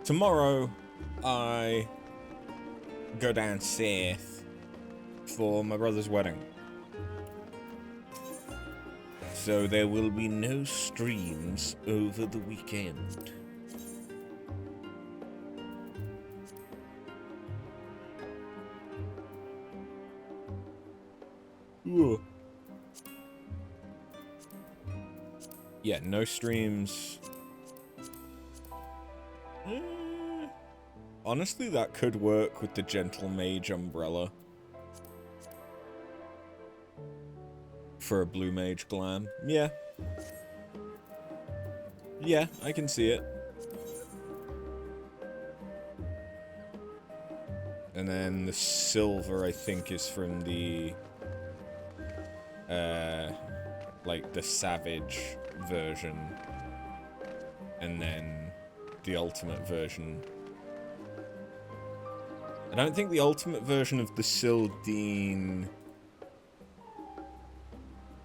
Tomorrow, I go down south for my brother's wedding. So there will be no streams over the weekend. Ooh. Yeah, no streams. Honestly, that could work with the Gentle Mage umbrella. For a Blue Mage glam. Yeah. Yeah, I can see it. And then the silver, I think, is from the... like, the Savage version. And then the Ultimate version. I don't think the Ultimate version of the Sildine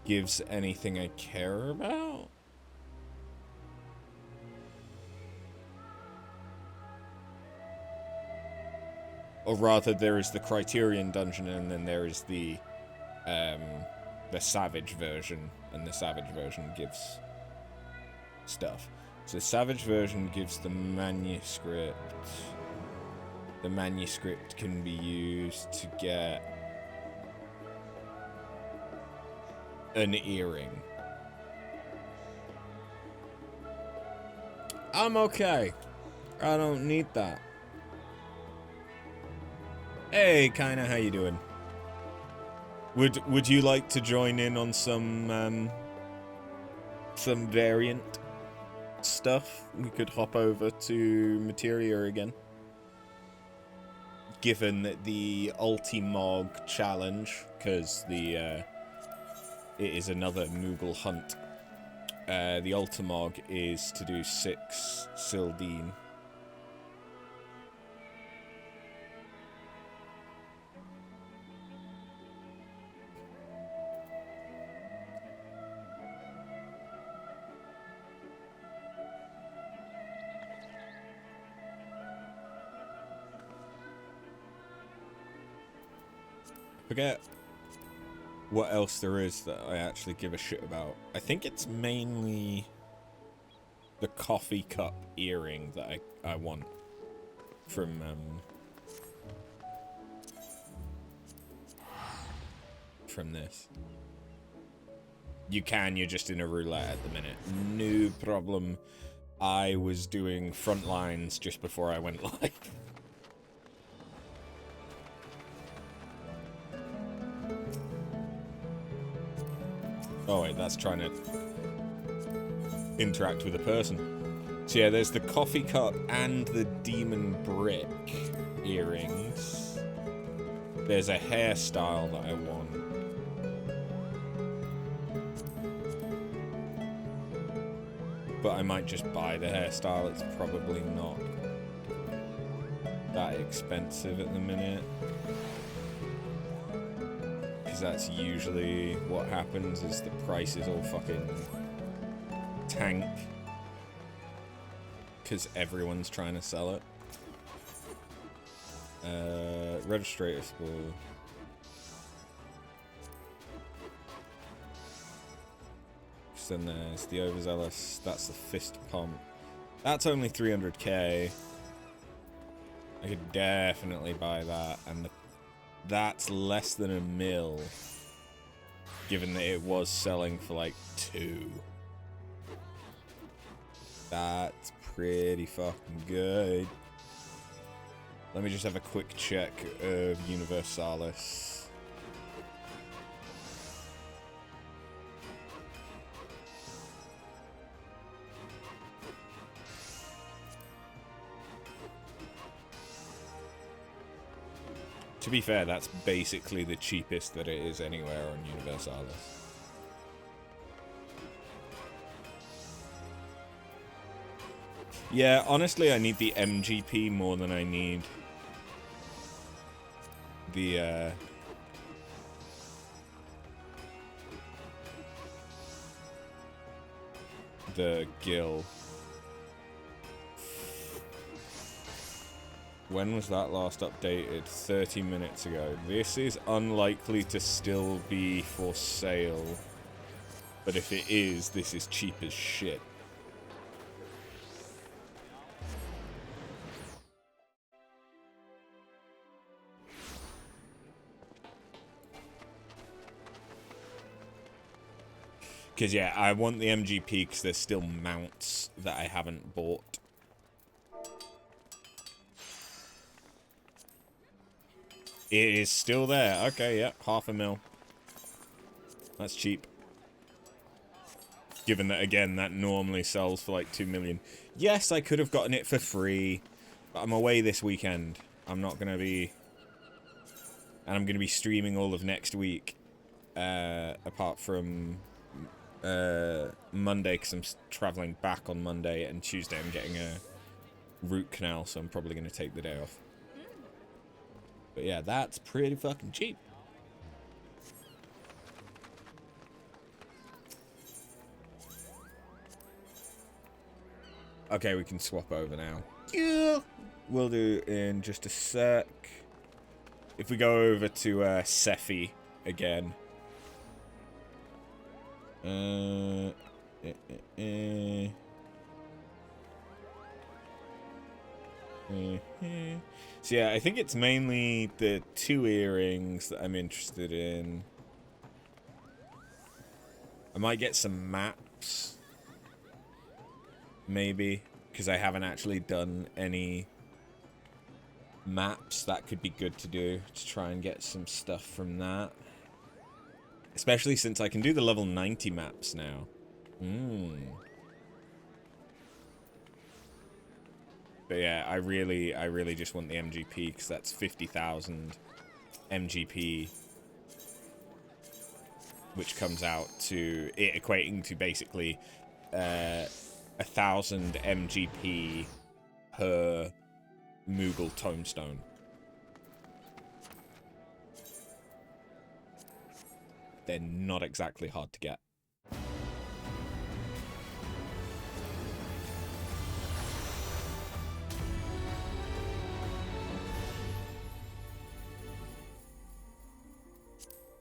gives anything I care about. Or rather, there is the Criterion dungeon, and then there is the Savage version, and the Savage version gives stuff. So the Savage version gives the manuscript. The manuscript can be used to get an earring. I'm okay. I don't need that. Hey, kinda, how you doing? Would you like to join in on some variant stuff? We could hop over to Materia again. Given that the Ultimog challenge, because it is another Moogle hunt. The Ultimog is to do 6 Sildine. Forget what else there is that I actually give a shit about. I think it's mainly the coffee cup earring that I want from this. You're just in a roulette at the minute. No problem. I was doing front lines just before I went live. Oh wait, that's trying to interact with a person. So yeah, there's the coffee cup and the demon brick earrings. There's a hairstyle that I want. But I might just buy the hairstyle, it's probably not that expensive at the minute. That's usually what happens, is the prices all fucking tank because everyone's trying to sell it. Registrator spool. Then there's the overzealous, that's the fist pump. That's only 300k. I could definitely buy that, and that's less than a mil, given that it was selling for like 2. That's pretty fucking good. Let me just have a quick check of Universalis. To be fair, that's basically the cheapest that it is anywhere on Universalis. Yeah, honestly, I need the MGP more than I need the gil. When was that last updated? 30 minutes ago. This is unlikely to still be for sale. But if it is, this is cheap as shit. Because, yeah, I want the MGP because there's still mounts that I haven't bought. It is still there. Okay, yeah, $500,000. That's cheap. Given that, again, that normally sells for like 2 million. Yes, I could have gotten it for free, but I'm away this weekend. I'm not going to be... And I'm going to be streaming all of next week, apart from Monday, because I'm traveling back on Monday, and Tuesday I'm getting a root canal, so I'm probably going to take the day off. But yeah, that's pretty fucking cheap. Okay, we can swap over now. Yeah, we'll do in just a sec. If we go over to Sephi again. So yeah, I think it's mainly the 2 earrings that I'm interested in. I might get some maps. Maybe, because I haven't actually done any maps. That could be good to do, to try and get some stuff from that. Especially since I can do the level 90 maps now. But yeah, I really just want the MGP, because that's 50,000 MGP. Which comes out to it equating to basically 1,000 MGP per Moogle tombstone. They're not exactly hard to get.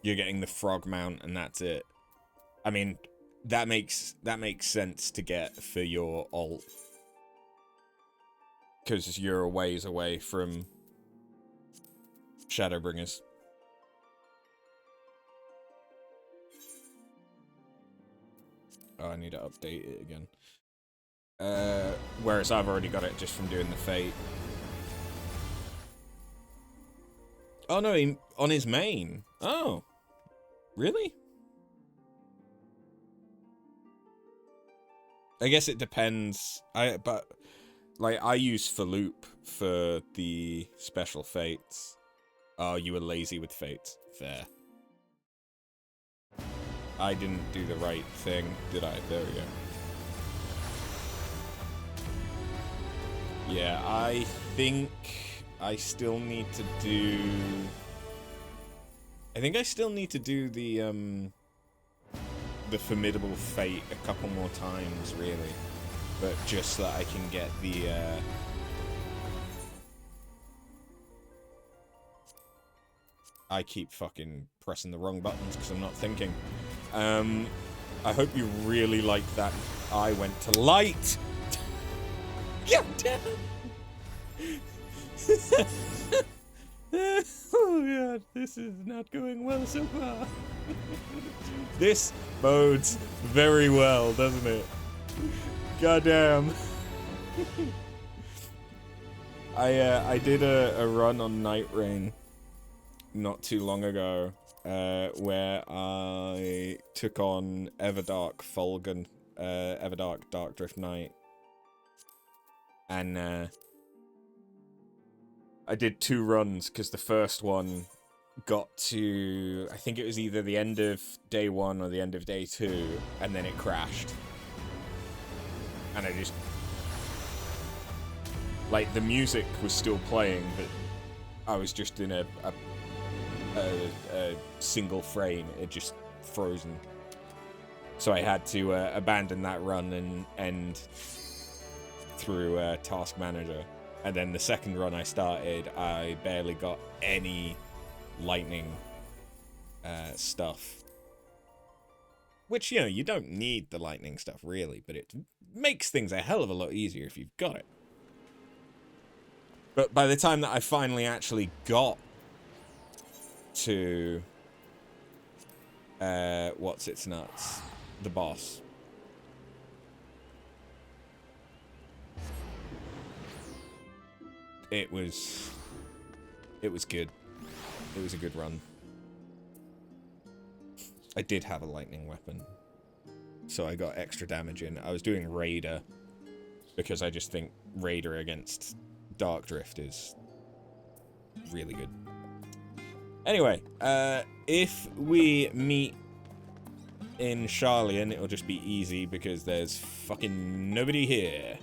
You're getting the frog mount and that's it. I mean, that makes sense to get for your alt. Because you're a ways away from Shadowbringers. Oh, I need to update it again. Whereas I've already got it just from doing the Fate. Oh no, on his main. Oh. Really? I guess it depends. But like I use Faloop for the special fates. Oh, you were lazy with fates. Fair. I didn't do the right thing, did I? There we go. Yeah, I think I still need to do... I think I still need to do the Formidable Fate a couple more times, really. But just so that I can get the, I keep fucking pressing the wrong buttons because I'm not thinking. I hope you really like that I went to light! God damn it! Oh god, this is not going well so far. This bodes very well, doesn't it? Goddamn. I did a run on Night Rain not too long ago, where I took on Everdark Fulgun, Everdark Darkdrift Knight, and I did 2 runs because the first one got to, I think it was either the end of day 1 or the end of day 2, and then it crashed. And I just, like, the music was still playing, but I was just in a single frame. It just frozen. So I had to abandon that run and end through Task Manager. And then the second run I started, I barely got any lightning stuff. Which, you know, you don't need the lightning stuff, really, but it makes things a hell of a lot easier if you've got it. But by the time that I finally actually got to... what's its nuts? The boss. It was good. It was a good run. I did have a lightning weapon, so I got extra damage in. I was doing Raider, because I just think Raider against Dark Drift is really good. Anyway, if we meet in Charlian, it'll just be easy, because there's fucking nobody here.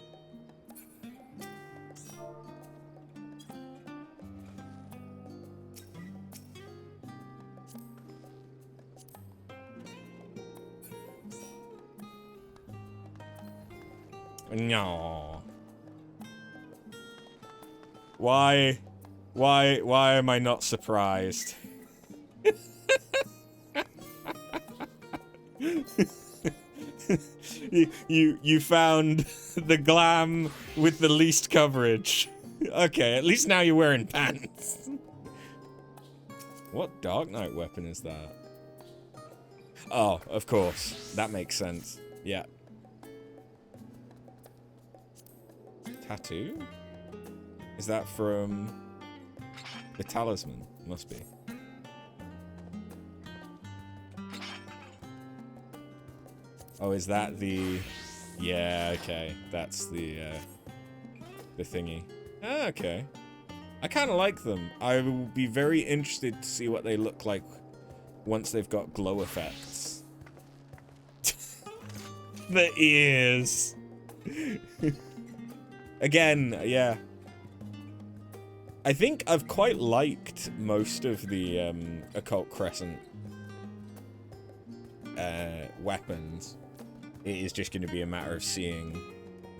No. Why am I not surprised? you found the glam with the least coverage. Okay, at least now you're wearing pants. What Dark Knight weapon is that? Oh, of course. That makes sense. Yeah. Tattoo? Is that from the talisman? Must be. Oh, is that the... Yeah, okay. That's the thingy. Ah, okay. I kind of like them. I will be very interested to see what they look like once they've got glow effects. The ears! Again, yeah. I think I've quite liked most of the Occult Crescent weapons. It is just going to be a matter of seeing.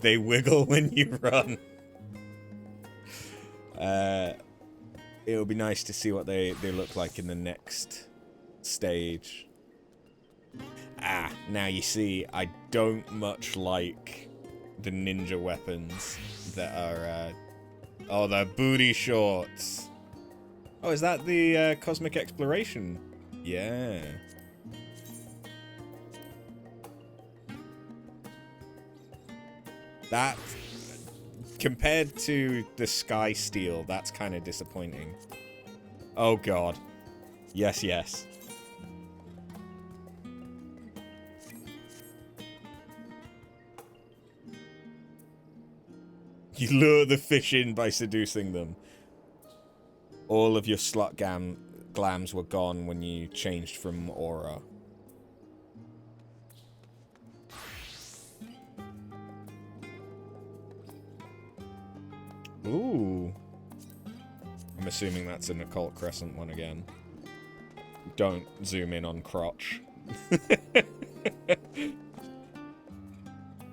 They wiggle when you run. It'll be nice to see what they look like in the next stage. Ah, now you see, I don't much like the ninja weapons that are, oh, the booty shorts. Oh, is that the Cosmic Exploration? Yeah. That, compared to the Sky Steel, that's kind of disappointing. Oh god. Yes, yes. You lure the fish in by seducing them. All of your slut glams were gone when you changed from aura. Ooh. I'm assuming that's an Occult Crescent one again. Don't zoom in on crotch.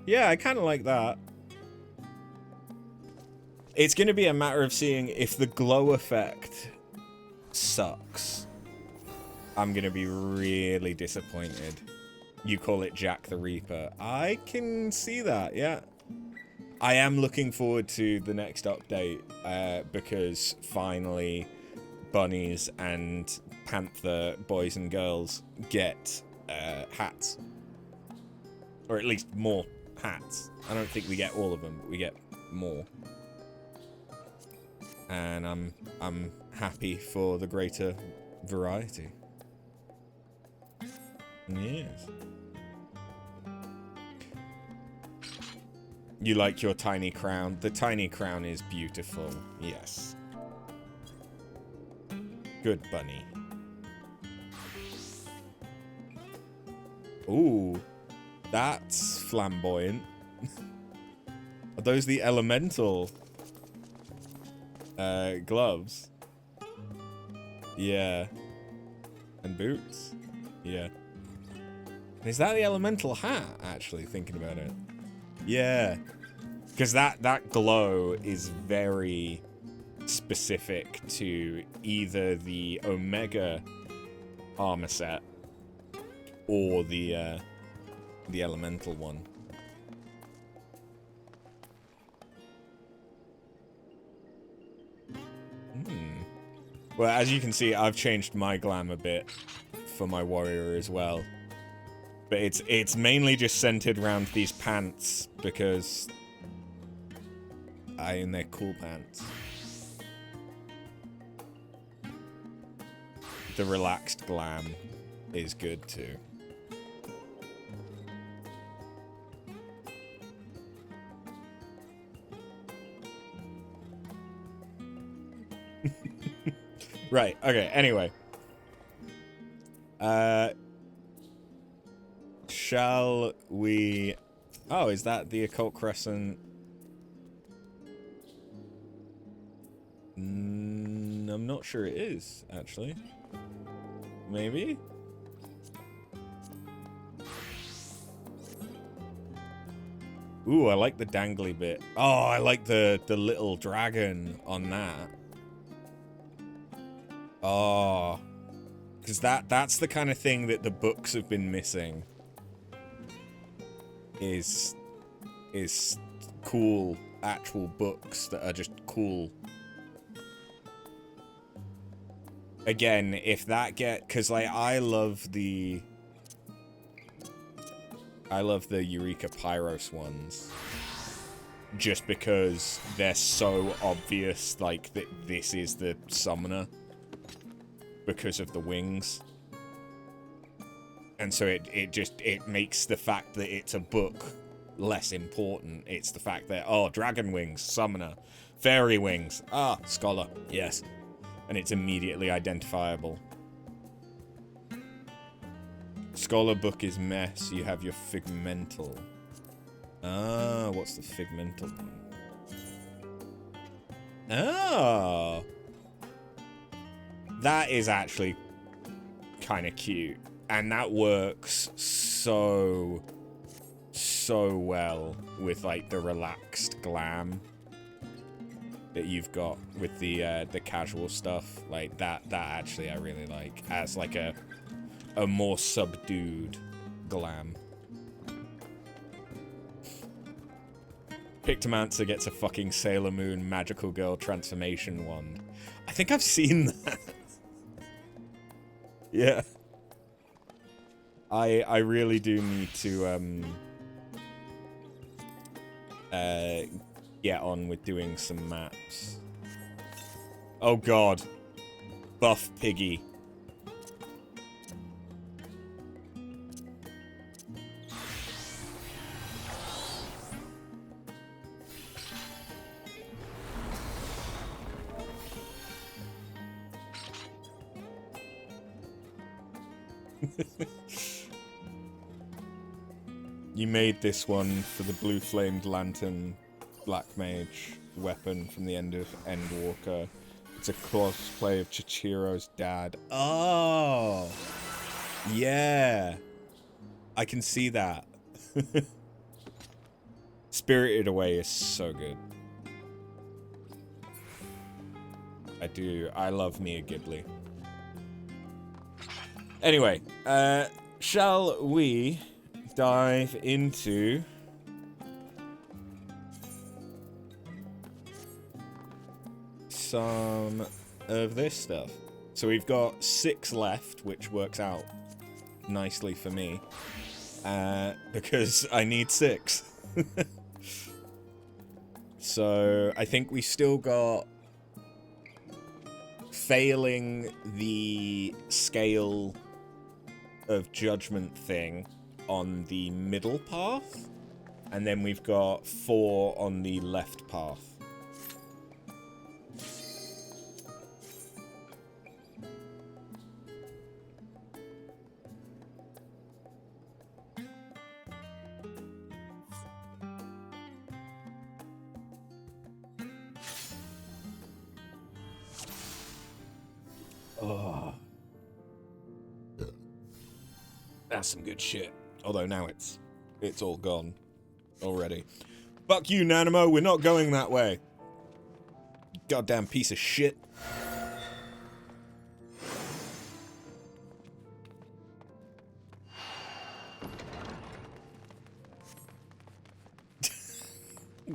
Yeah, I kind of like that. It's going to be a matter of seeing if the glow effect sucks. I'm going to be really disappointed. You call it Jack the Reaper. I can see that, yeah. I am looking forward to the next update, because finally bunnies and panther boys and girls get hats. Or at least more hats. I don't think we get all of them, but we get more. And I'm happy for the greater variety. Yes. You like your tiny crown? The tiny crown is beautiful. Yes. Good bunny. Ooh. That's flamboyant. Are those the elemental gloves? Yeah. And boots? Yeah. Is that the elemental hat, actually, thinking about it? Yeah. Because that glow is very specific to either the Omega armor set or the elemental one. Well, as you can see, I've changed my glam a bit for my warrior as well. But it's mainly just centered around these pants because they're cool pants. The relaxed glam is good too. Right, okay, anyway. Shall we... Oh, is that the Occult Crescent? I'm not sure it is, actually. Maybe? Ooh, I like the dangly bit. Oh, I like the little dragon on that. Oh, because that's the kind of thing that the books have been missing. Is cool actual books that are just cool. Again, if that because like I love the Eureka Pyros ones. Just because they're so obvious, like that this is the summoner. Because of the wings. And so it makes the fact that it's a book less important. It's the fact that, oh, dragon wings, summoner, fairy wings, scholar, yes. And it's immediately identifiable. Scholar book is mess, you have your figmental. Ah, what's the figmental one? Oh! That is actually kind of cute. And that works so well with, like, the relaxed glam that you've got with the casual stuff. Like, that actually I really like. As, like, a more subdued glam. Pictomancer gets a fucking Sailor Moon magical girl transformation wand. I think I've seen that. Yeah. I really do need to get on with doing some maps. Oh god. Buff Piggy. You made this one for the blue flamed lantern black mage weapon from the end of Endwalker. It's a cosplay of Chichiro's dad. Oh! Yeah! I can see that. Spirited Away is so good. I do. I love Mia Ghibli. Anyway, shall we dive into some of this stuff? So we've got 6 left, which works out nicely for me, because I need 6. So I think we still got failing the scale of judgment thing on the middle path, and then we've got 4 on the left path. Oh. That's some good shit. Although now it's all gone already. Fuck you, Nanamo, we're not going that way. Goddamn piece of shit.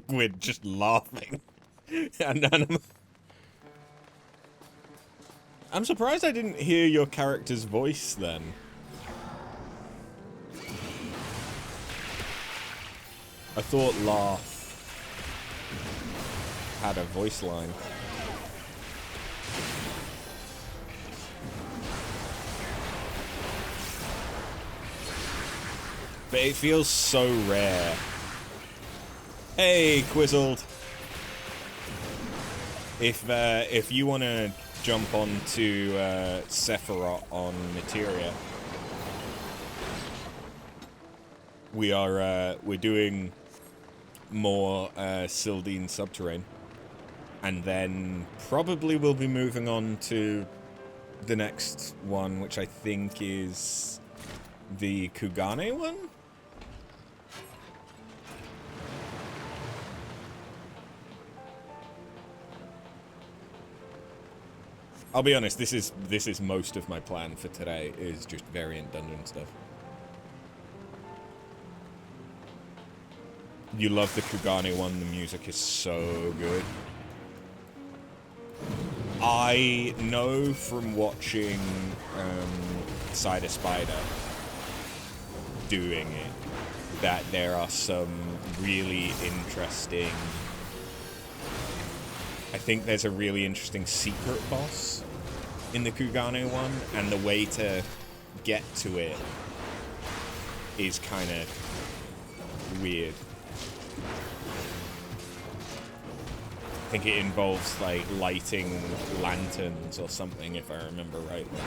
We're just laughing. Nanamo. I'm surprised I didn't hear your character's voice then. I thought Laugh had a voice line. But it feels so rare. Hey, Quizzled. If you want to jump onto Sephiroth on Materia, we're doing more Sildine Subterrane, and then probably we'll be moving on to the next one, which I think is the Kugane one. I'll be honest, this is most of my plan for today, is just variant dungeon stuff. You love the Kugane one, the music is so good. I know from watching Cider Spider doing it that there are some really interesting... I think there's a really interesting secret boss in the Kugane one, and the way to get to it is kind of weird. I think it involves, like, lighting lanterns or something, if I remember rightly.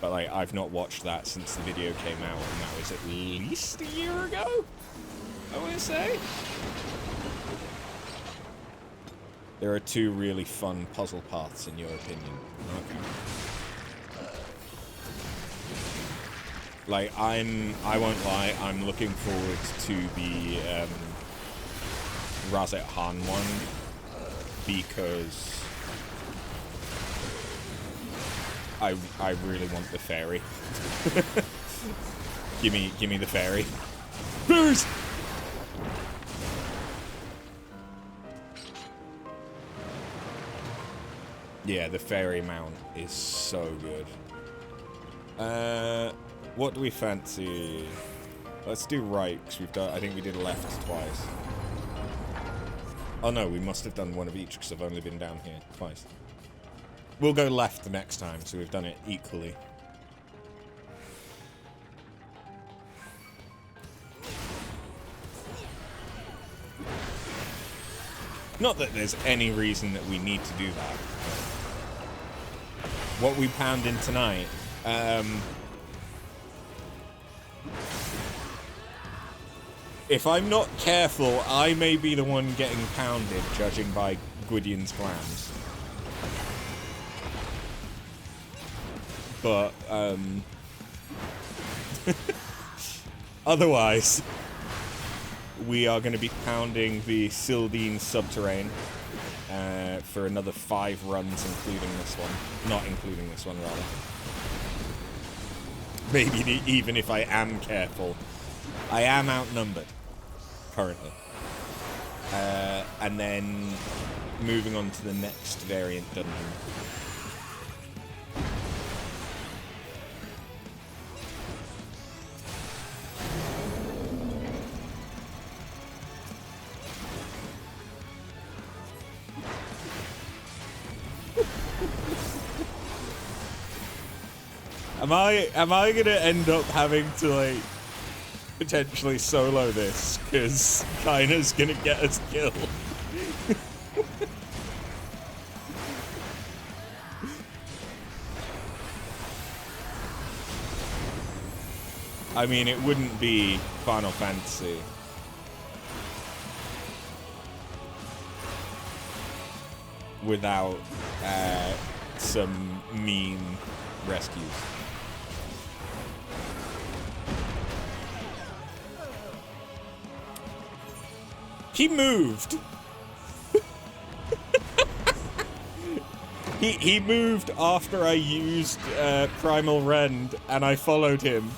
But, like, I've not watched that since the video came out, and that was at least a year ago, I want to say. There are two really fun puzzle paths, in your opinion. Okay. Like, I won't lie, I'm looking forward to the Razet Han one, because I really want the fairy. give me the fairy. Fairies! Yeah, the fairy mount is so good. What do we fancy? Let's do right, because we've done. I think we did left twice. Oh no, we must have done one of each, because I've only been down here twice. We'll go left the next time, so we've done it equally. Not that there's any reason that we need to do that. What we pound in tonight, if I'm not careful, I may be the one getting pounded, judging by Gwydion's plans. But, otherwise, we are going to be pounding the Sildine Subterrane for another 5 runs, including this one. Not including this one, rather. Maybe even if I am careful. I am outnumbered, currently. And then moving on to the next variant dungeon. Am I gonna end up having to, like, potentially solo this, because Kaina's gonna get us killed? I mean, it wouldn't be Final Fantasy. Without some mean rescues. He moved. He moved after I used Primal Rend, and I followed him.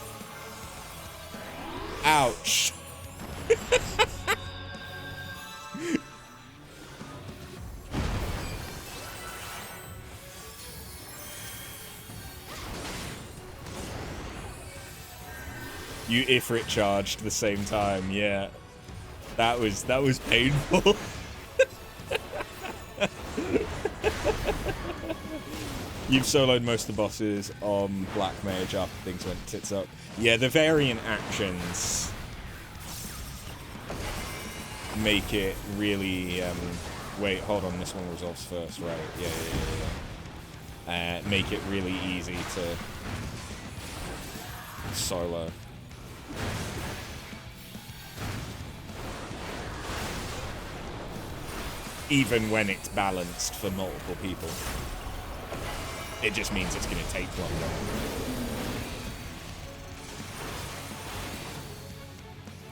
Ouch. You Ifrit charged the same time, yeah. That was painful. You've soloed most of the bosses on Black Mage after things went tits up. Yeah, the variant actions make it really... wait, hold on, this one resolves first, right? Yeah. Make it really easy to solo. Even when it's balanced for multiple people. It just means it's going to take longer.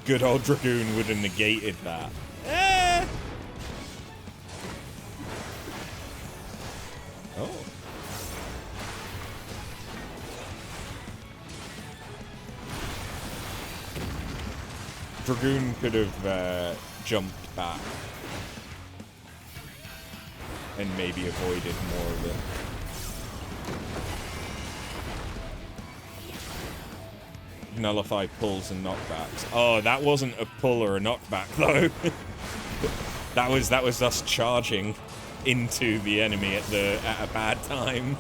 Good old Dragoon would have negated that. Oh. Dragoon could have jumped back and maybe avoided more of it. Nullify pulls and knockbacks. Oh, that wasn't a pull or a knockback though. that was us charging into the enemy at a bad time.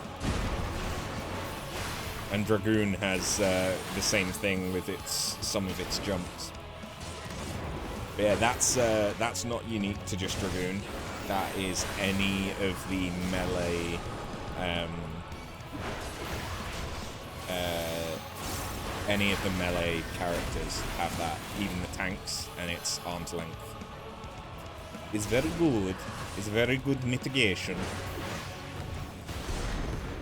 And Dragoon has the same thing with some of its jumps. But yeah, that's not unique to just Dragoon. That is any of the melee any of the melee characters have that, even the tanks, and it's arm's length. It's very good. It's very good mitigation.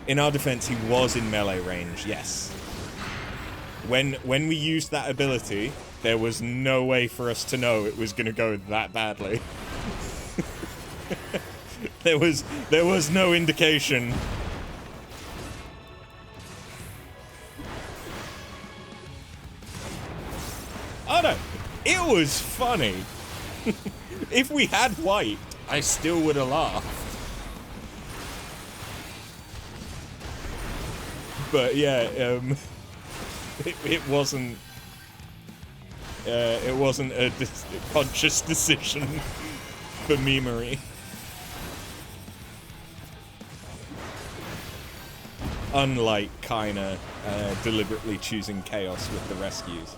In our defense, he was in melee range, yes. When we used that ability, there was no way for us to know it was going to go that badly. There was no indication. Oh no, it was funny. If we had white, I still would have laughed. But yeah, it wasn't a conscious decision for memery. Unlike kinda deliberately choosing chaos with the rescues.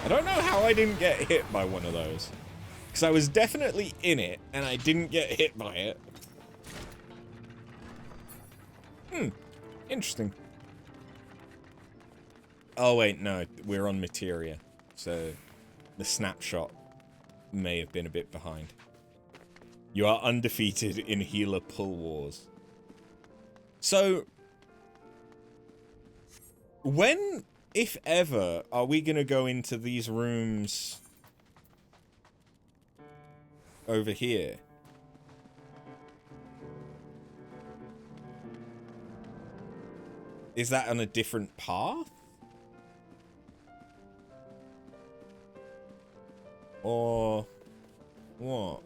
I don't know how I didn't get hit by one of those. Because I was definitely in it, and I didn't get hit by it. Interesting. Oh wait, no, we're on Materia. So, the snapshot may have been a bit behind. You are undefeated in healer pull wars. So, when, if ever, are we gonna go into these rooms over here? Is that on a different path? Or what?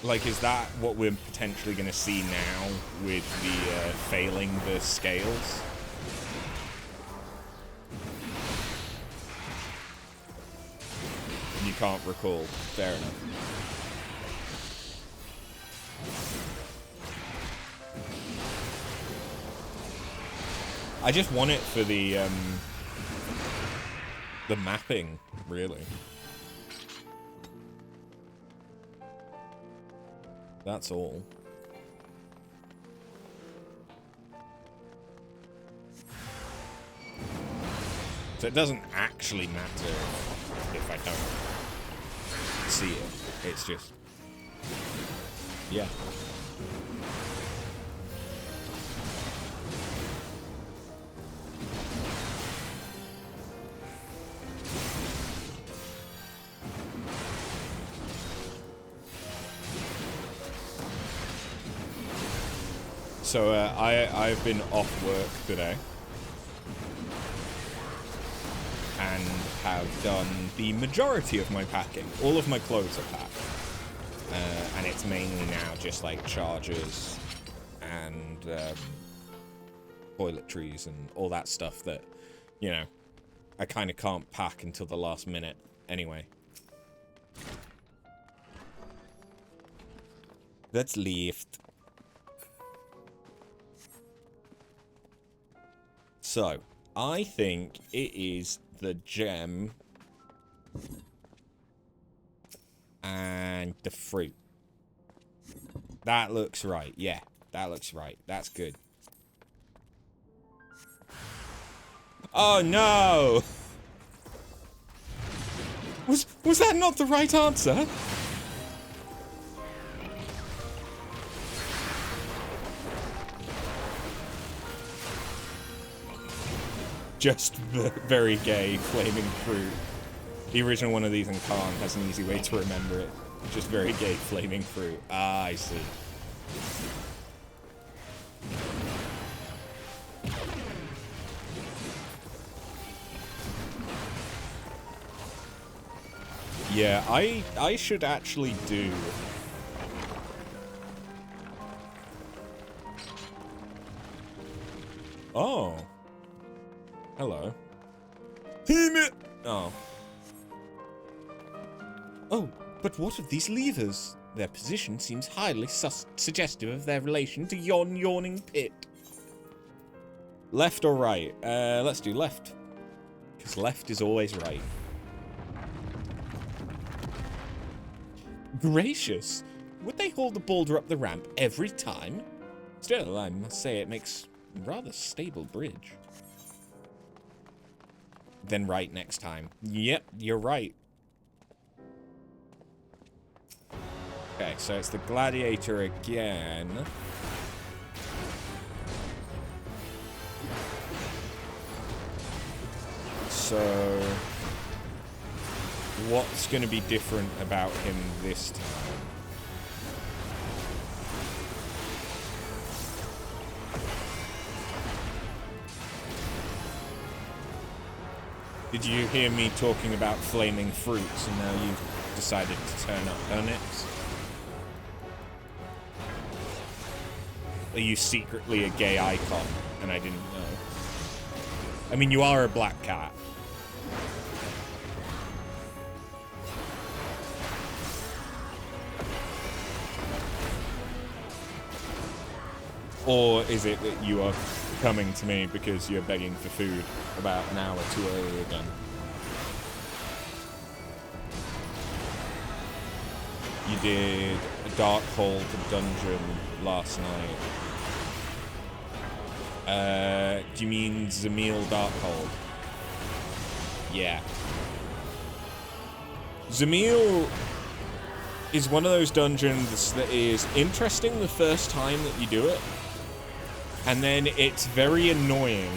Like, is that what we're potentially going to see now with the failing the scales? You can't recall. Fair enough. I just want it for the mapping, really. That's all. So it doesn't actually matter if I don't. see it. It's just... yeah. So I've been off work today and have done the majority of my packing. All of my clothes are packed, and it's mainly now just like chargers and toiletries and all that stuff that, you know, I kind of can't pack until the last minute anyway. Let's leave. So, I think it is the gem and the fruit. That looks right. Yeah, that looks right. That's good. Oh no! Was that not the right answer? Just the very gay flaming fruit. The original one of these in Khan has an easy way to remember it. Just very gay flaming fruit. Ah, I see. Yeah, I should actually do... Oh. Hello. Damn it! Oh. Oh, but what of these levers? Their position seems highly suggestive of their relation to yon yawning pit. Left or right? Let's do left. Because left is always right. Gracious! Would they hold the boulder up the ramp every time? Still, I must say it makes a rather stable bridge. Then right next time. Yep, you're right. Okay, so it's the gladiator again. So... what's going to be different about him this time? Did you hear me talking about flaming fruits and now you've decided to turn up turnips? Are you secretly a gay icon and I didn't know? I mean, you are a black cat. Or is it that you are coming to me because you're begging for food about an hour too early again? You did a Darkhold dungeon last night. Do you mean Zamil Darkhold? Yeah. Zamil is one of those dungeons that is interesting the first time that you do it. And then it's very annoying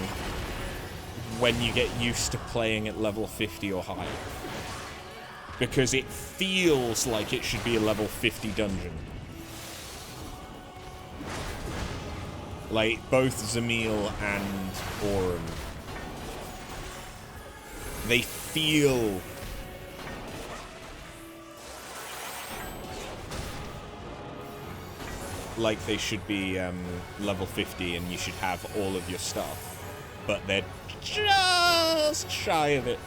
when you get used to playing at level 50 or higher. Because it feels like it should be a level 50 dungeon. Like, both Zamil and Aurum. They feel... like they should be level 50 and you should have all of your stuff. But they're just shy of it.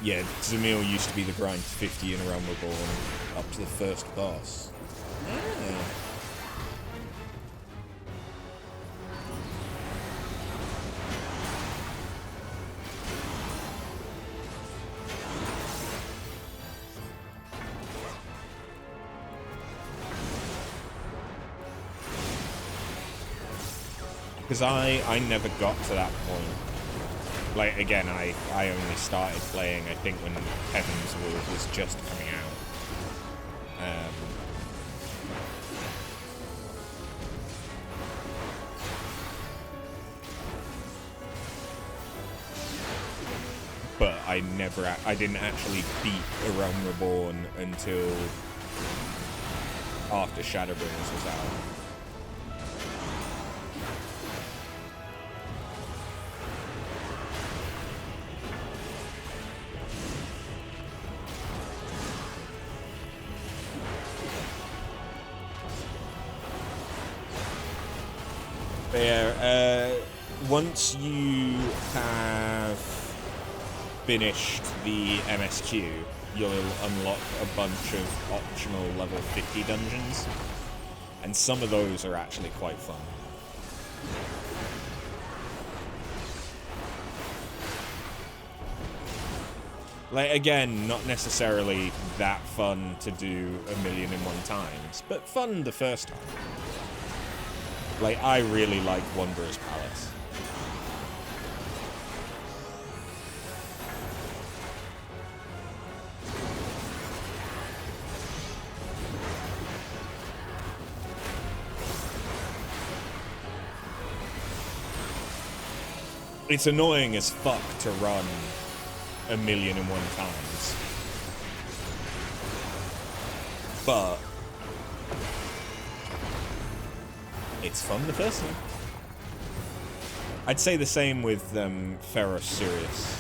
Yeah, Zamil used to be the grind to 50 in a Realm Reborn up to the first boss. Yeah. Because I never got to that point. Like, again, I only started playing, I think, when Heavensward was just coming out. But I didn't actually beat A Realm Reborn until after Shadowbringers was out. But yeah, once you have finished the MSQ, you'll unlock a bunch of optional level 50 dungeons, and some of those are actually quite fun. Like, again, not necessarily that fun to do 1,000,001 times, but fun the first time. Like, I really like Wanderer's Palace. It's annoying as fuck to run 1,000,001 times. But it's fun the first time. I'd say the same with Ferros Sirius.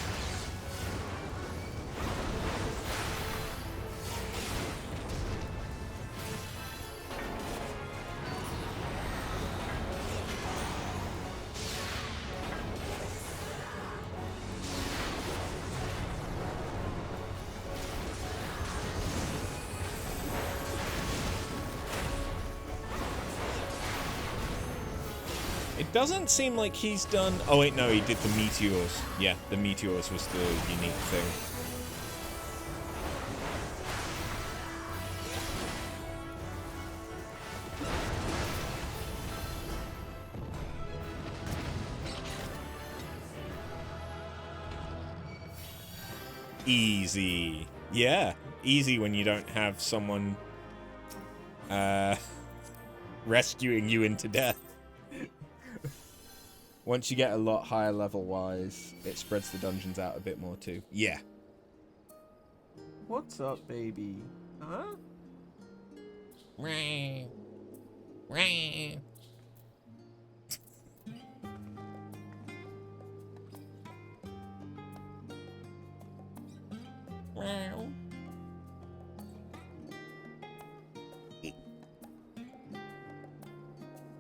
It doesn't seem like he's done... Oh, wait, no, he did the Meteors. Yeah, the Meteors was the unique thing. Easy. Yeah, easy when you don't have someone rescuing you into death. Once you get a lot higher level-wise, it spreads the dungeons out a bit more too. Yeah. What's up, baby? Huh?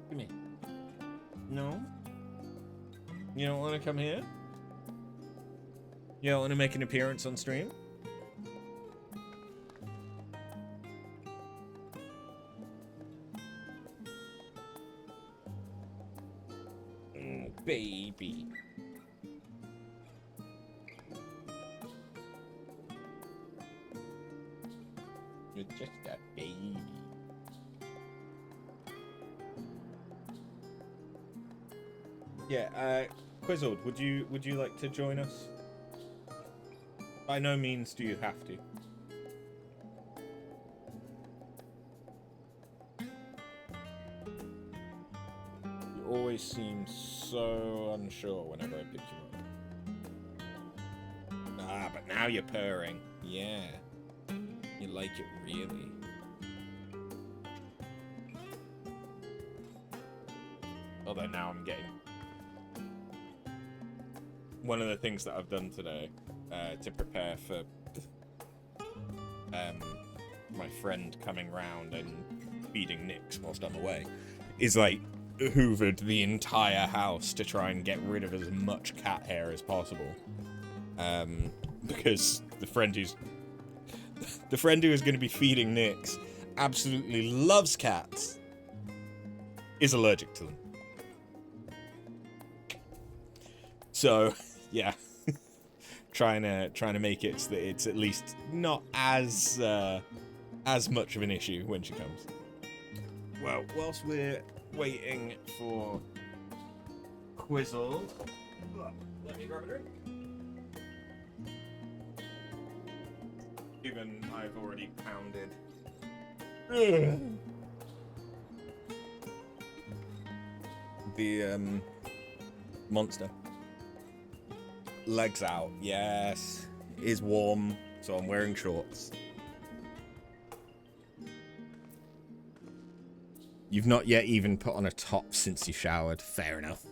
Come here. No? You don't want to come here? You don't want to make an appearance on stream? Baby. You're just a baby. Yeah, Quizzled, would you like to join us? By no means do you have to. You always seem so unsure whenever I pick you up. Ah, but now you're purring. Yeah. You like it really. Although now I'm getting... One of the things that I've done today to prepare for my friend coming round and feeding Nix whilst I'm away is like hoovered the entire house to try and get rid of as much cat hair as possible. Because the friend who is going to be feeding Nix absolutely loves cats, is allergic to them. So, yeah, trying to make it so that it's at least not as much of an issue when she comes. Well, whilst we're waiting for Quizzle. Let me grab a drink. Given I've already pounded. The monster. Legs out. Yes. It is warm, so I'm wearing shorts. You've not yet even put on a top since you showered. Fair enough.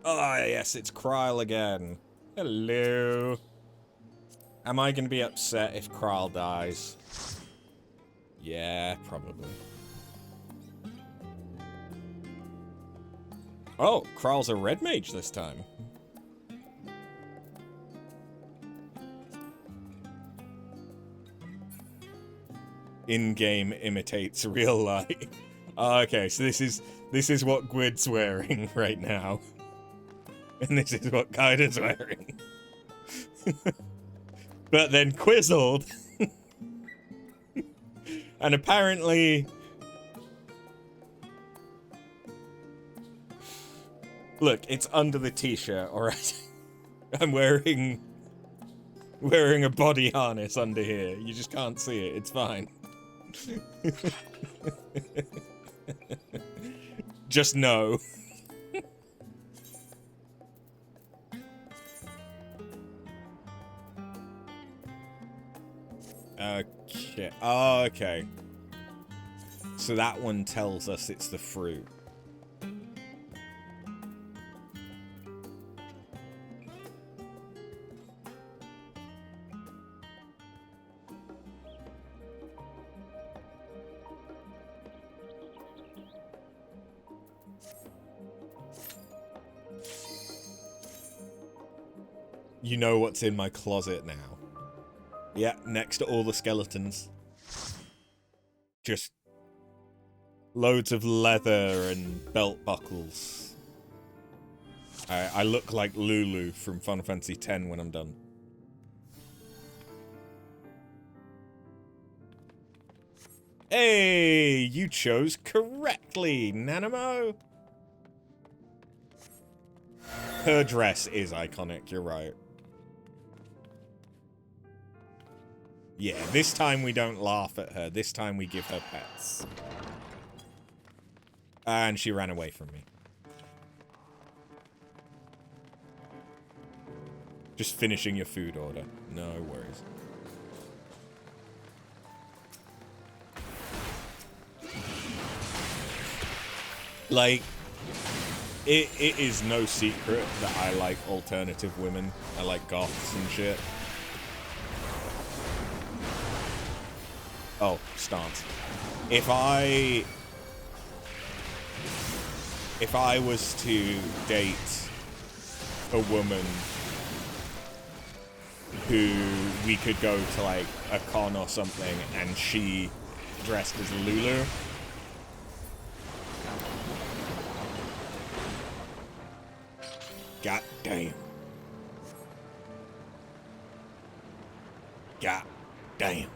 Oh, yes, it's Kryle again. Hello. Am I going to be upset if Kryle dies? Yeah, probably. Oh, Kryle's a red mage this time. In-game imitates real life. Okay, so this is what Gwyd's wearing right now. And this is what Kaida's wearing. But then quizzled. And apparently... Look, it's under the t-shirt, alright? I'm wearing a body harness under here. You just can't see it. It's fine. Just know. Okay. Oh, okay. So that one tells us it's the fruit. You know what's in my closet now. Yeah, next to all the skeletons. Just loads of leather and belt buckles. I look like Lulu from Final Fantasy X when I'm done. Hey, you chose correctly, Nanamo. Her dress is iconic, you're right. Yeah, this time we don't laugh at her. This time we give her pets. And she ran away from me. Just finishing your food order. No worries. Like, it is no secret that I like alternative women. I like goths and shit. Oh, stance. If I was to date a woman who we could go to like a con or something and she dressed as Lulu, god damn. God damn.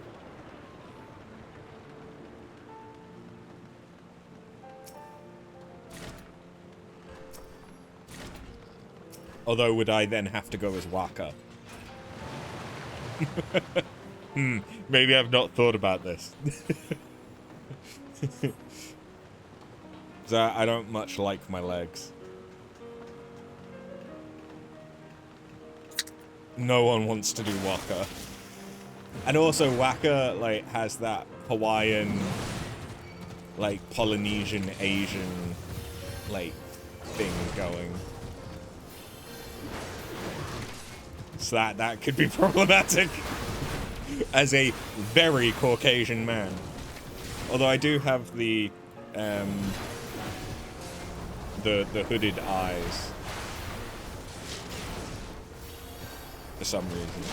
Although, would I then have to go as Waka? Maybe I've not thought about this. So I don't much like my legs. No one wants to do Waka. And also, Waka, like, has that Hawaiian, like, Polynesian, Asian, like, thing going. So that could be problematic as a very Caucasian man. Although I do have the hooded eyes for some reason,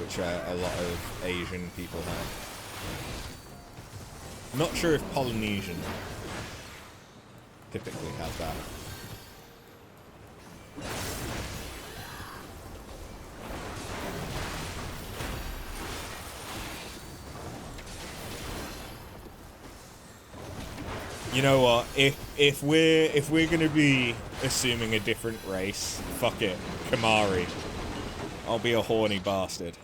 which a lot of Asian people have. I'm not sure if Polynesian typically have that. You know what? If we're gonna be assuming a different race, fuck it, Kamari. I'll be a horny bastard.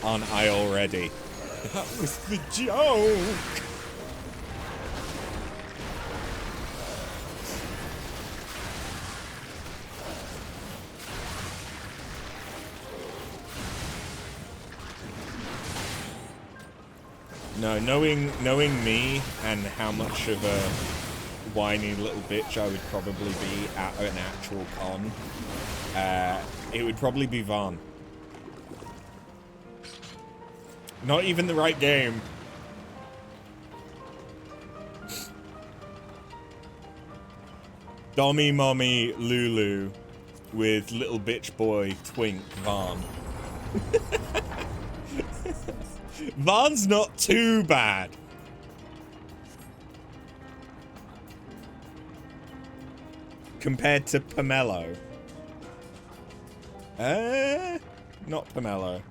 Aren't I already? That was the joke! No, knowing me and how much of a whiny little bitch I would probably be at an actual con, it would probably be Vaughn. Not even the right game. Dommy Mommy Lulu with little bitch boy twink Vaughn. Vaughn's not too bad. Compared to Pomelo. Not Pomelo.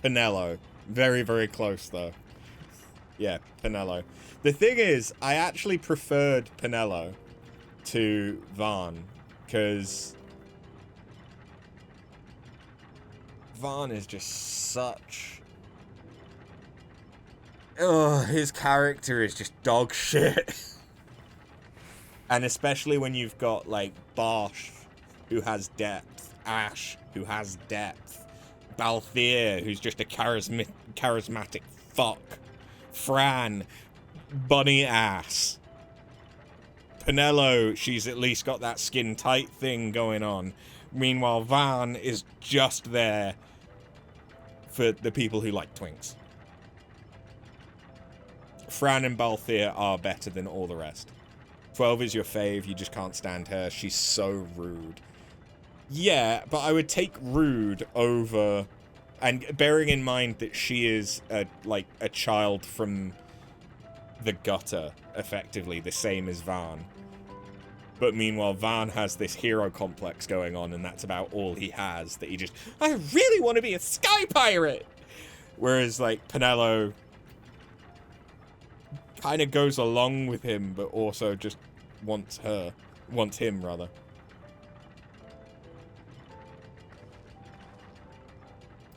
Pinello. Very, very close, though. Yeah, Pinello. The thing is, I actually preferred Pinello to Vaughn, because Vaughn is just such... Ugh, his character is just dog shit. And especially when you've got, like, Bosch, who has depth, Ash, who has depth, Balthier, who's just a charismatic fuck, Fran, bunny ass, Pinello, she's at least got that skin tight thing going on. Meanwhile, Van is just there for the people who like twinks. Fran and Balthier are better than all the rest. 12 is your fave, you just can't stand her. She's so rude. Yeah, but I would take rude over... And bearing in mind that she is, like, a child from the gutter, effectively, the same as Van. But meanwhile, Van has this hero complex going on, and that's about all he has. That he just, I really want to be a sky pirate! Whereas, like, Pinello kind of goes along with him, but also just wants him, rather.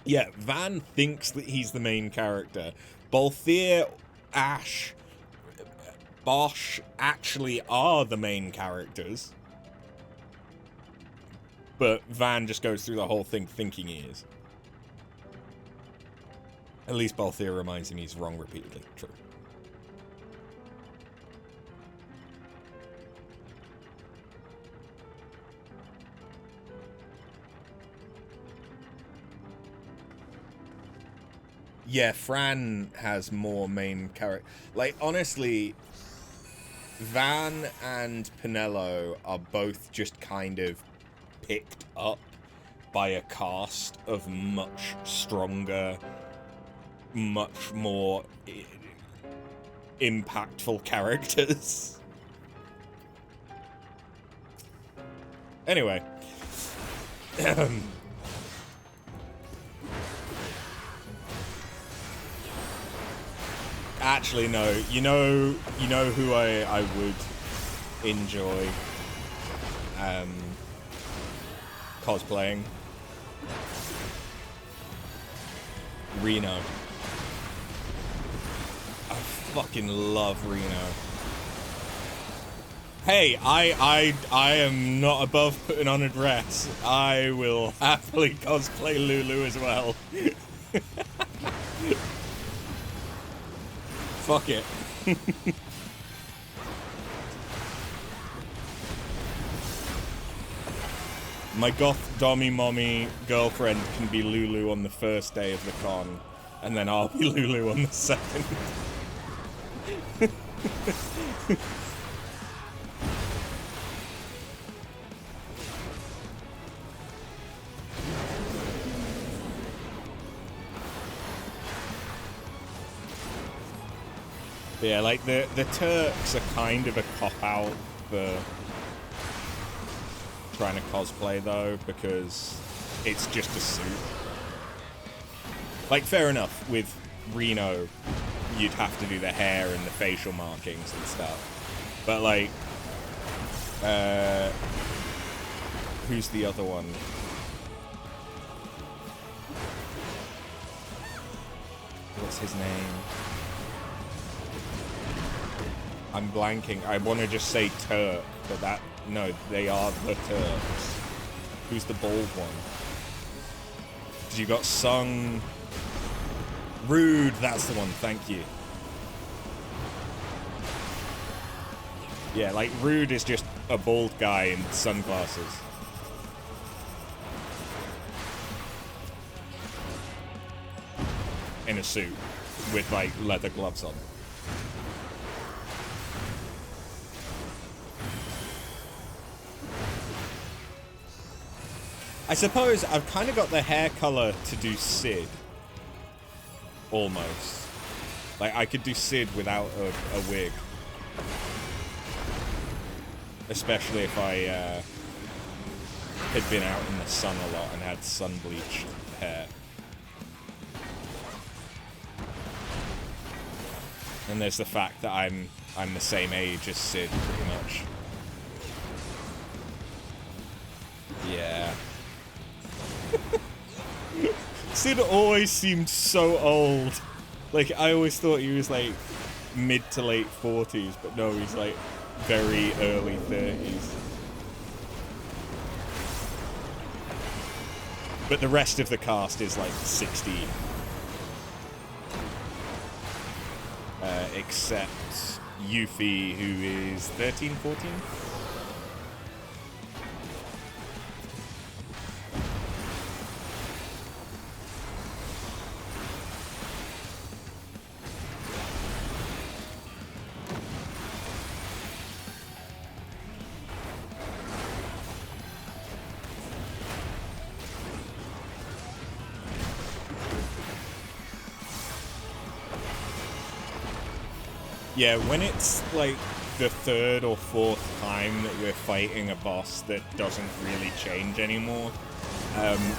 Yeah, Van thinks that he's the main character. Balthier, Ash, Bosch actually are the main characters. But Van just goes through the whole thing thinking he is. At least Balthier reminds him he's wrong repeatedly. True. Yeah, Fran has more main character. Like, honestly, Van and Pinello are both just kind of picked up by a cast of much stronger, much more impactful characters. Anyway. Actually, no. You know who I would enjoy cosplaying? Reno. I fucking love Reno. Hey, I am not above putting on a dress. I will happily cosplay Lulu as well. Fuck it. My goth dommy mommy girlfriend can be Lulu on the first day of the con, and then I'll be Lulu on the second. Yeah, like, the Turks are kind of a cop-out for trying to cosplay, though, because it's just a suit. Like, fair enough, with Reno, you'd have to do the hair and the facial markings and stuff. But, like, who's the other one? What's his name? I'm blanking. I want to just say Turk, but that... No, they are the Turks. Who's the bald one? Because you got Sung... Rude, that's the one, thank you. Yeah, like, Rude is just a bald guy in sunglasses. In a suit, with, like, leather gloves on. I suppose I've kind of got the hair color to do Sid. Almost. Like, I could do Sid without a wig. Especially if I had been out in the sun a lot and had sun-bleached hair. And there's the fact that I'm the same age as Sid, pretty much. Yeah. Sid always seemed so old. Like, I always thought he was, like, mid to late 40s, but no, he's, like, very early 30s. But the rest of the cast is, like, 60. Except Yuffie, who is 13, 14? Yeah, when it's, like, the third or fourth time that we're fighting a boss that doesn't really change anymore,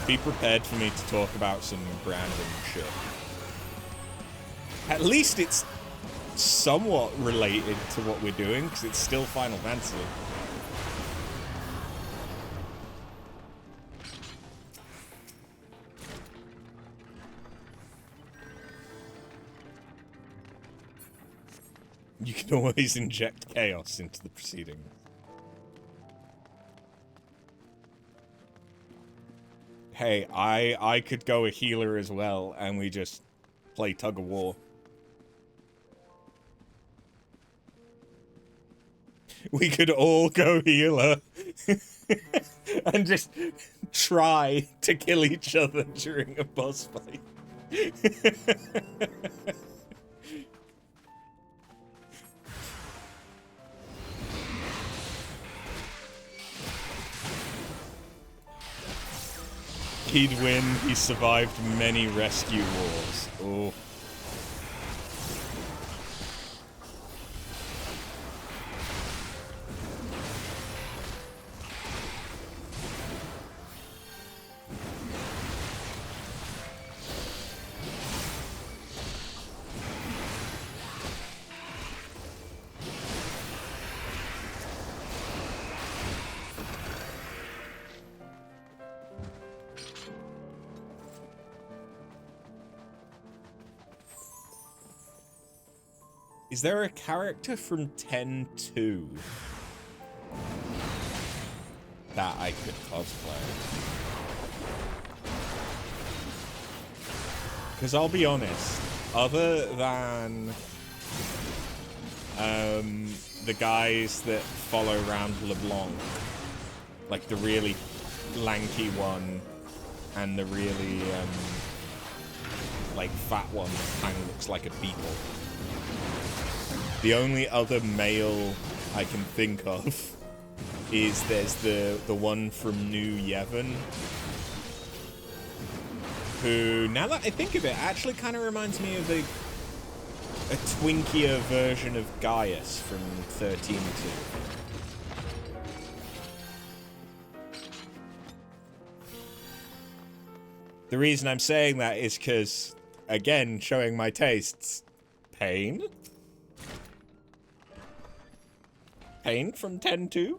be prepared for me to talk about some random shit. At least it's somewhat related to what we're doing, because it's still Final Fantasy. You can always inject chaos into the proceeding. Hey, I could go a healer as well, and we just play tug of war. We could all go healer and just try to kill each other during a boss fight. He'd win. He survived many rescue wars. Oh. Is there a character from 10-2 that I could cosplay? Because I'll be honest, other than the guys that follow around LeBlanc, like the really lanky one and the really like fat one that kind of looks like a beetle. The only other male I can think of is there's the one from New Yevon, who, now that I think of it, actually kind of reminds me of a twinkier version of Gaius from 13-2. The reason I'm saying that is because, again, showing my tastes. Pain? Pain from 10-2?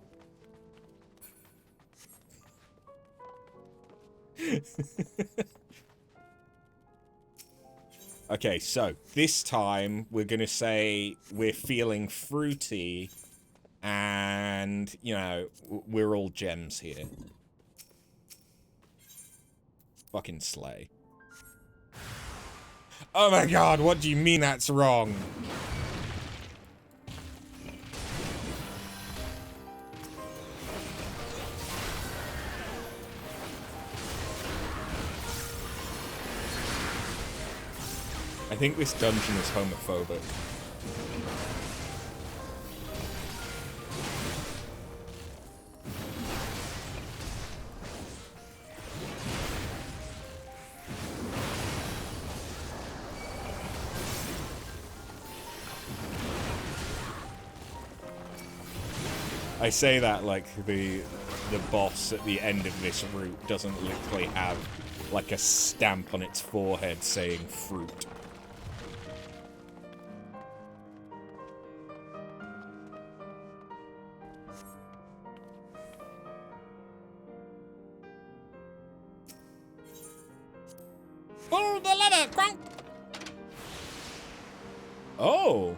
Okay, so this time we're gonna say we're feeling fruity and, you know, we're all gems here. Fucking slay. Oh my god, what do you mean that's wrong? I think this dungeon is homophobic. I say that like the boss at the end of this route doesn't literally have like a stamp on its forehead saying fruit. Pull the lever, crunk! Oh.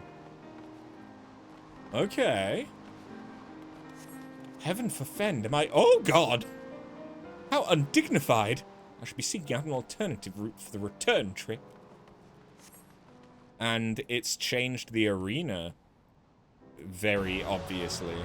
Okay. Heaven forfend, am I— oh god! How undignified! I should be seeking out an alternative route for the return trip. And it's changed the arena. Very obviously.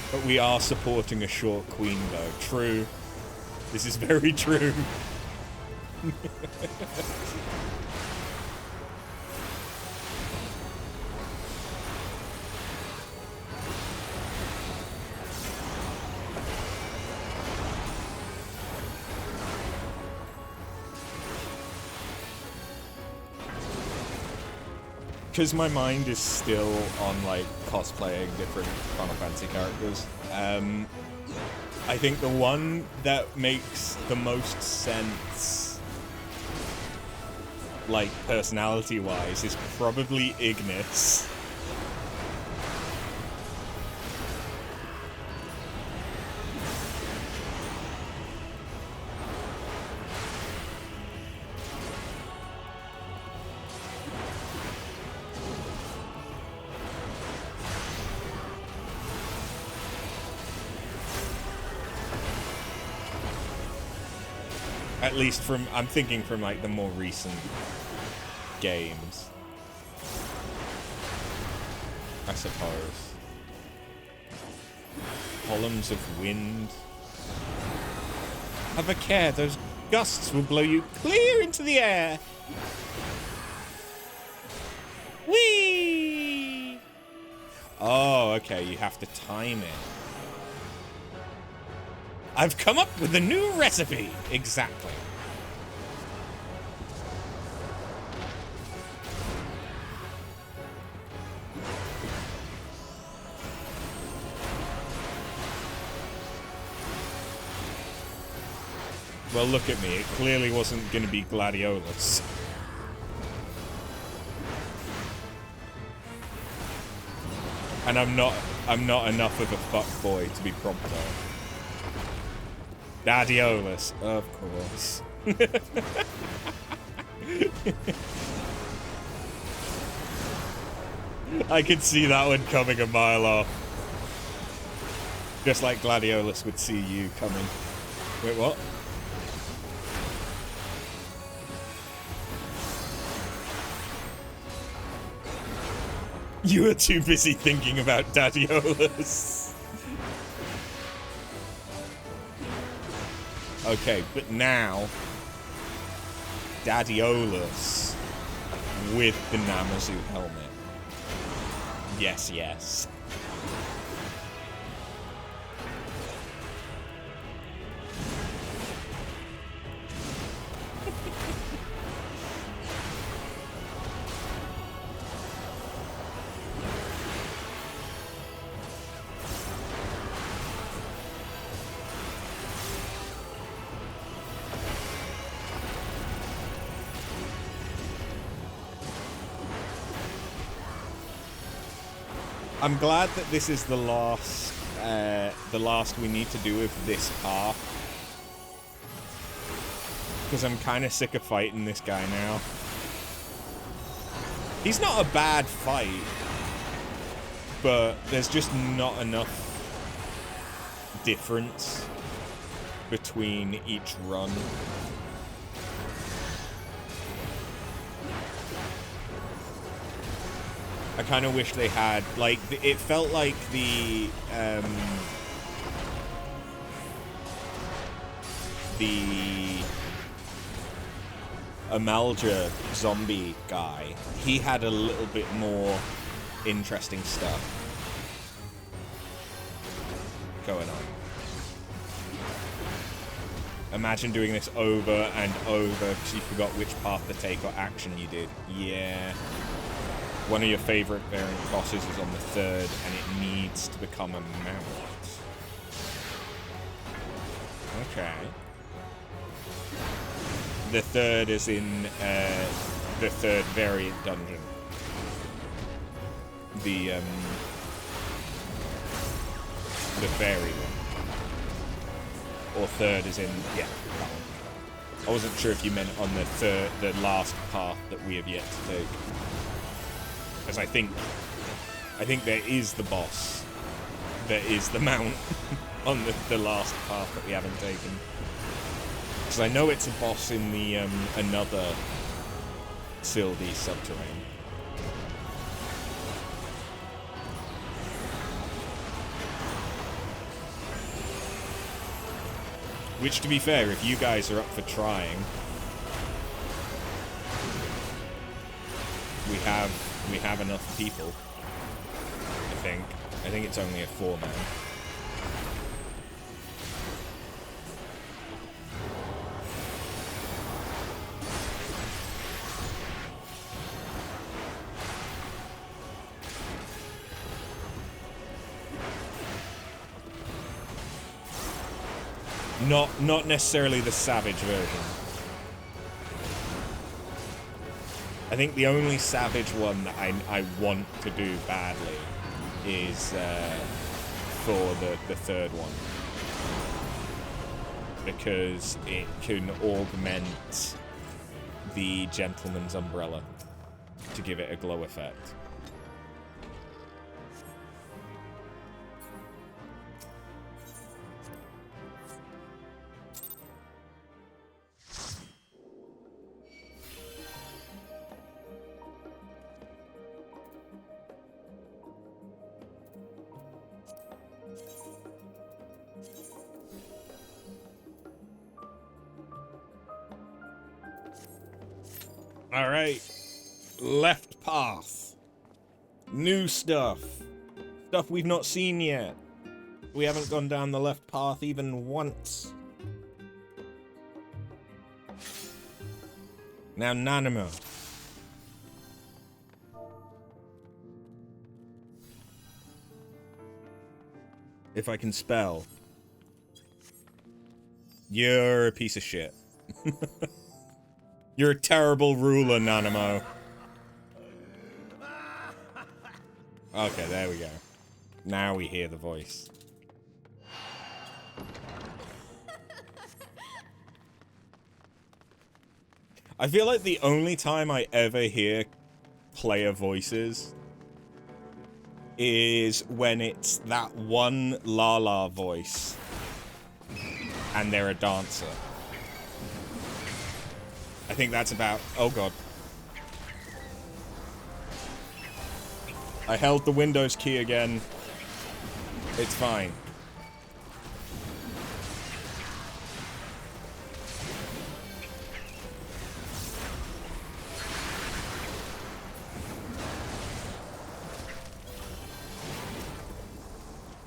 But we are supporting a short queen, though. True. This is very true. Because my mind is still on, like, cosplaying different Final Fantasy characters, I think the one that makes the most sense, like, personality-wise, is probably Ignis. At least from, I'm thinking from, like, the more recent games. I suppose. Columns of wind. Have a care, those gusts will blow you clear into the air. Whee! Oh, okay, you have to time it. I've come up with a new recipe! Exactly. Well, look at me. It clearly wasn't going to be Gladiolus. And I'm not enough of a fuckboy to be Prompto. Gladiolus, of course. I could see that one coming a mile off. Just like Gladiolus would see you coming. Wait, what? You were too busy thinking about Gladiolus. Okay, but now, Gladiolus with the Namazu helmet. Yes, yes. I'm glad that this is the last we need to do with this path. Because I'm kind of sick of fighting this guy now. He's not a bad fight, but there's just not enough difference between each run. I kind of wish they had, like, it felt like the Amalja zombie guy, he had a little bit more interesting stuff going on. Imagine doing this over and over because you forgot which path to take or action you did. Yeah. One of your favorite variant bosses is on the 3rd, and it needs to become a mount. Okay. The 3rd is in the 3rd variant dungeon. The fairy one. Or 3rd is in, yeah, that one. I wasn't sure if you meant on the last path that we have yet to take. Because I think there is the boss. There is the mount on the last path that we haven't taken. Because I know it's a boss in the another Sylvie subterrane. Which, to be fair, if you guys are up for trying, we have enough people. I think it's only a 4-man. Not necessarily the savage version. I think the only savage one that I want to do badly is for the 3rd one. Because it can augment the Gentleman's Umbrella to give it a glow effect. Alright. Left path. New stuff. Stuff we've not seen yet. We haven't gone down the left path even once. Now, Nanamo. If I can spell. You're a piece of shit. You're a terrible ruler, Nanamo. Okay, there we go. Now we hear the voice. I feel like the only time I ever hear player voices is when it's that one Lala voice and they're a dancer. I think that's about... Oh, God. I held the Windows key again. It's fine.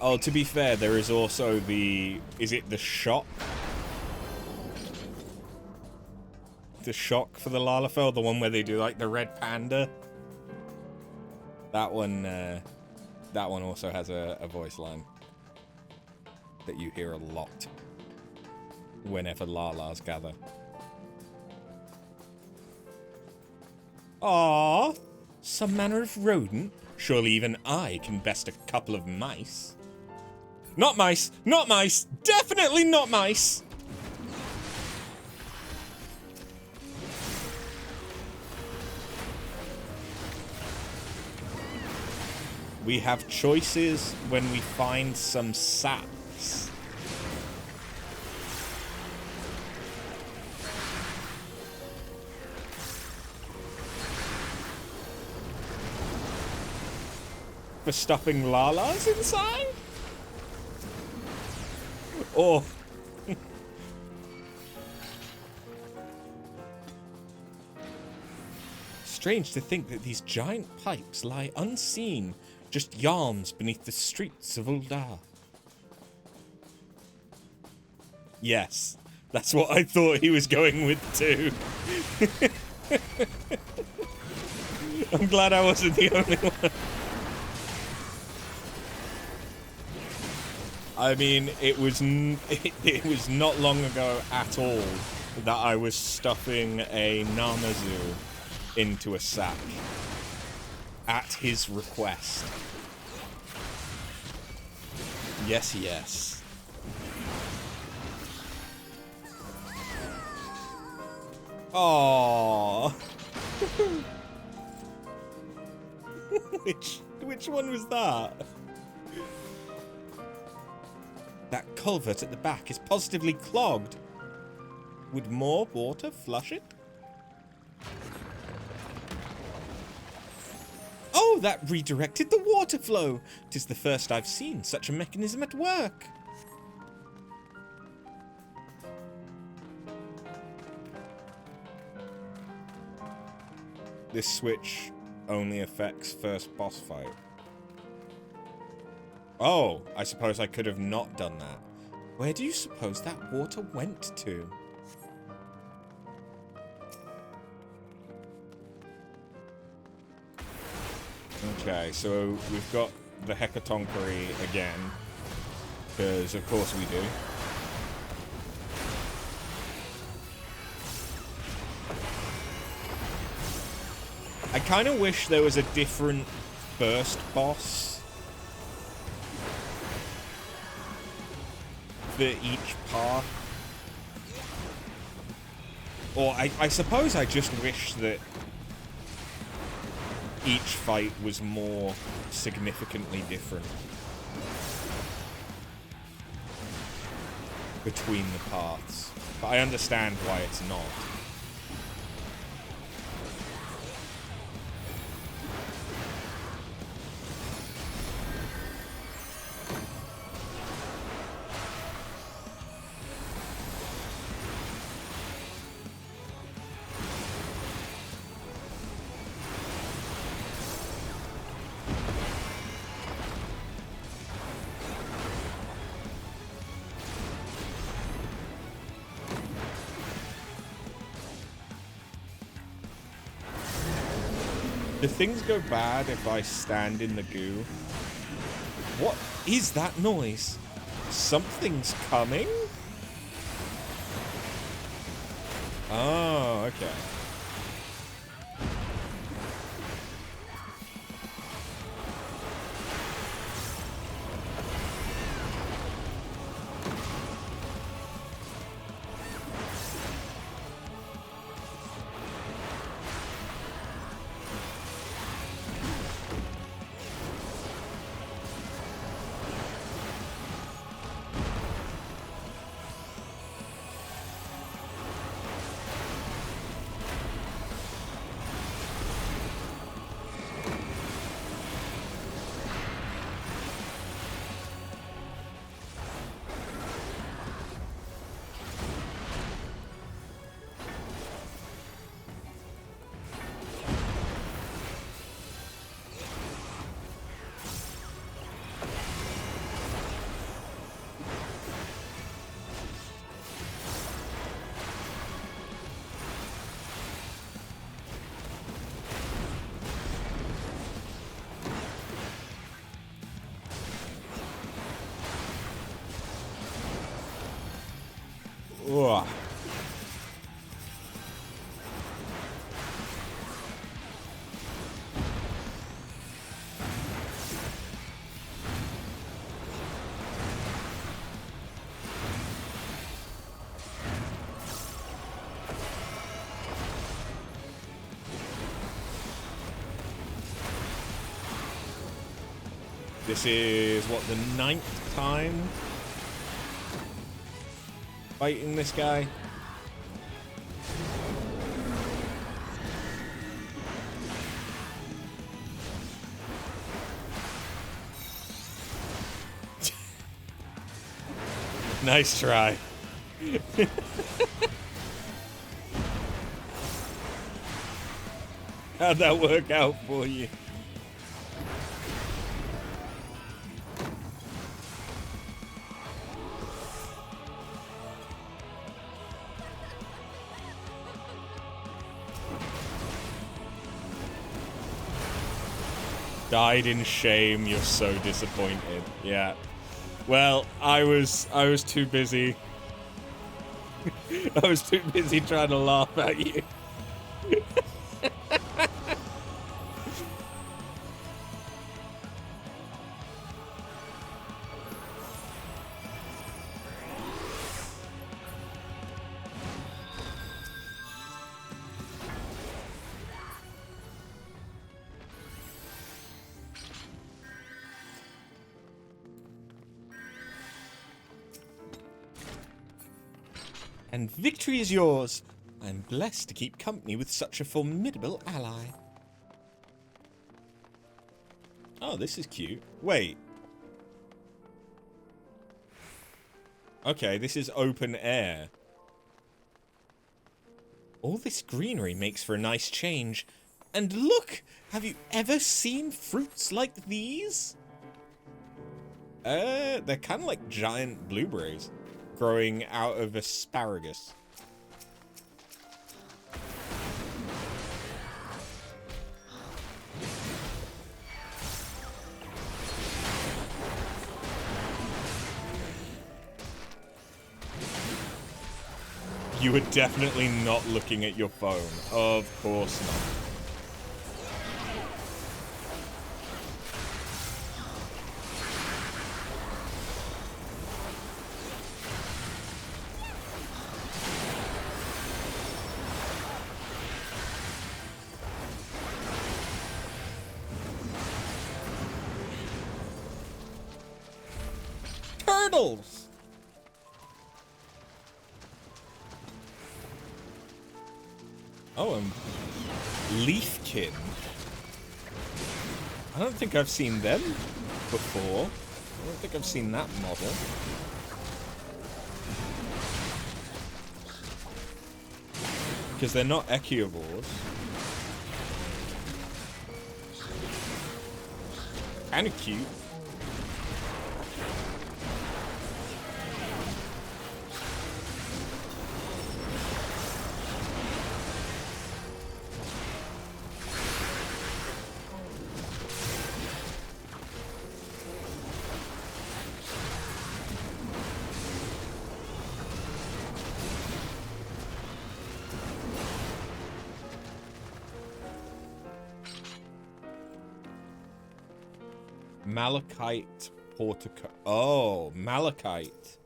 Oh, to be fair, there is also the... Is it the shock? The shock for the Lalafell, the one where they do like the red panda. That one also has a voice line that you hear a lot whenever Lalas gather. Aww, some manner of rodent Surely even I can best a couple of mice. Not mice! Not mice! Definitely not mice! We have choices when we find some saps. For stuffing lalas inside? Or... Strange to think that these giant pipes lie unseen, just yawns beneath the streets of Uldar. Yes, that's what I thought he was going with too. I'm glad I wasn't the only one. I mean, it was not long ago at all that I was stuffing a Namazu into a sack at his request. Yes, yes. Aww. Which one was that? That culvert at the back is positively clogged. Would more water flush it? Oh, that redirected the water flow. 'Tis the first I've seen such a mechanism at work. This switch only affects first boss fight. Oh, I suppose I could have not done that. Where do you suppose that water went to? Okay, so we've got the Hecatonchery again, because of course we do. I kind of wish there was a different first boss for each path. Or I suppose I just wish that each fight was more significantly different between the paths. But I understand why it's not. Do things go bad if I stand in the goo? What is that noise? Something's coming? Oh, okay. Ugh. This is, what, the 9th time fighting this guy? Nice try. How'd that work out for you? Died in shame, you're so disappointed. Yeah. Well, I was too busy. I was too busy trying to laugh at you. And victory is yours. I'm blessed to keep company with such a formidable ally. Oh, this is cute. Wait. Okay, this is open air. All this greenery makes for a nice change. And look! Have you ever seen fruits like these? They're kind of like giant blueberries growing out of asparagus. You were definitely not looking at your phone. Of course not. Turtles! Oh, Leafkin. I don't think I've seen them before. I don't think I've seen that model. Because they're not Echiovores. Kinda cute. Malachite portico. Oh, malachite.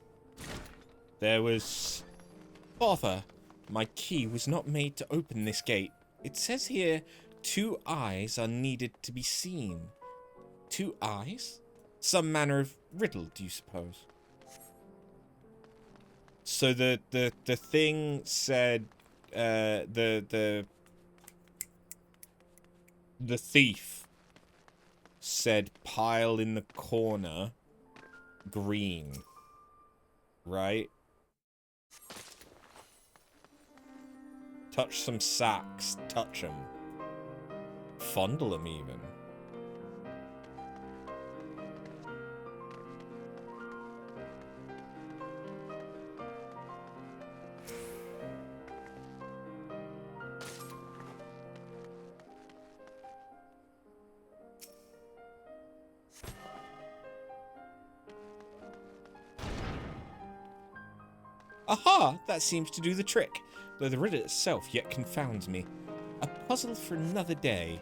There was... Father, my key was not made to open this gate. It says here, 2 eyes are needed to be seen. 2 eyes? Some manner of riddle, do you suppose? So the thing said, the thief said pile in the corner green, right? Touch some sacks, touch them. Fondle them even. Aha! That seems to do the trick, though the riddle itself yet confounds me. A puzzle for another day.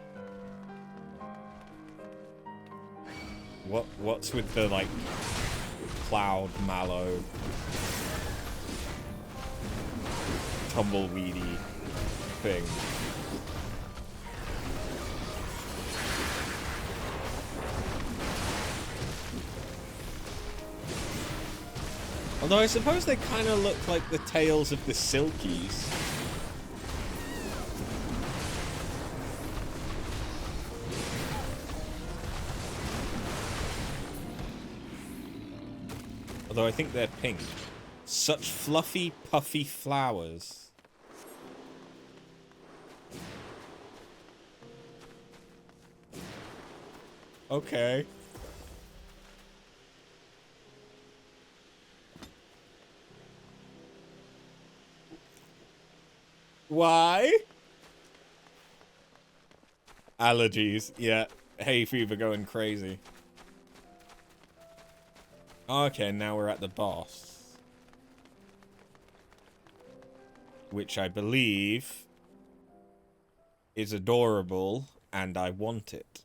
What's with the, like, cloud mallow, tumbleweedy thing? Although I suppose they kind of look like the tails of the Silkies. Although I think they're pink. Such fluffy, puffy flowers. Okay. Why? Allergies. Yeah. Hay fever going crazy. Okay, now we're at the boss. Which I believe is adorable, and I want it.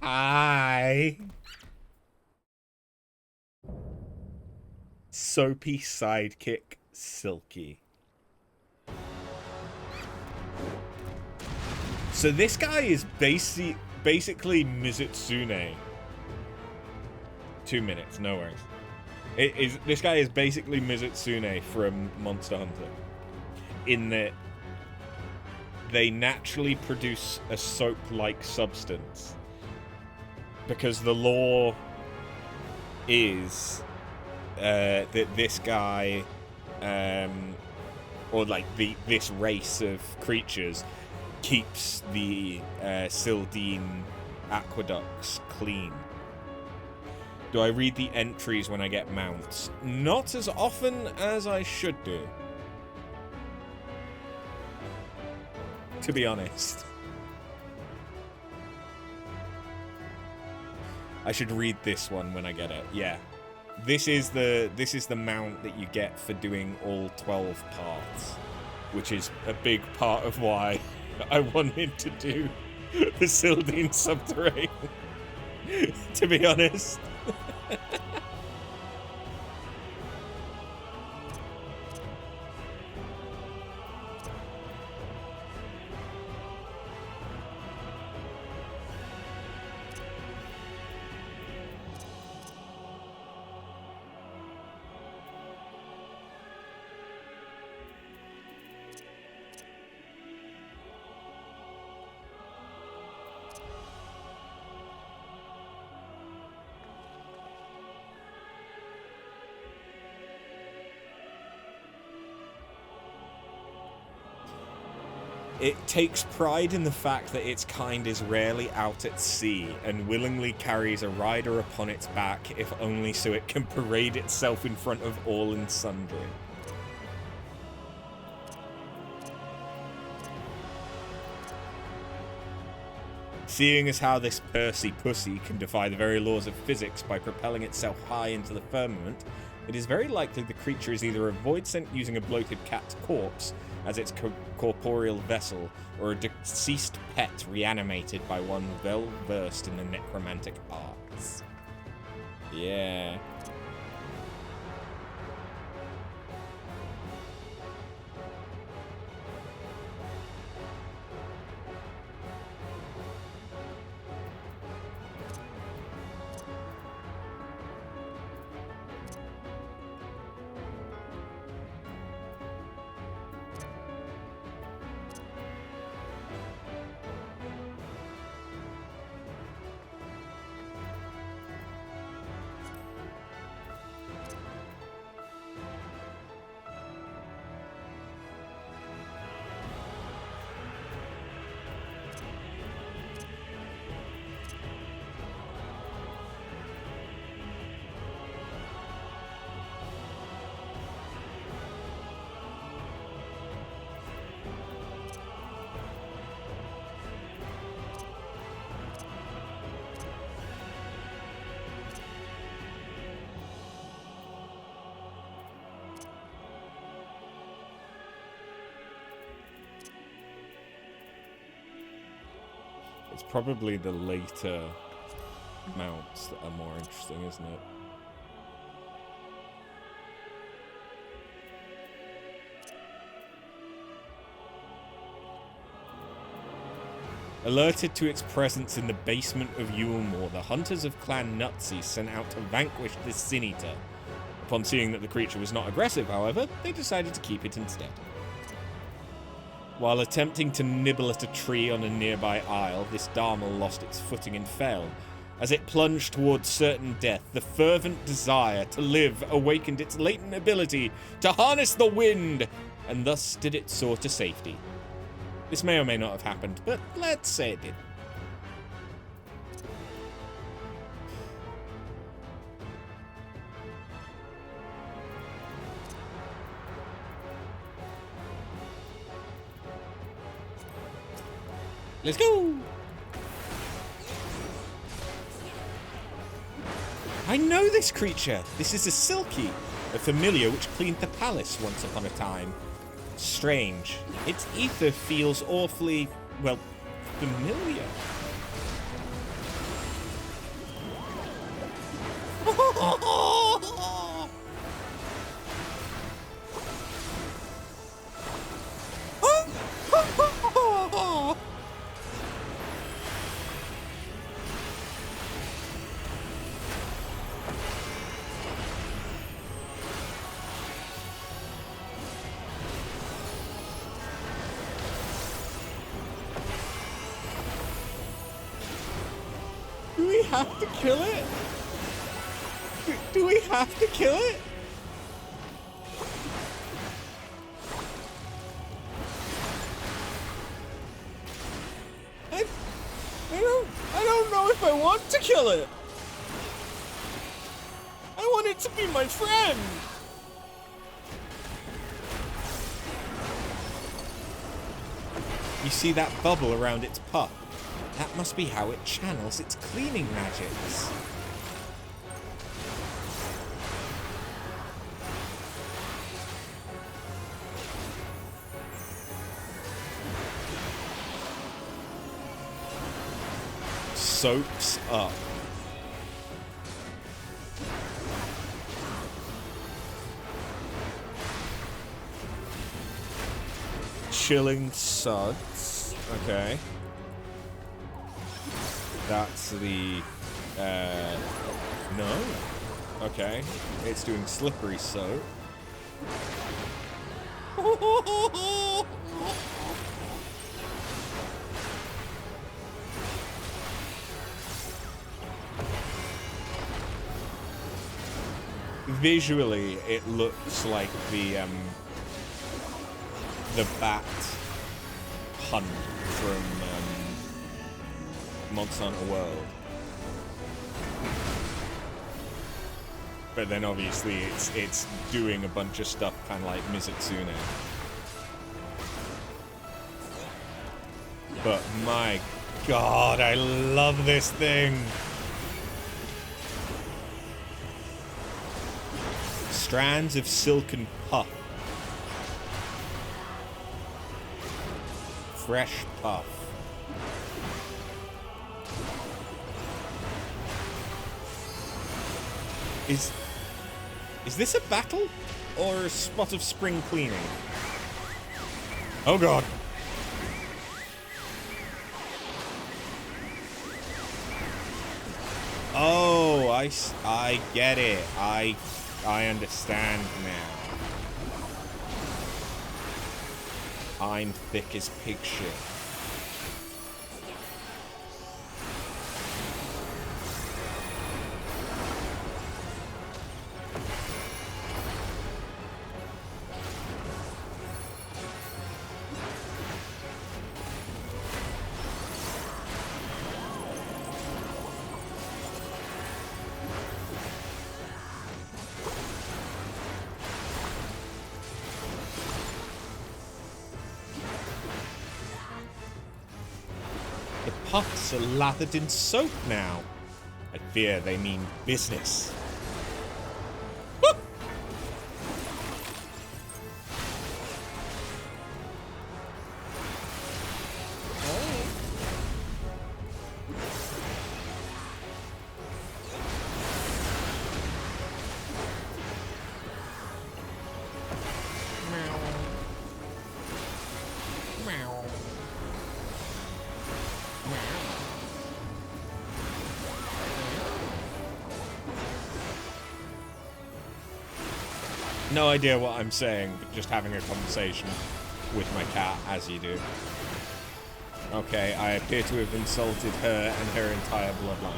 Hi. Soapy sidekick Silky. So this guy is basically Mizutsune. 2 minutes, no worries. This guy is basically Mizutsune from Monster Hunter. In that they naturally produce a soap-like substance. Because the law is that this guy, or like this race of creatures, keeps the Sildine aqueducts clean. Do I read the entries when I get mounts? Not as often as I should do. To be honest. I should read this one when I get it. Yeah. This is the mount that you get for doing all 12 parts, which is a big part of why I wanted to do the Sildine subterranean. To be honest. It takes pride in the fact that its kind is rarely out at sea, and willingly carries a rider upon its back, if only so it can parade itself in front of all and sundry. Seeing as how this Percy pussy can defy the very laws of physics by propelling itself high into the firmament, it is very likely the creature is either a void sent using a bloated cat's corpse as its corporeal vessel, or a deceased pet reanimated by one well versed in the necromantic arts. Yeah. It's probably the later mounts that are more interesting, isn't it? Alerted to its presence in the basement of Yulmore, the hunters of Clan Nutsi set out to vanquish this Sin Eater. Upon seeing that the creature was not aggressive, however, they decided to keep it instead. While attempting to nibble at a tree on a nearby isle, this Dharmal lost its footing and fell. As it plunged towards certain death, the fervent desire to live awakened its latent ability to harness the wind, and thus did it soar to safety. This may or may not have happened, but let's say it did. Let's go! I know this creature! This is a Silky, a familiar which cleaned the palace once upon a time. Strange. Its ether feels awfully, well, familiar. Do we have to kill it? Do we have to kill it? I don't know if I want to kill it. I want it to be my friend. You see that bubble around its pup? That must be how it channels its cleaning magics. Soaks up. Chilling suds. Okay. That's the, no. Okay. It's doing slippery soap. Visually, it looks like the bat hunt from, Monster Hunter World. But then obviously it's doing a bunch of stuff kind of like Mizutsune. But my god, I love this thing! Strands of silken puff. Fresh puff. Is this a battle or a spot of spring cleaning? Oh god. Oh, I get it. I understand now. I'm thick as pig shit. Puffs are lathered in soap now. I fear they mean business. No idea what I'm saying, but just having a conversation with my cat, as you do. Okay, I appear to have insulted her and her entire bloodline.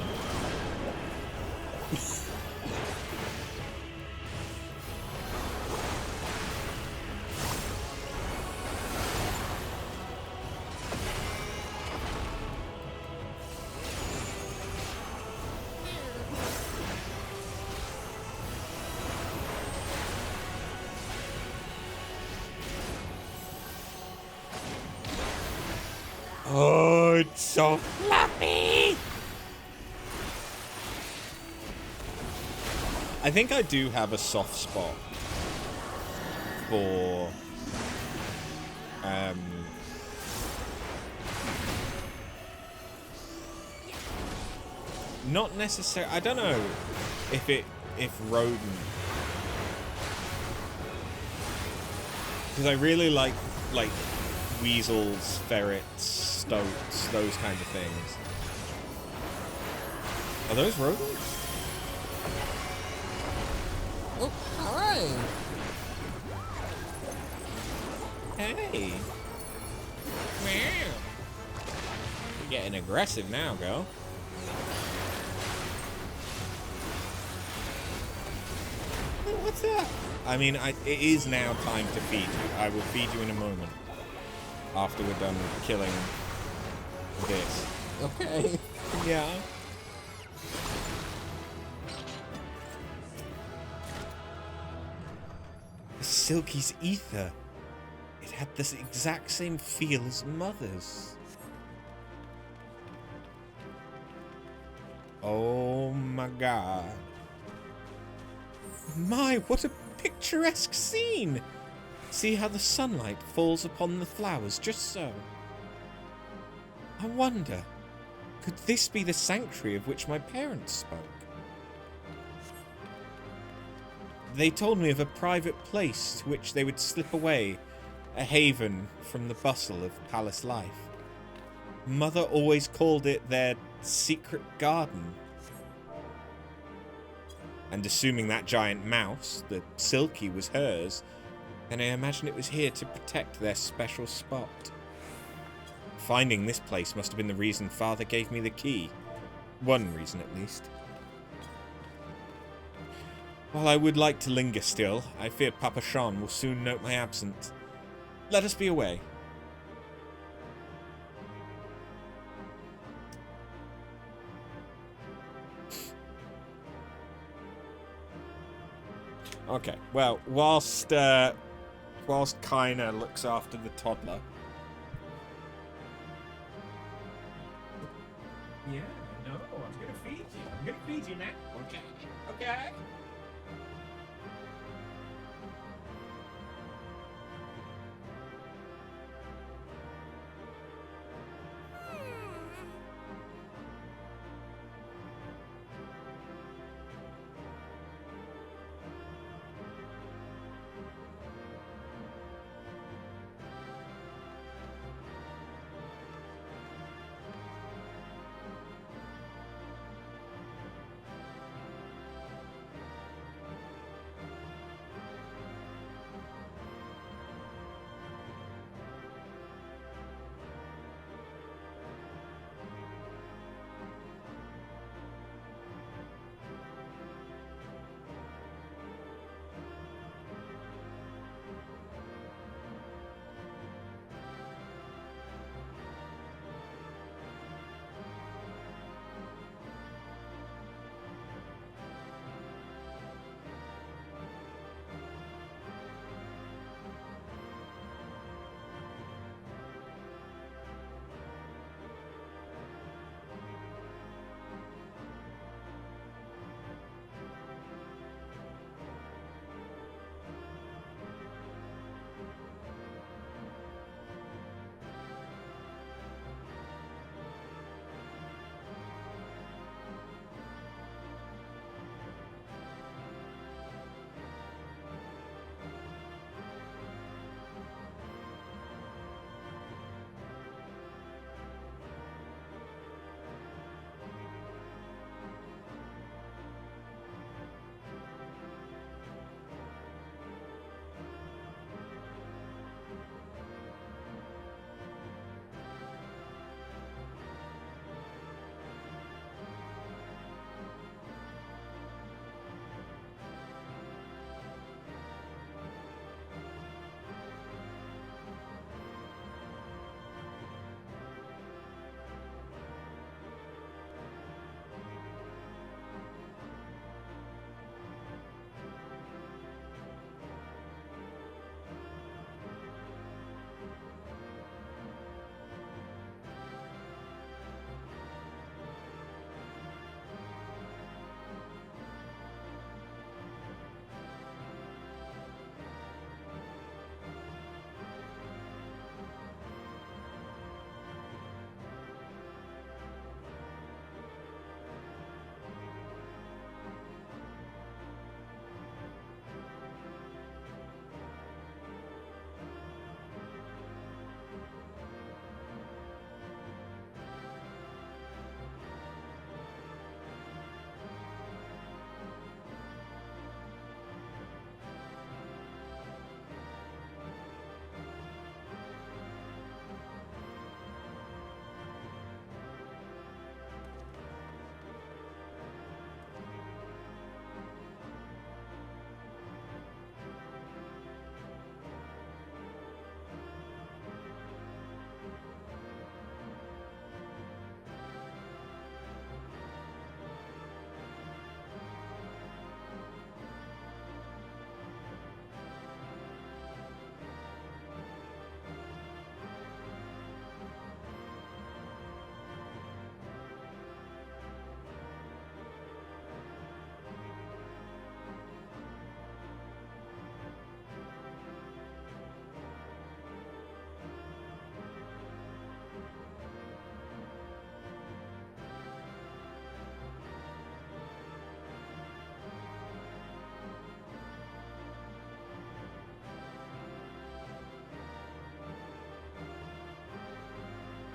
Oh, it's so fluffy! I think I do have a soft spot for not necessarily. I don't know if rodent, because I really like weasels, ferrets, stoats, those kinds of things. Are those rodents? Oh, hi! Hey! Meow! You're getting aggressive now, girl. What's that? I mean, it is now time to feed you. I will feed you in a moment. After we're done killing this. Okay. Yeah. Silky's ether. It had this exact same feel as Mother's. Oh my god. My, what a picturesque scene! See how the sunlight falls upon the flowers just so. I wonder, could this be the sanctuary of which my parents spoke? They told me of a private place to which they would slip away, a haven from the bustle of palace life. Mother always called it their secret garden. And assuming that giant mouse, the Silky, was hers, then I imagine it was here to protect their special spot. Finding this place must have been the reason Father gave me the key. One reason, at least. While I would like to linger still, I fear Papa Sean will soon note my absence. Let us be away. Okay, well, whilst Kaina looks after the toddler. Yeah, no, I'm gonna feed you. I'm gonna feed you now. Okay. Okay.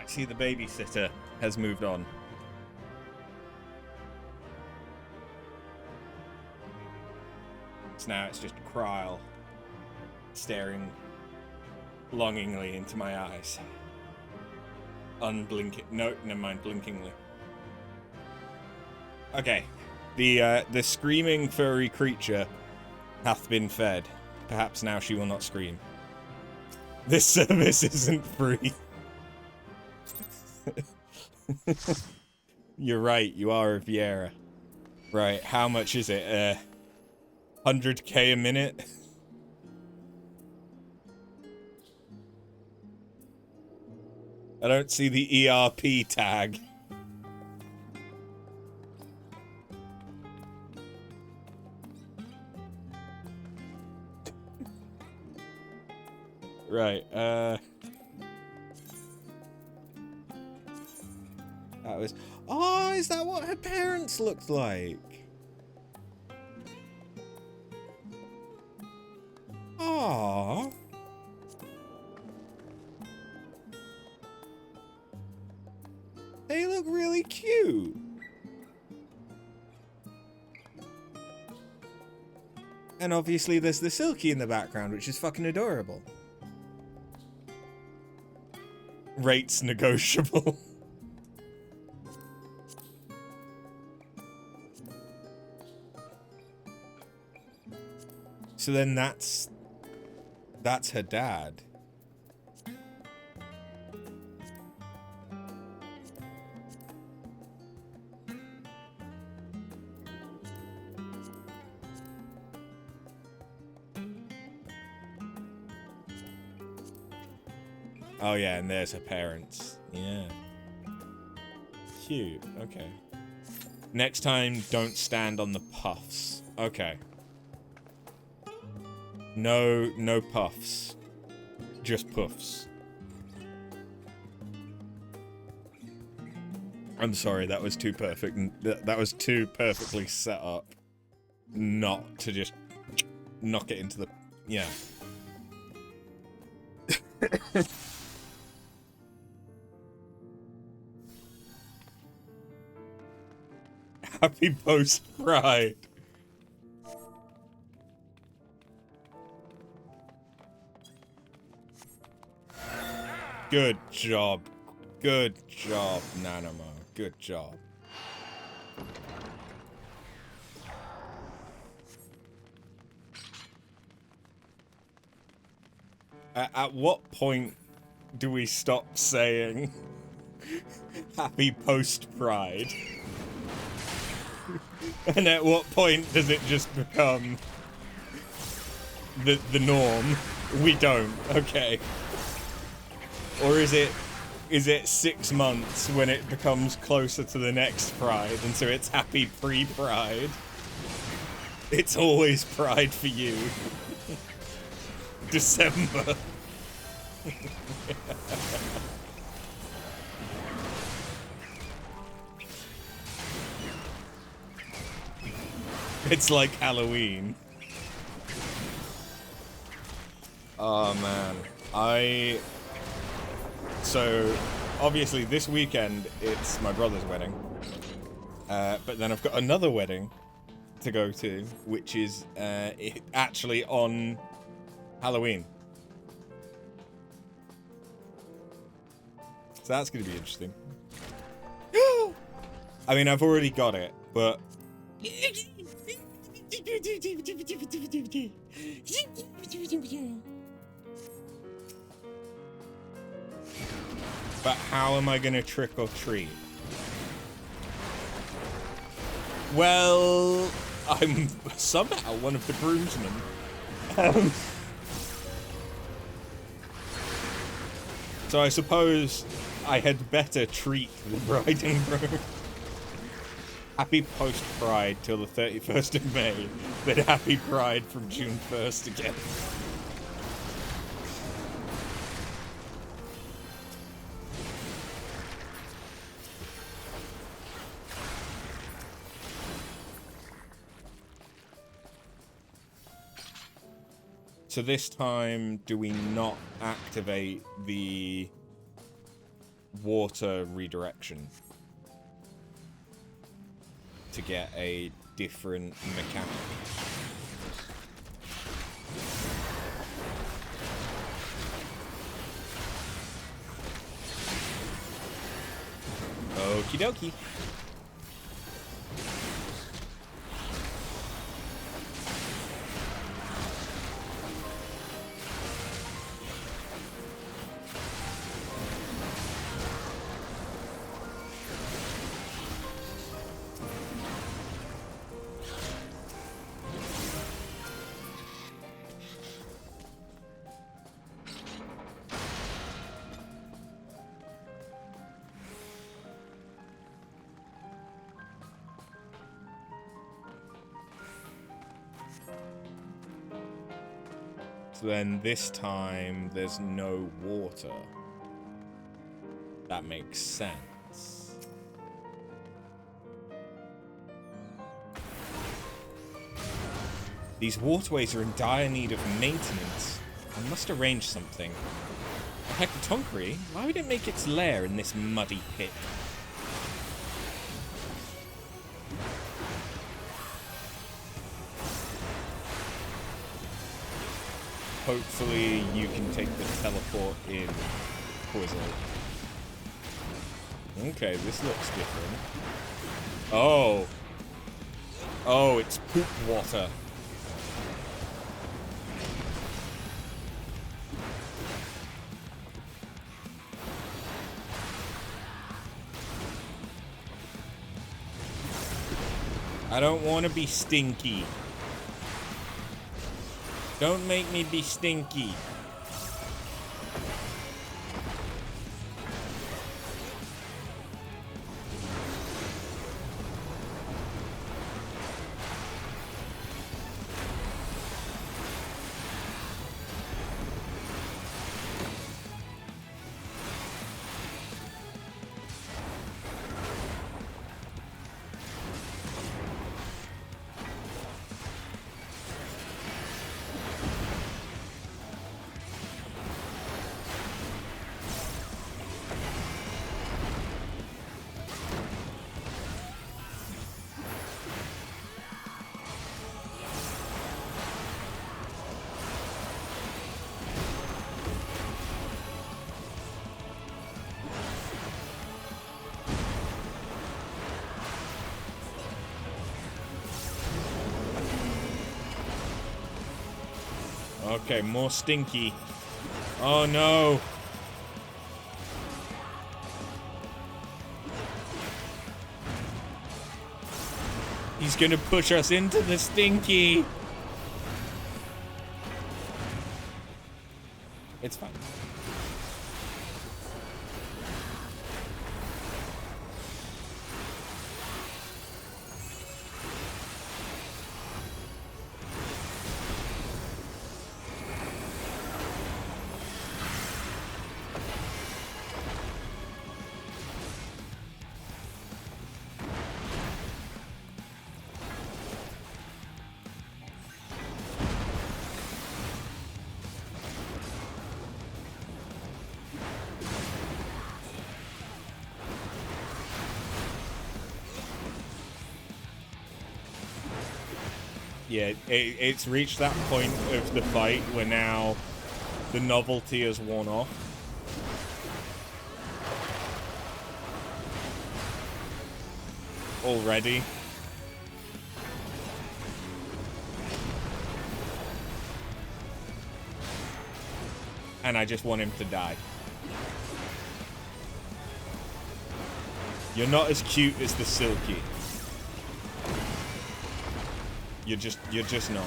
See, the babysitter has moved on. So now it's just Kryl staring longingly into my eyes. Unblinking. No, never mind, blinkingly. Okay. The screaming furry creature hath been fed. Perhaps now she will not scream. This service isn't free. You're right, you are a Viera. Right, how much is it? 100k a minute? I don't see the ERP tag. Right, that was... Oh, is that what her parents looked like? Aww. They look really cute. And obviously there's the Silky in the background, which is fucking adorable. Rates negotiable. So then that's her dad. Oh yeah, and there's her parents. Yeah. Cute. Okay. Next time, don't stand on the puffs. Okay. No puffs. Just puffs. I'm sorry, that was too perfect. That was too perfectly set up. Not to just knock it into the... Yeah. Happy post-pride. Good job. Good job, Nanamo. Good job. At what point do we stop saying happy post-pride? And at what point does it just become the norm? We don't. Okay. Or is it 6 months when it becomes closer to the next Pride, and so it's happy pre-Pride? It's always Pride for you. December. It's like Halloween. Oh man. So, obviously this weekend it's my brother's wedding. But then I've got another wedding to go to, which is actually on Halloween. So that's going to be interesting. I mean, I've already got it, but... But how am I going to trick or treat? Well, I'm somehow one of the groomsmen. So I suppose I had better treat the bride and groom. Happy post-Pride till the 31st of May, then happy Pride from June 1st again. So this time, do we not activate the water redirection to get a different mechanic. Okie dokie. So then this time there's no water. That makes sense. These waterways are in dire need of maintenance. I must arrange something. Hecatonkri? Why would it make its lair in this muddy pit? Hopefully you can take the teleport in Quizzle. Okay, this looks different. Oh. Oh, it's poop water. I don't want to be stinky. Don't make me be stinky. Okay, more stinky. Oh no. He's gonna push us into the stinky. It's fine. Yeah, it's reached that point of the fight where now the novelty has worn off. Already. And I just want him to die. You're not as cute as the Silky. You're just not.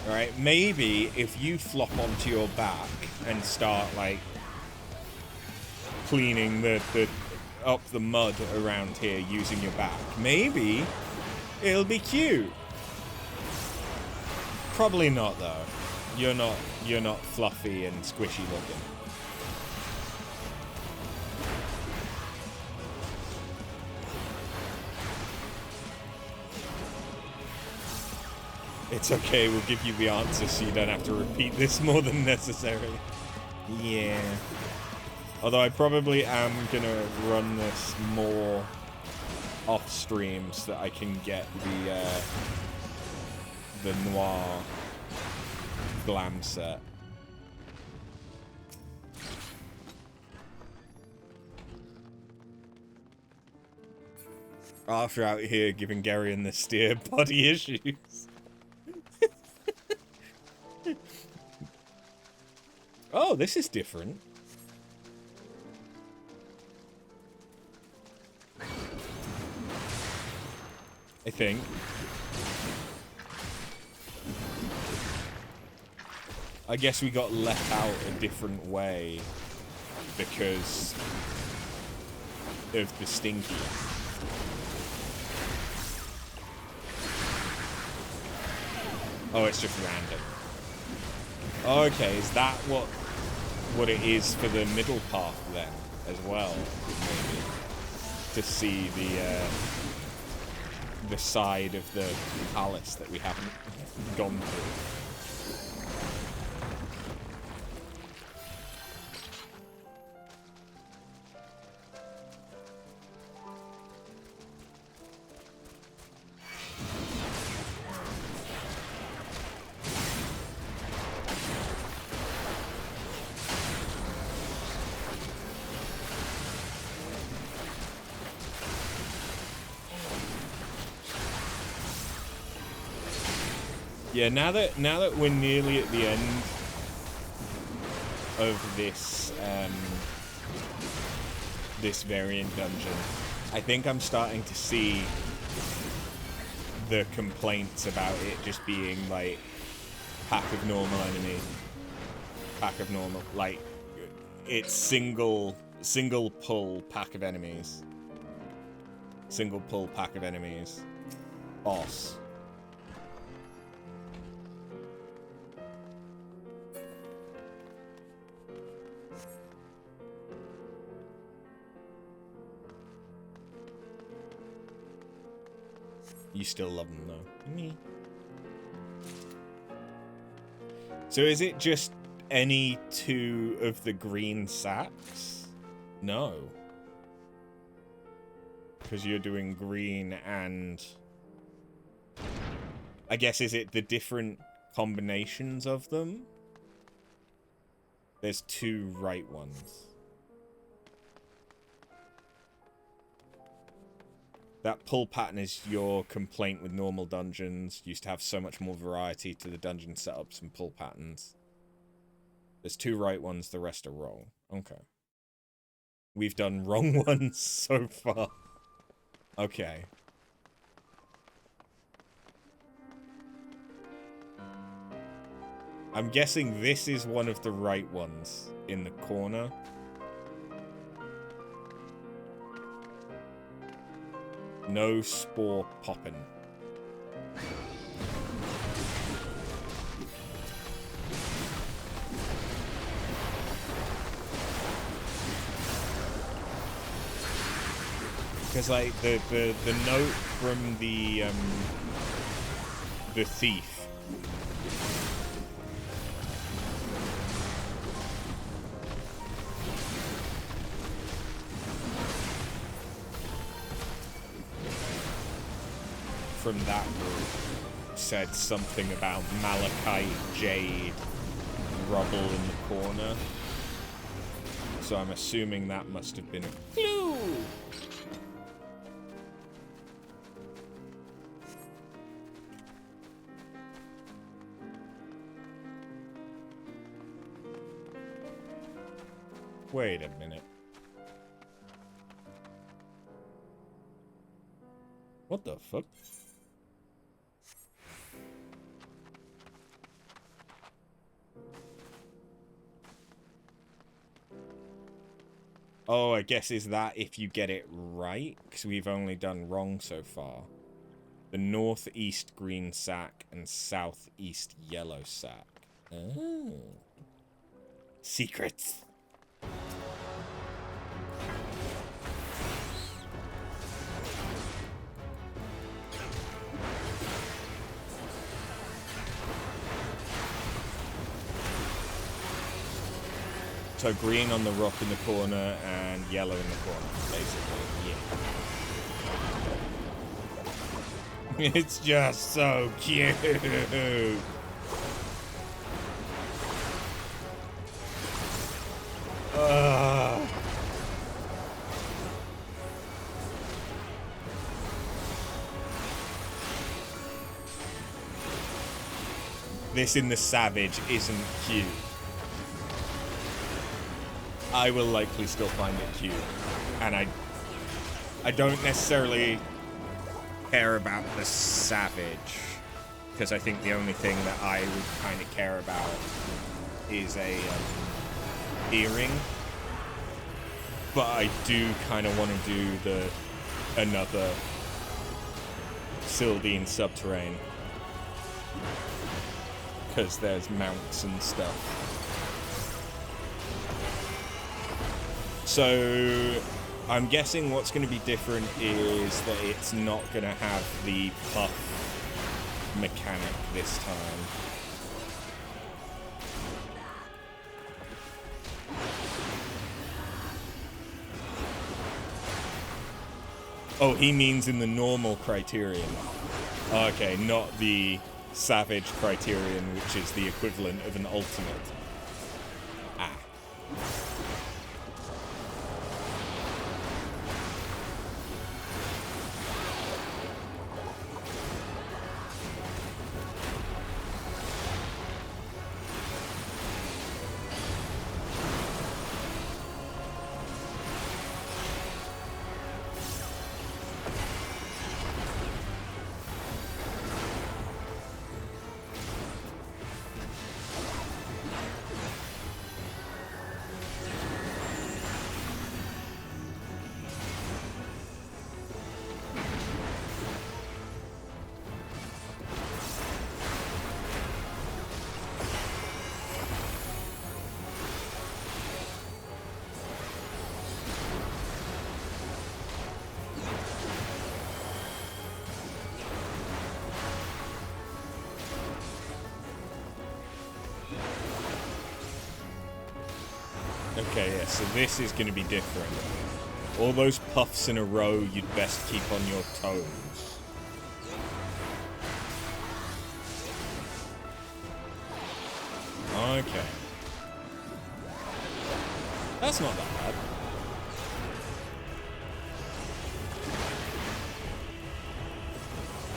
Alright, maybe if you flop onto your back and start, like, cleaning up the mud around here using your back, maybe it'll be cute. Probably not, though. You're not fluffy and squishy looking. It's okay, we'll give you the answer so you don't have to repeat this more than necessary. Yeah. Although I probably am gonna run this more off stream so that I can get the noir glam set. Arthur out here giving Gary and the steer body issues. Oh, this is different. I think. I guess we got let out a different way because of the stinky. Oh, it's just random. Okay, is that what it is for the middle path then, as well? Maybe to see the side of the palace that we haven't gone through. Yeah, now that we're nearly at the end of this this variant dungeon, I think I'm starting to see the complaints about it just being like pack of normal enemy, pack of normal, like it's single pull pack of enemies, single pull pack of enemies, boss. You still love them, though. Me. So is it just any two of the green sacks? No. Because you're doing green and... I guess, is it the different combinations of them? There's two right ones. That pull pattern is your complaint with normal dungeons. Used to have so much more variety to the dungeon setups and pull patterns. There's two right ones, the rest are wrong. Okay. We've done wrong ones so far. Okay. I'm guessing this is one of the right ones in the corner. No spore poppin'. Because like the note from the thief. From that group said something about malachite, jade, rubble in the corner. So I'm assuming that must have been a clue. Wait a minute. What the fuck? Oh, I guess is that if you get it right? Because we've only done wrong so far. The northeast green sack and southeast yellow sack. Oh. Secrets. So green on the rock in the corner and yellow in the corner, basically. Yeah. It's just so cute. This in the Savage isn't cute. I will likely still find it cute. And I don't necessarily care about the Savage, because I think the only thing that I would kind of care about is a earring. But I do kind of want to do another Sylvian subterrane, because there's mounts and stuff. So I'm guessing what's going to be different is that it's not going to have the puff mechanic this time. Oh, he means in the normal criterion. Okay, not the Savage criterion, which is the equivalent of an ultimate. Ah. Okay, yeah, so this is going to be different. All those puffs in a row, you'd best keep on your toes. Okay. That's not that bad.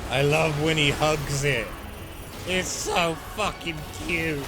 I love when he hugs it. It's so fucking cute.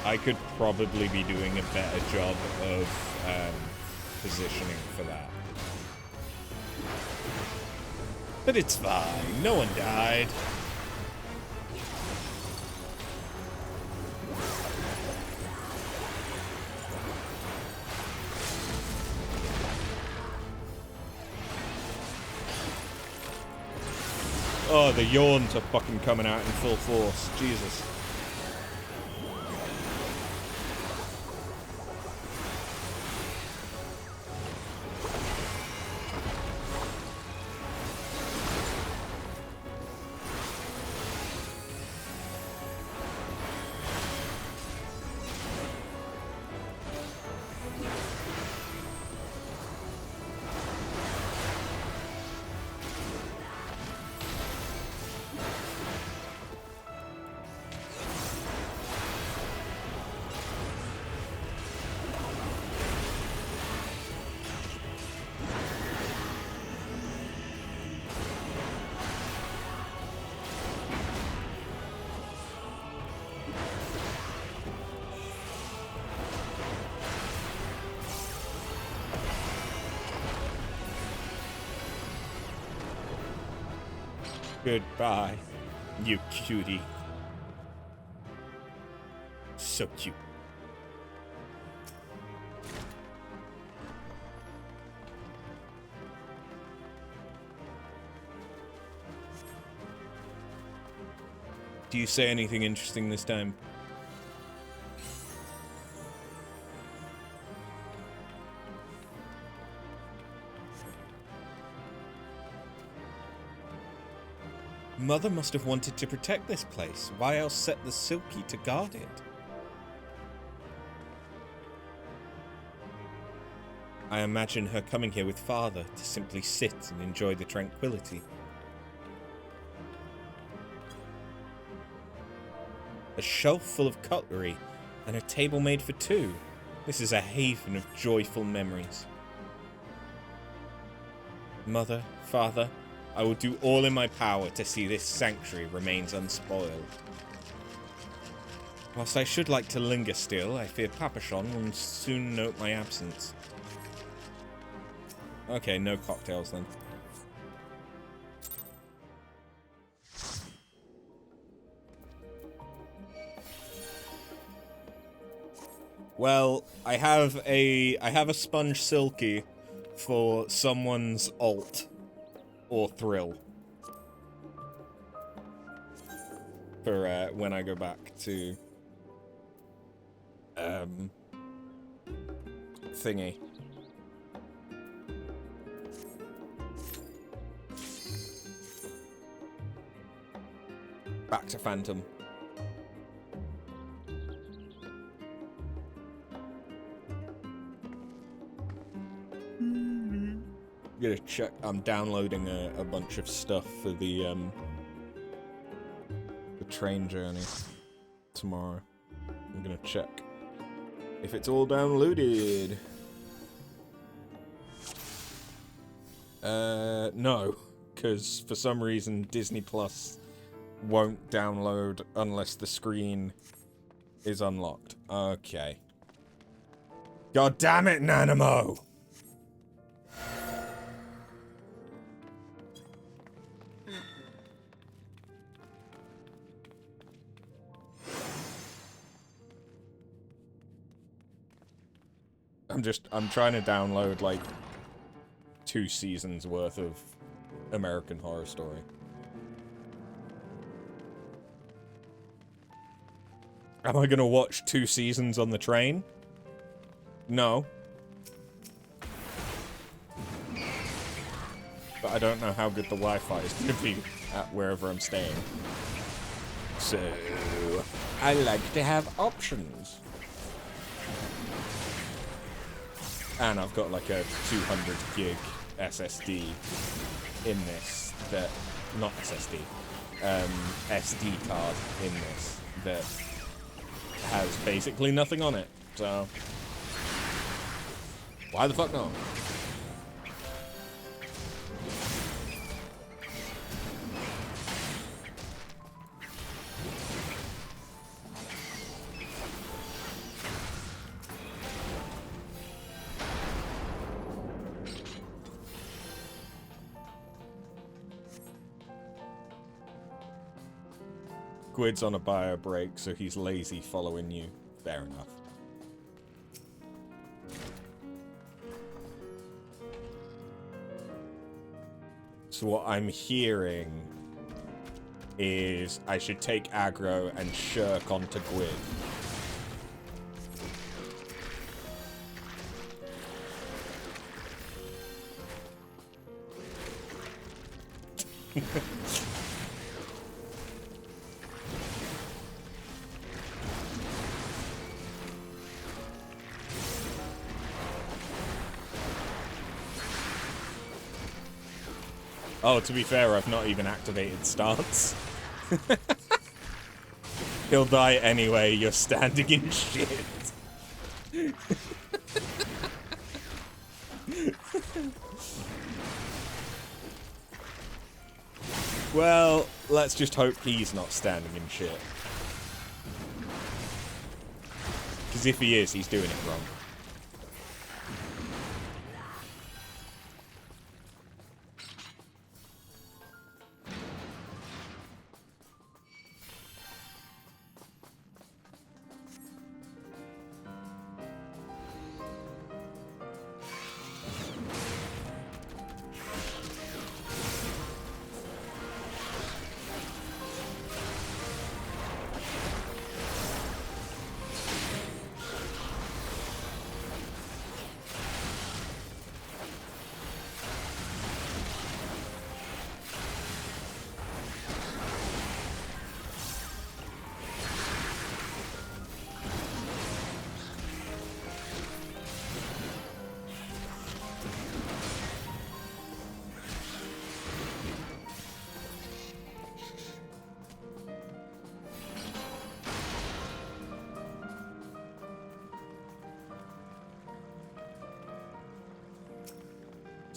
I could probably be doing a better job of positioning for that. But it's fine. No one died. Oh, the yawns are fucking coming out in full force. Jesus. Goodbye, you cutie. So cute. Do you say anything interesting this time? Mother must have wanted to protect this place. Why else set the Silky to guard it? I imagine her coming here with Father to simply sit and enjoy the tranquility. A shelf full of cutlery and a table made for two. This is a haven of joyful memories. Mother, Father, I will do all in my power to see this sanctuary remains unspoiled. Whilst I should like to linger still, I fear Papachon will soon note my absence. Okay, no cocktails then. Well, I have a sponge silky for someone's alt or thrill for when I go back to thingy. Back to Phantom. I'm gonna check. I'm downloading a bunch of stuff for the train journey tomorrow. I'm gonna check if it's all downloaded. No, because for some reason Disney Plus won't download unless the screen is unlocked. Okay. God damn it, Nanamo! I'm trying to download like 2 seasons worth of American Horror Story. Am I gonna watch 2 seasons on the train? No. But I don't know how good the Wi-Fi is gonna be at wherever I'm staying. So, I like to have options. And I've got like a 200 gig SSD in this that, not SSD, SD card in this that has basically nothing on it, so why the fuck not? Squid's on a bio break, so he's lazy following you. Fair enough. So what I'm hearing is I should take aggro and shirk onto Gwyd. Oh, to be fair, I've not even activated stance. He'll die anyway, you're standing in shit. Well, let's just hope he's not standing in shit. Because if he is, he's doing it wrong.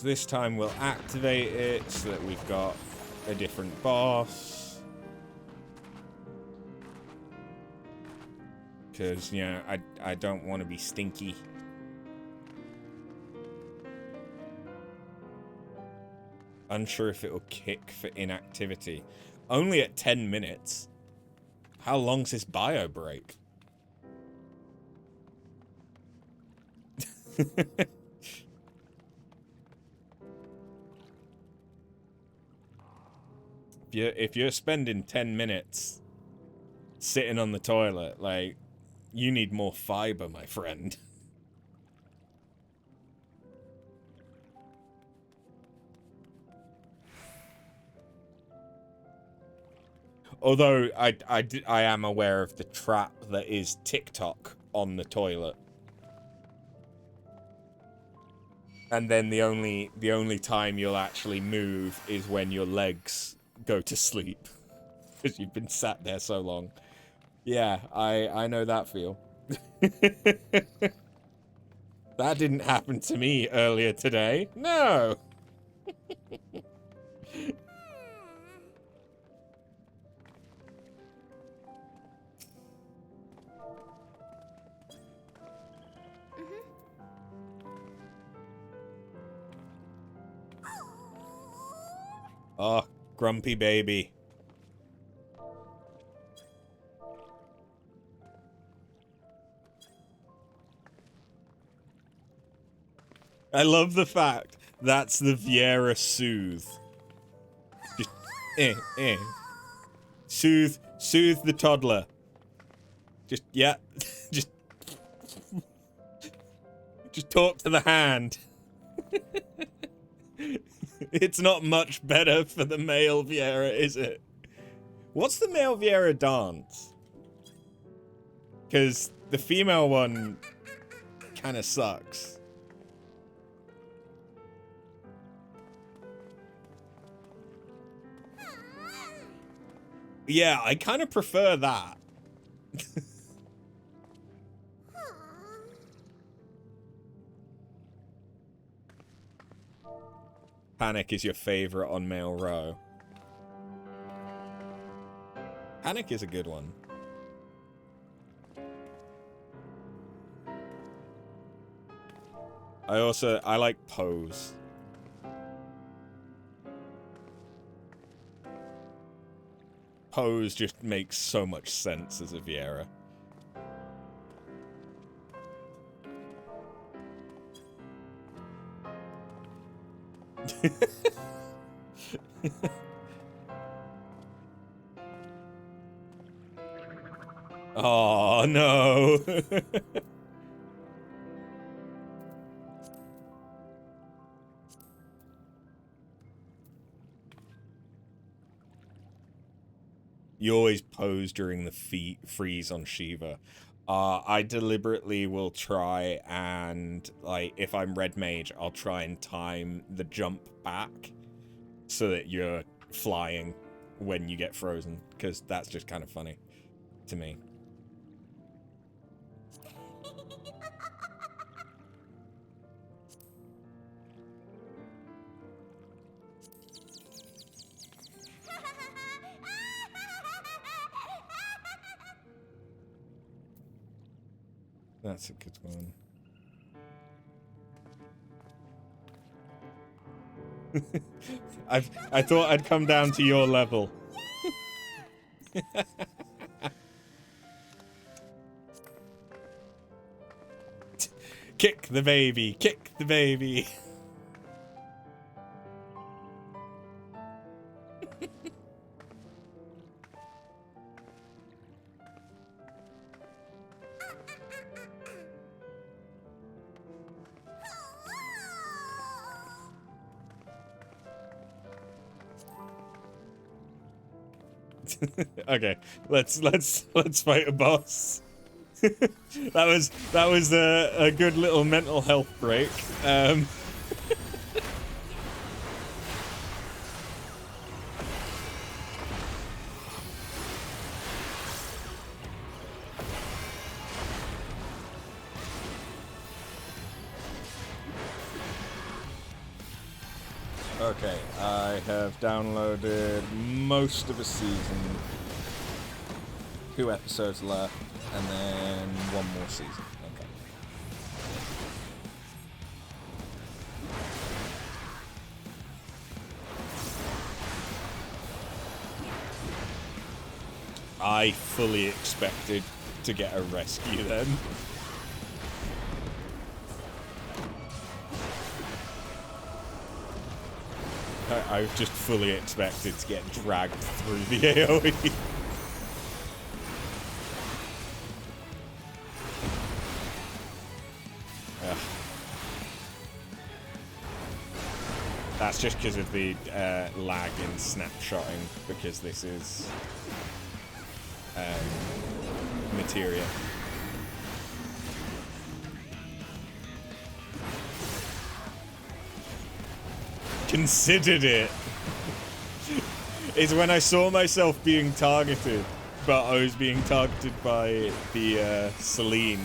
So this time we'll activate it so that we've got a different boss. Because, you know, I don't want to be stinky. Unsure if it'll kick for inactivity. Only at 10 minutes. How long's this bio break? If you're spending 10 minutes sitting on the toilet, like, you need more fiber, my friend. Although I am aware of the trap that is TikTok on the toilet. And then the only time you'll actually move is when your legs go to sleep. Because you've been sat there so long. Yeah, I know that feel. That didn't happen to me earlier today. No! Oh, grumpy baby. I love the fact that's the Viera soothe. Just, Soothe the toddler. Just, yeah, just talk to the hand. It's not much better for the male Viera, is it? What's the male Viera dance? Because the female one kind of sucks. Yeah, I kind of prefer that. Panic is your favorite on male row. Panic is a good one. I like Pose. Pose just makes so much sense as a Viera. Oh no. You always pose during the freeze on Shiva. I deliberately will try and, like, if I'm red mage, I'll try and time the jump back so that you're flying when you get frozen, because that's just kind of funny to me. That's a good one. I thought I'd come down to your level. Kick the baby, kick the baby. Okay, let's fight a boss. that was a good little mental health break. Okay, I have downloaded most of a season. 2 episodes left, and then 1 more season. Okay. I fully expected to get a rescue then. I just fully expected to get dragged through the AoE. That's just because of the lag in snapshotting, because this is materia. Considered it is when I saw myself being targeted, but I was being targeted by the Celine.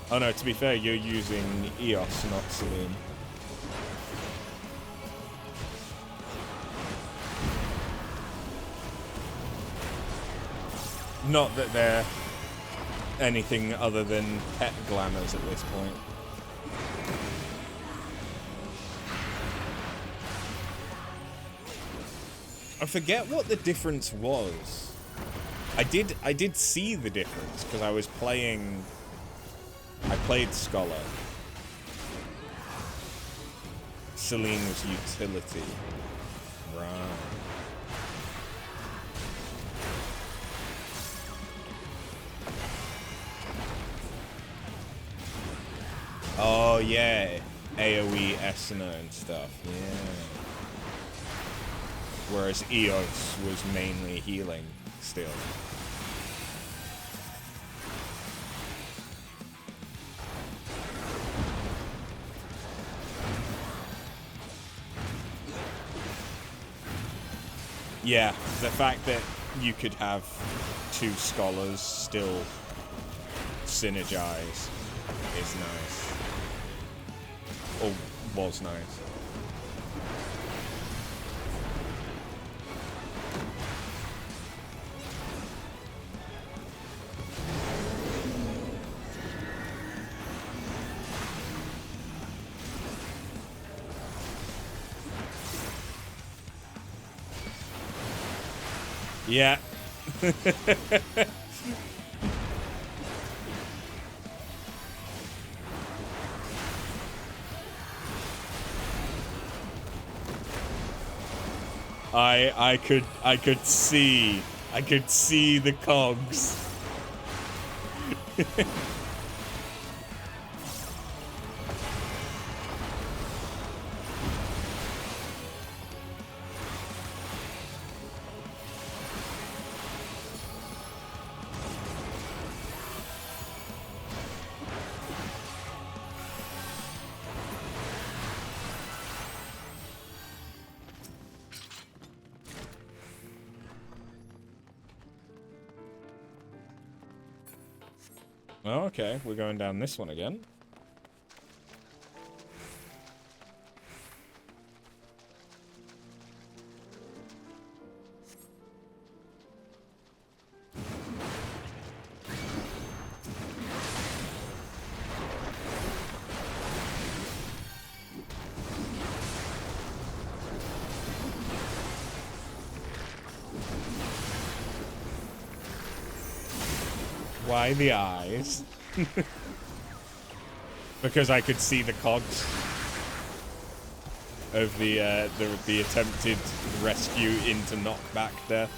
Oh no, to be fair, you're using EOS, not Celine. Not that they're anything other than pet glamours at this point. I forget what the difference was. I did see the difference because I was playing. I played Scholar. Celine was utility. Right. Oh yeah, AoE, Esuna and stuff, yeah. Whereas EOS was mainly healing still. Yeah, the fact that you could have 2 scholars still synergize is nice. Or was nice. Yeah. I could see the cogs. Oh, okay, we're going down this one again. Why the eyes? Because I could see the cogs of the attempted rescue into knockback death.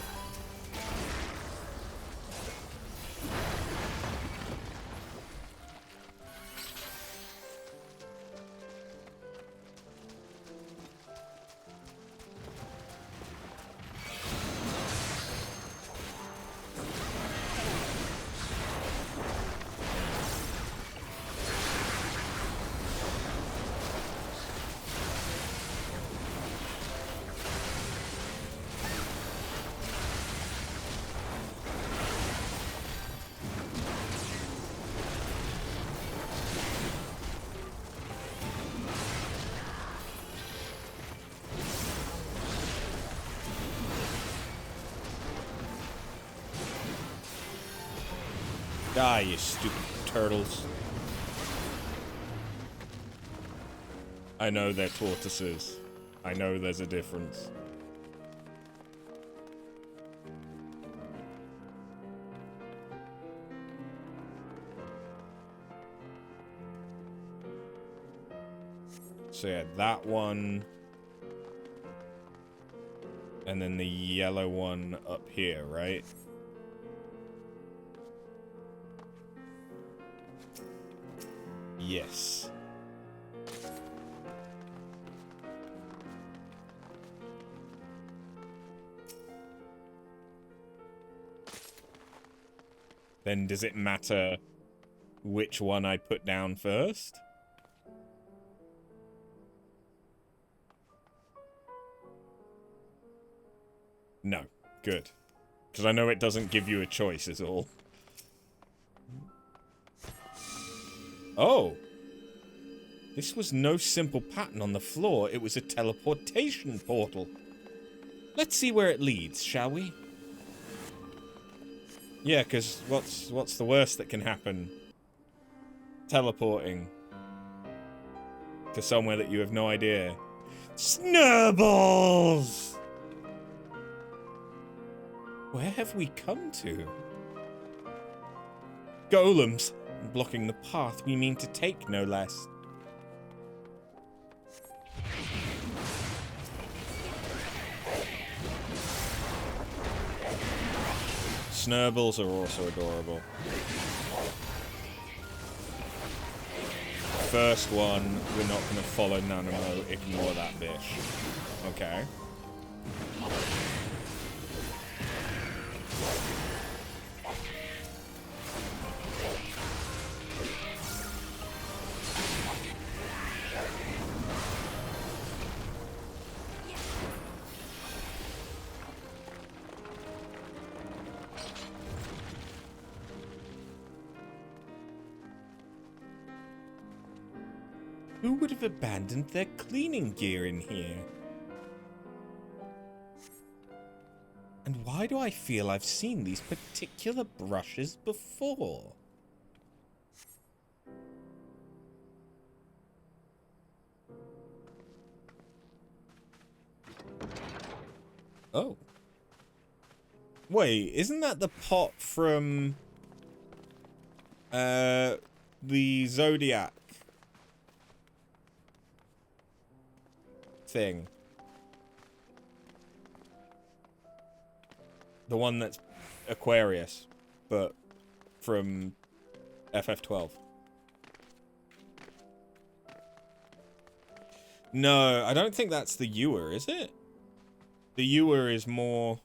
Die, you stupid turtles. I know they're tortoises. I know there's a difference. So yeah, that one. And then the yellow one up here, right? Yes. Then does it matter which one I put down first? No. Good. Because I know it doesn't give you a choice is all. Oh! This was no simple pattern on the floor. It was a teleportation portal. Let's see where it leads, shall we? Yeah, because what's the worst that can happen? Teleporting to somewhere that you have no idea. Snowballs! Where have we come to? Golems! Blocking the path we mean to take, no less. Snurbles are also adorable. First one, we're not going to follow Nanamo, ignore that bitch. Okay. Who would have abandoned their cleaning gear in here? And why do I feel I've seen these particular brushes before? Oh. Wait, isn't that the pot from the Zodiac thing? The one that's Aquarius, but from FF12. No, I don't think that's the Ewer, is it? The Ewer is more...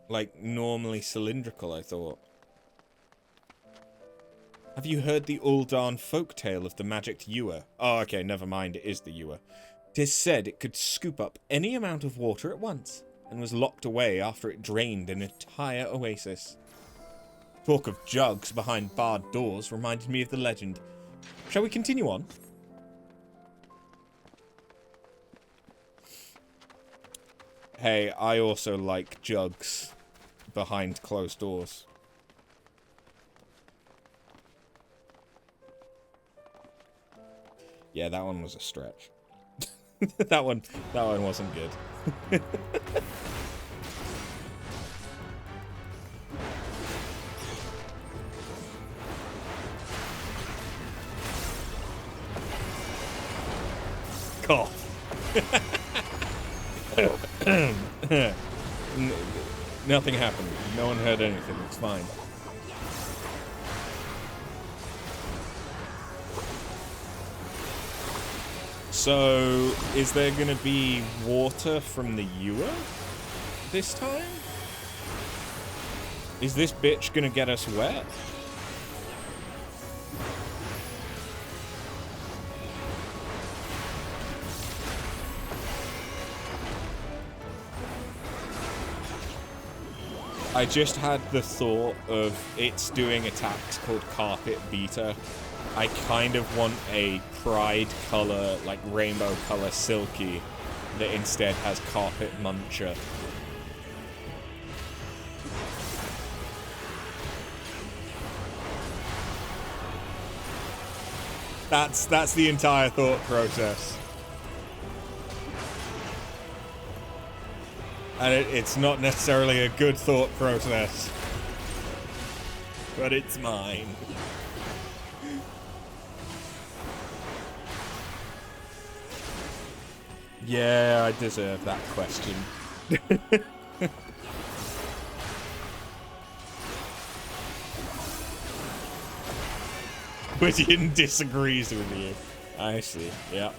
like, normally cylindrical, I thought. Have you heard the Uldan folktale of the magicked Ewer? Oh, okay, never mind, it is the Ewer. 'Tis said it could scoop up any amount of water at once, and was locked away after it drained an entire oasis. Talk of jugs behind barred doors reminded me of the legend. Shall we continue on? Hey, I also like jugs behind closed doors. Yeah, that one was a stretch. that one wasn't good. Cough. Nothing happened. No one heard anything. It's fine. So, is there gonna be water from the Ewer this time? Is this bitch gonna get us wet? I just had the thought of it's doing attacks called Carpet Beater. I kind of want a Pride color, like rainbow color Silky, that instead has Carpet Muncher. That's the entire thought process. And it's not necessarily a good thought process. But it's mine. Yeah, I deserve that question. Whittian disagrees with you. I see, yeah.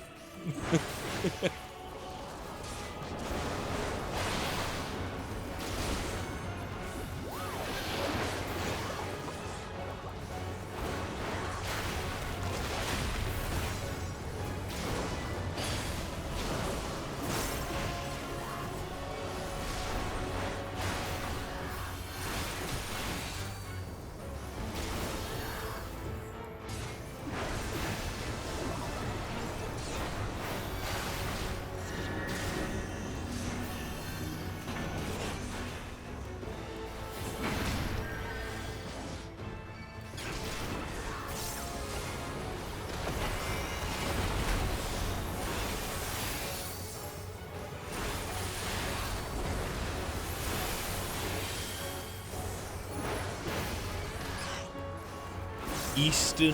Eastern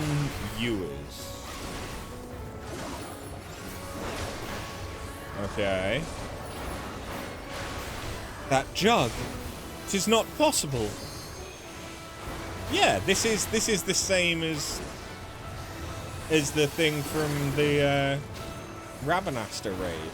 viewers. Okay. That jug. 'Tis not possible. Yeah, this is the same as the thing from the Rabanasta raid.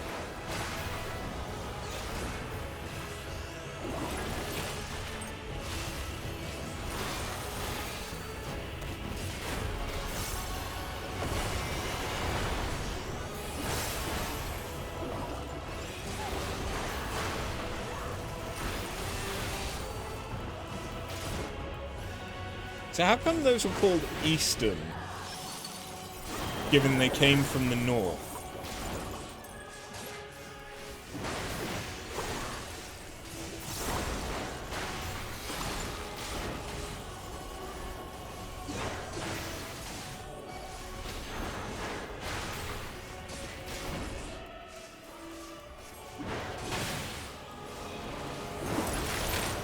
So how come those were called Eastern, given they came from the north?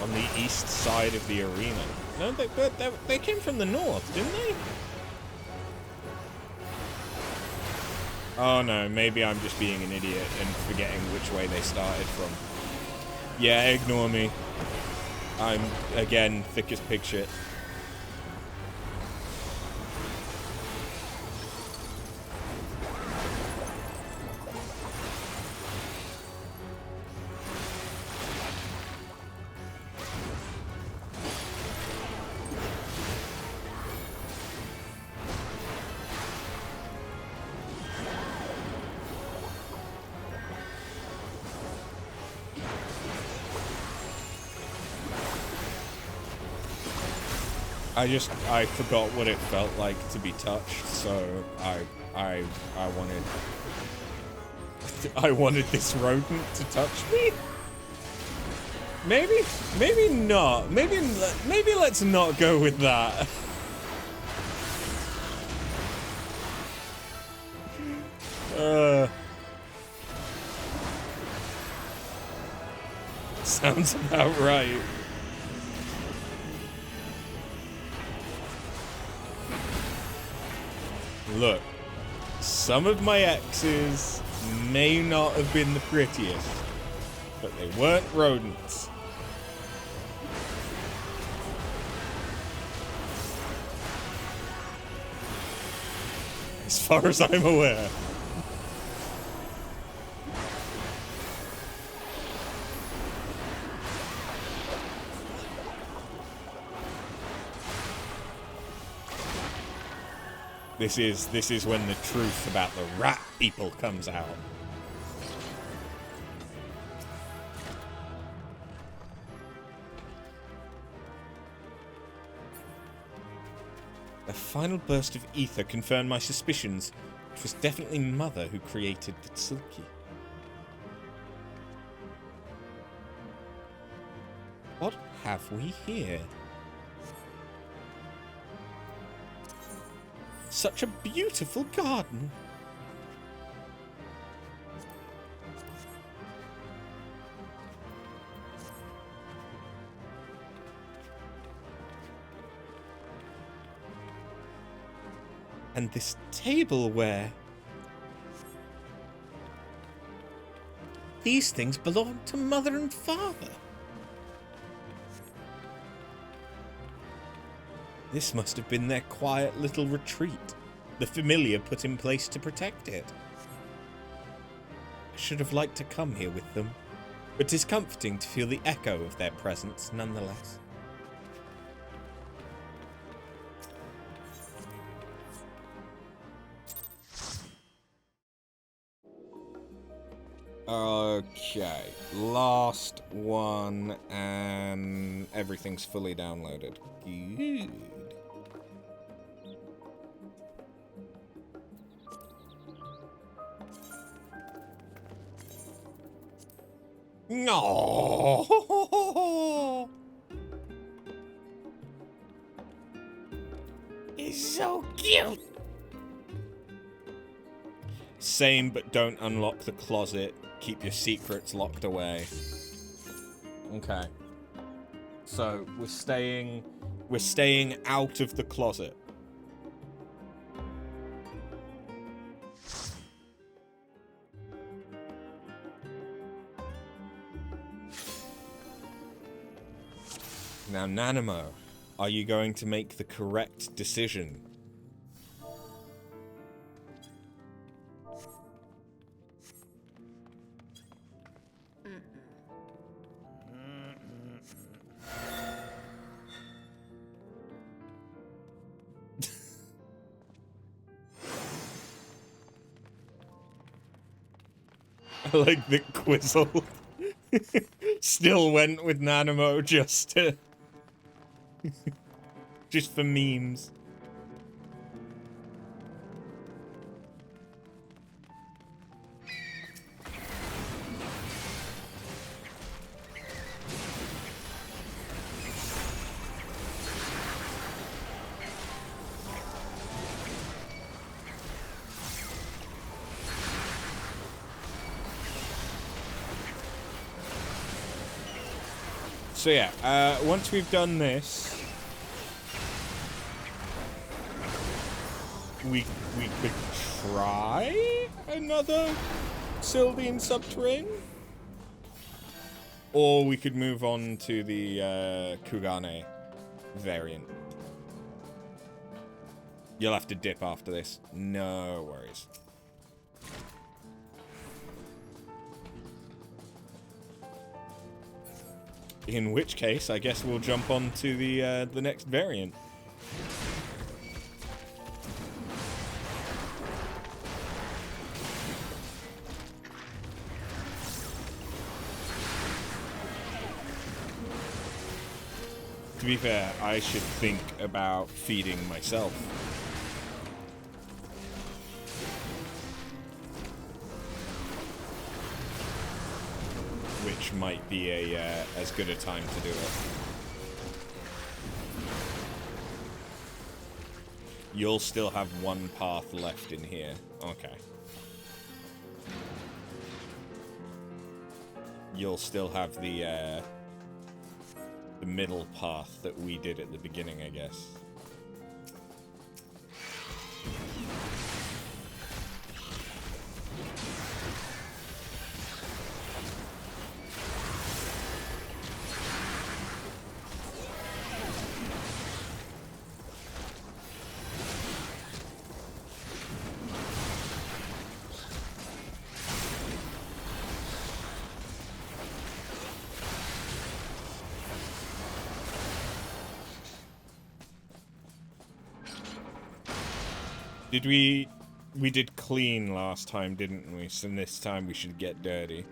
On the east side of the arena. No, they came from the north, didn't they? Oh no, maybe I'm just being an idiot and forgetting which way they started from. Yeah, ignore me. I'm, again, thick as pig shit. I forgot what it felt like to be touched, so I wanted this rodent to touch me. Maybe not. Maybe let's not go with that. Sounds about right. Look, some of my exes may not have been the prettiest, but they weren't rodents. As far as I'm aware. This is when the truth about the rat people comes out. A final burst of ether confirmed my suspicions. It was definitely Mother who created the Tsuki. What have we here? Such a beautiful garden. And this tableware. These things belong to Mother and Father. This must have been their quiet little retreat, the familiar put in place to protect it. I should have liked to come here with them, but 'tis comforting to feel the echo of their presence nonetheless. Okay, last one, and everything's fully downloaded. Good. No. He's so cute. Same, but don't unlock the closet. Keep your secrets locked away. Okay. So we're staying out of the closet. Now, Nanamo, are you going to make the correct decision? I like that Quizzle still went with Nanamo just to... just for memes. So yeah, once we've done this, we could try another Sylvian Subterrane, or we could move on to the Kugane variant. You'll have to dip after this. No worries. In which case, I guess we'll jump on to the next variant. To be fair, I should think about feeding myself. Which might be as good a time to do it. You'll still have one path left in here. Okay. You'll still have the middle path that we did at the beginning, I guess. Did we did clean last time, didn't we? So this time we should get dirty.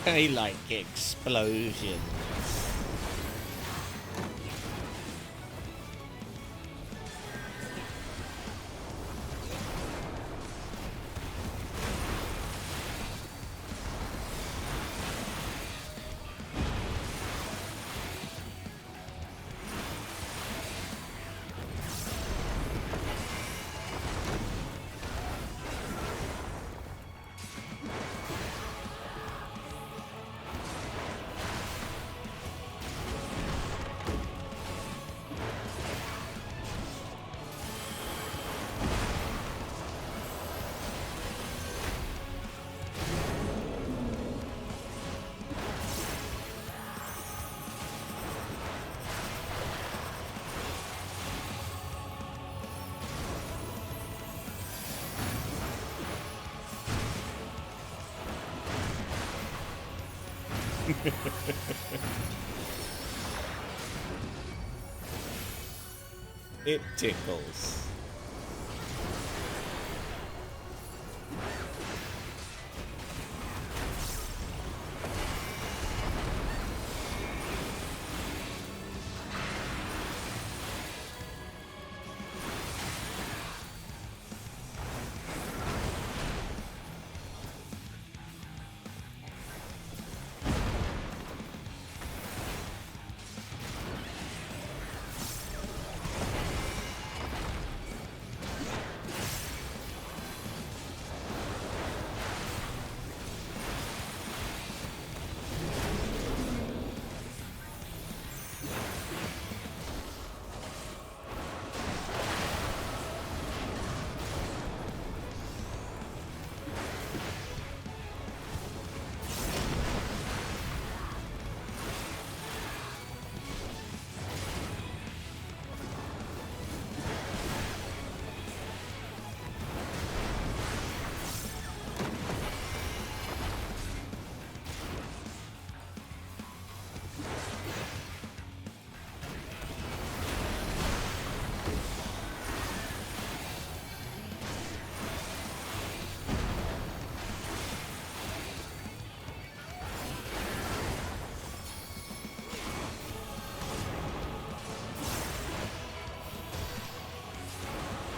I like explosions. It tickles.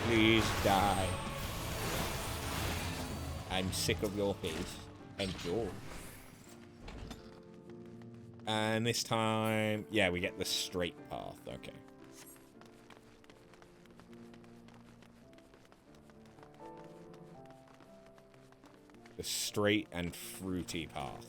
Please die. I'm sick of your face and yours. And this time, yeah, we get the straight path. Okay. The straight and fruity path.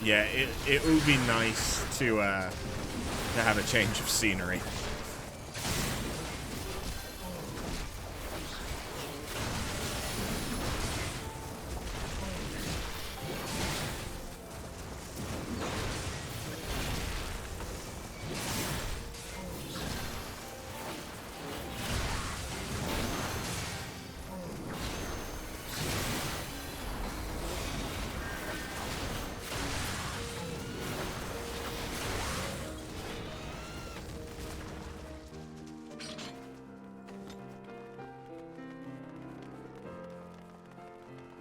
Yeah, it would be nice to have a change of scenery.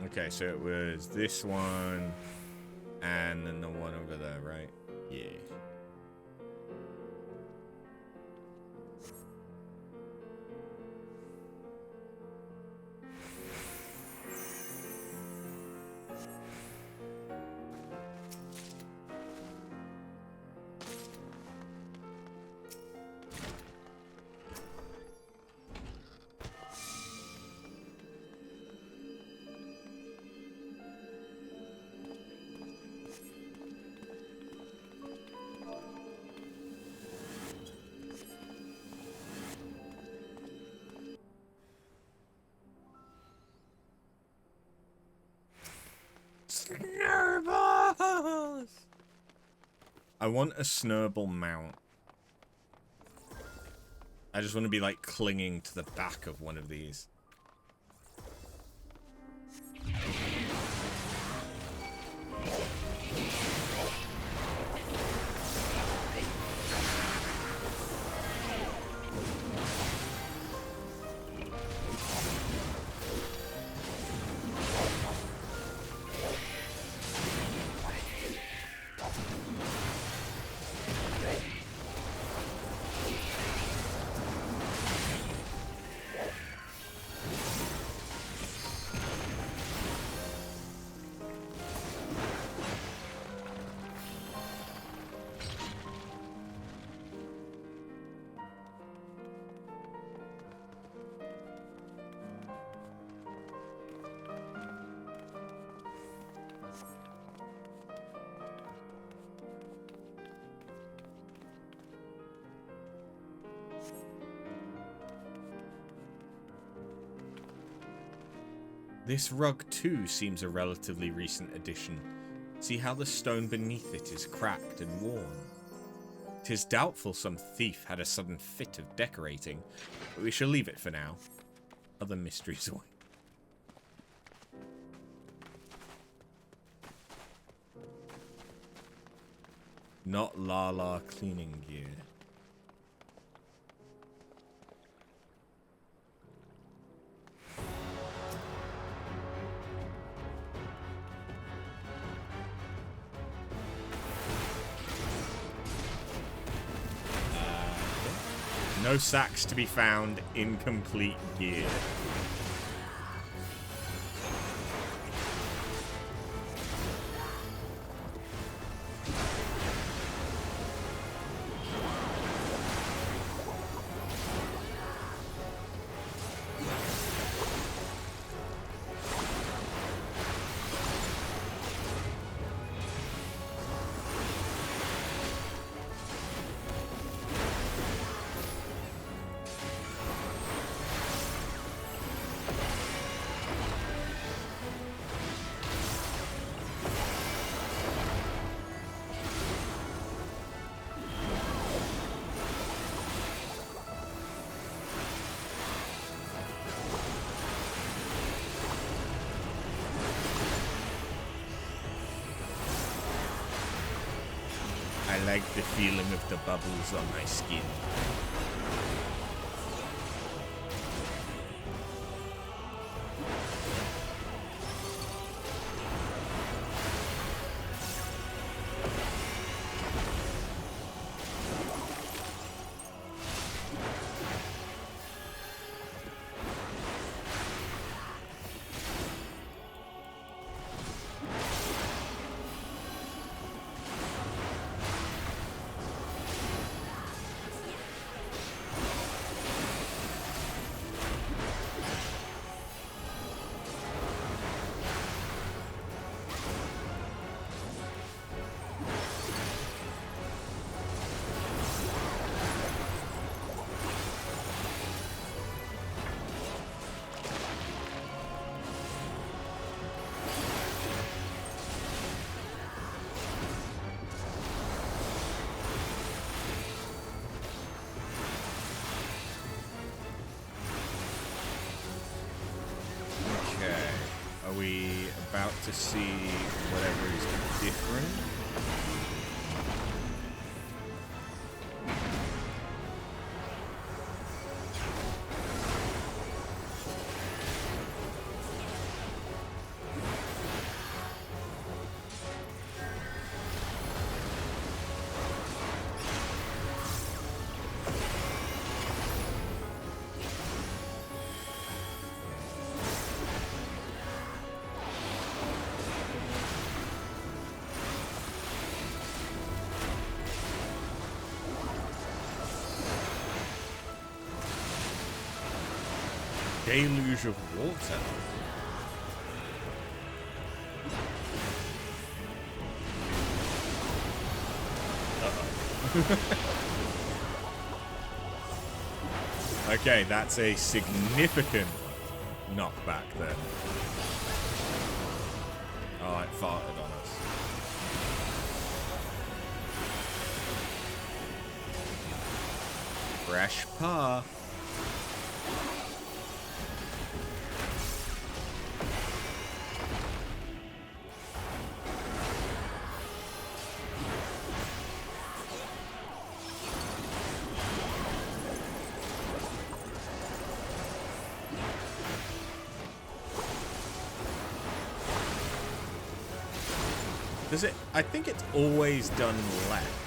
Okay, so it was this one, and then the one over there, right? Yeah. I want a snurble mount. I just want to be, like, clinging to the back of one of these. This rug too seems a relatively recent addition. See how the stone beneath it is cracked and worn. 'Tis doubtful some thief had a sudden fit of decorating, but we shall leave it for now. Other mysteries await. Not Lala cleaning gear. No sacks to be found, incomplete gear. I like the feeling of the bubbles on my skin. Are we about to see whatever is different? Deluge of water. Okay, that's a significant knockback then. Oh, it farted on us. Fresh paw. Does it? I think it's always done left.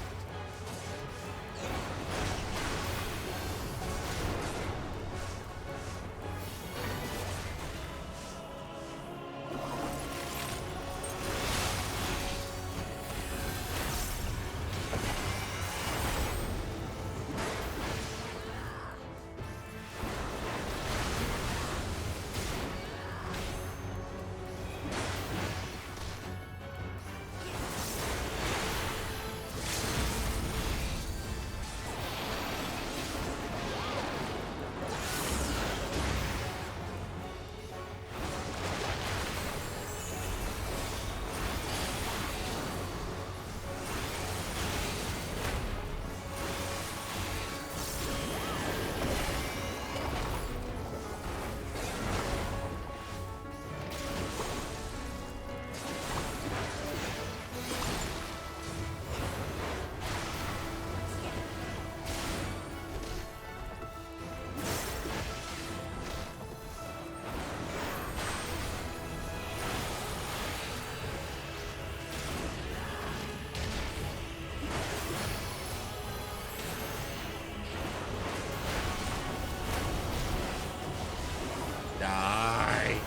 Die.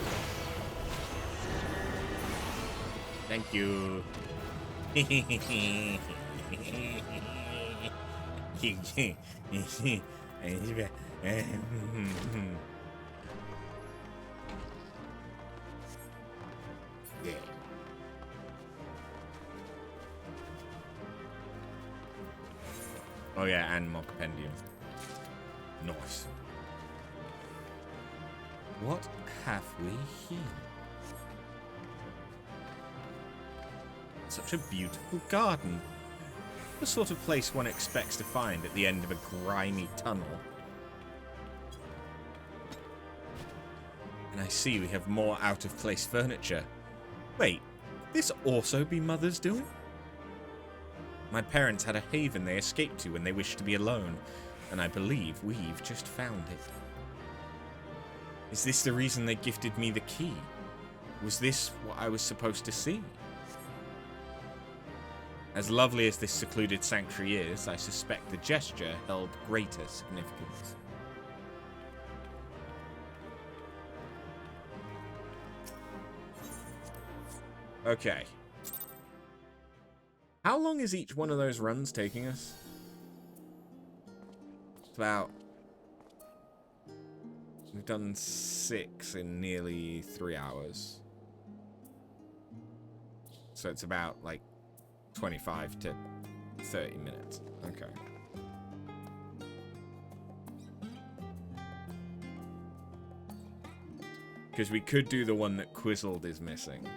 Thank you. Yeah. Oh yeah, and more compendium. Nice. What have we here? Such a beautiful garden. The sort of place one expects to find at the end of a grimy tunnel. And I see we have more out-of-place furniture. Wait, this also be Mother's doing? My parents had a haven they escaped to when they wished to be alone, and I believe we've just found it. Is this the reason they gifted me the key? Was this what I was supposed to see? As lovely as this secluded sanctuary is, I suspect the gesture held greater significance. Okay. How long is each one of those runs taking us? It's about... We've done 6 in nearly 3 hours. So it's about, like, 25 to 30 minutes. Okay. Because we could do the one that Quizzled is missing.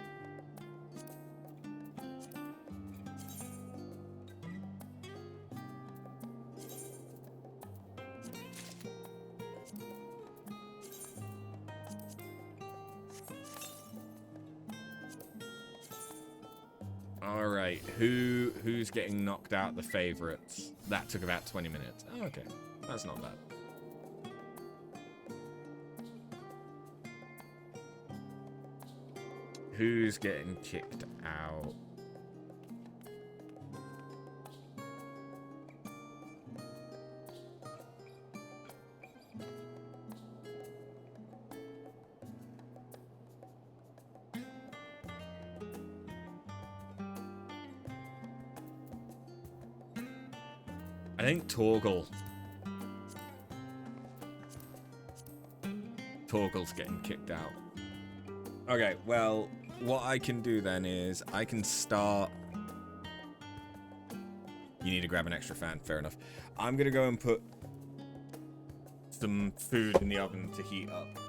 Alright, who's getting knocked out the favorites? That took about 20 minutes. Oh, okay. That's not bad. Who's getting kicked out? I think Torgal. Torgal's getting kicked out. Okay, well, what I can do then is I can start... You need to grab an extra fan, fair enough. I'm going to go and put some food in the oven to heat up.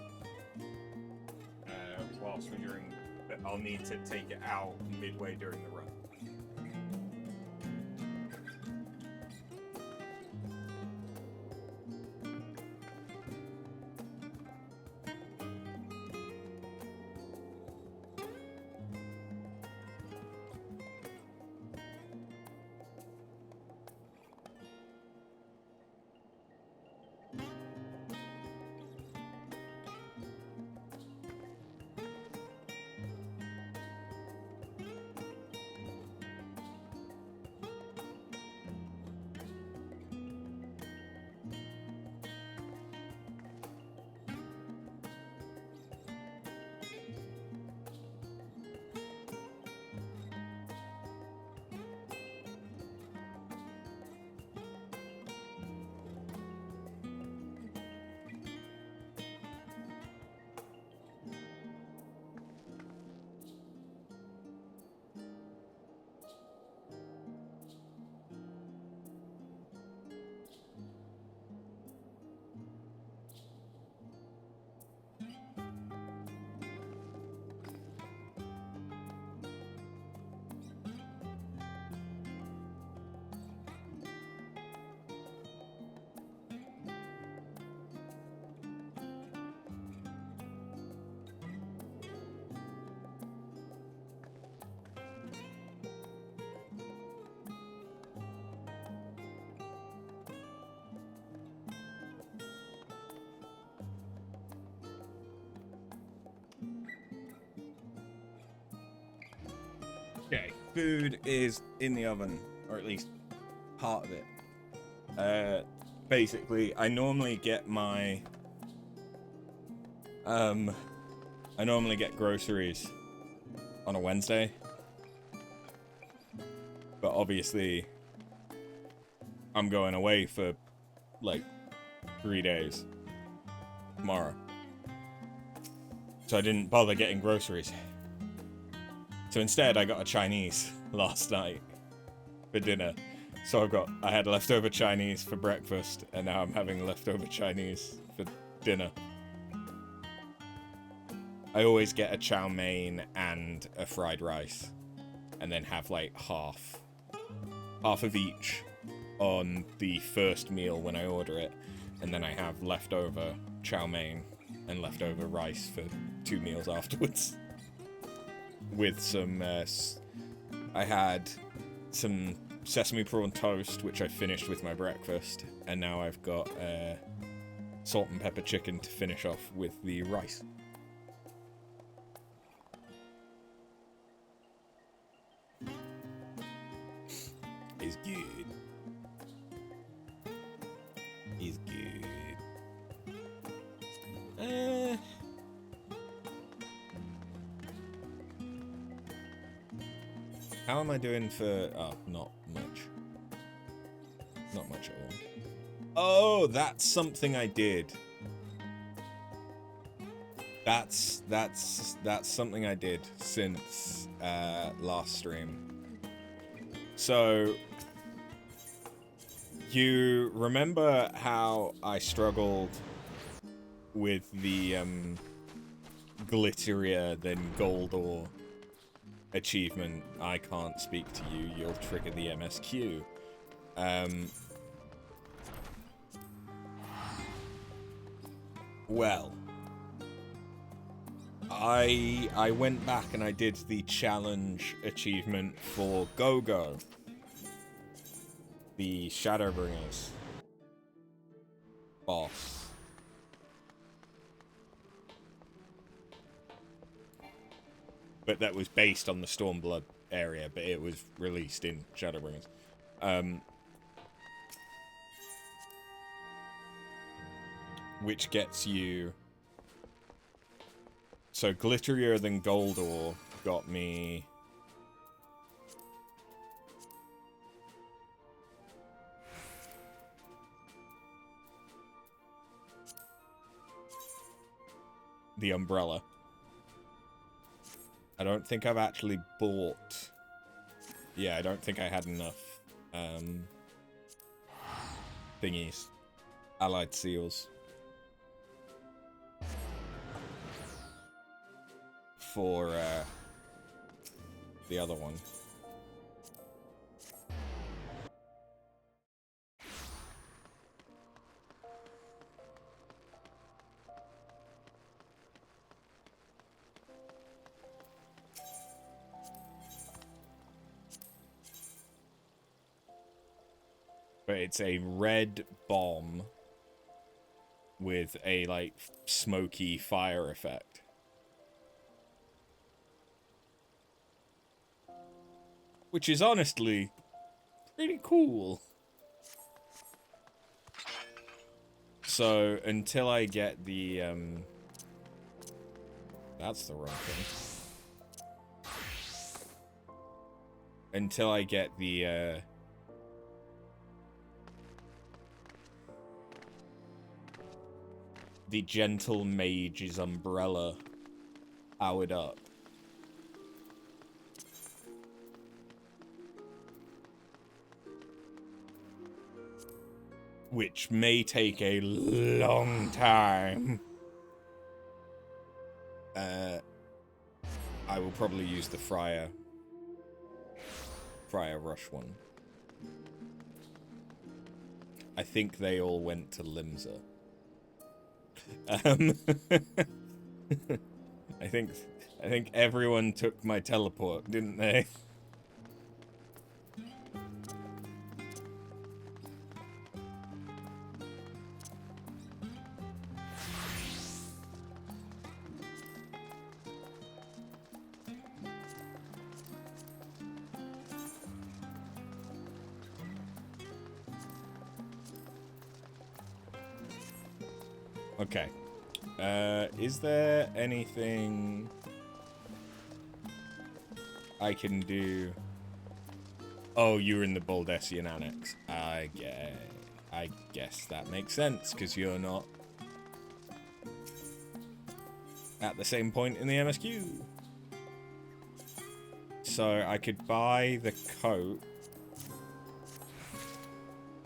Whilst we're doing... I'll need to take it out midway during the run. Okay, food is in the oven, or at least part of it. Basically, I normally get groceries on a Wednesday, but obviously I'm going away for like 3 days tomorrow, so I didn't bother getting groceries. So instead I got a Chinese last night for dinner. So I had leftover Chinese for breakfast, and now I'm having leftover Chinese for dinner. I always get a chow mein and a fried rice, and then have like half of each on the first meal when I order it, and then I have leftover chow mein and leftover rice for 2 meals afterwards. With some, I had some sesame prawn toast, which I finished with my breakfast, and now I've got salt and pepper chicken to finish off with the rice. It's good. It's good. How am I doing for... Oh, not much. Not much at all. Oh, that's something I did. That's something I did since last stream. So, you remember how I struggled with the glitterier than gold ore achievement? I can't speak to you, you'll trigger the MSQ. Well, I went back and I did the challenge achievement for Go-Go, the Shadowbringers boss. But that was based on the Stormblood area, but it was released in Shadowbringers. Which gets you... So, glitterier than gold ore got me... the umbrella. I don't think I've actually bought... Yeah, I don't think I had enough thingies. Allied seals. For the other one. But it's a red bomb with a, like, smoky fire effect. Which is honestly pretty cool. So, until I get the, that's the wrong thing. Until I get the, Gentle Mage's umbrella powered up. Which may take a long time. I will probably use the Friar Rush one. I think they all went to Limsa. I think everyone took my teleport, didn't they? Okay. Is there anything I can do? Oh, you're in the Baldessian Annex. I guess that makes sense, because you're not at the same point in the MSQ. So I could buy the coat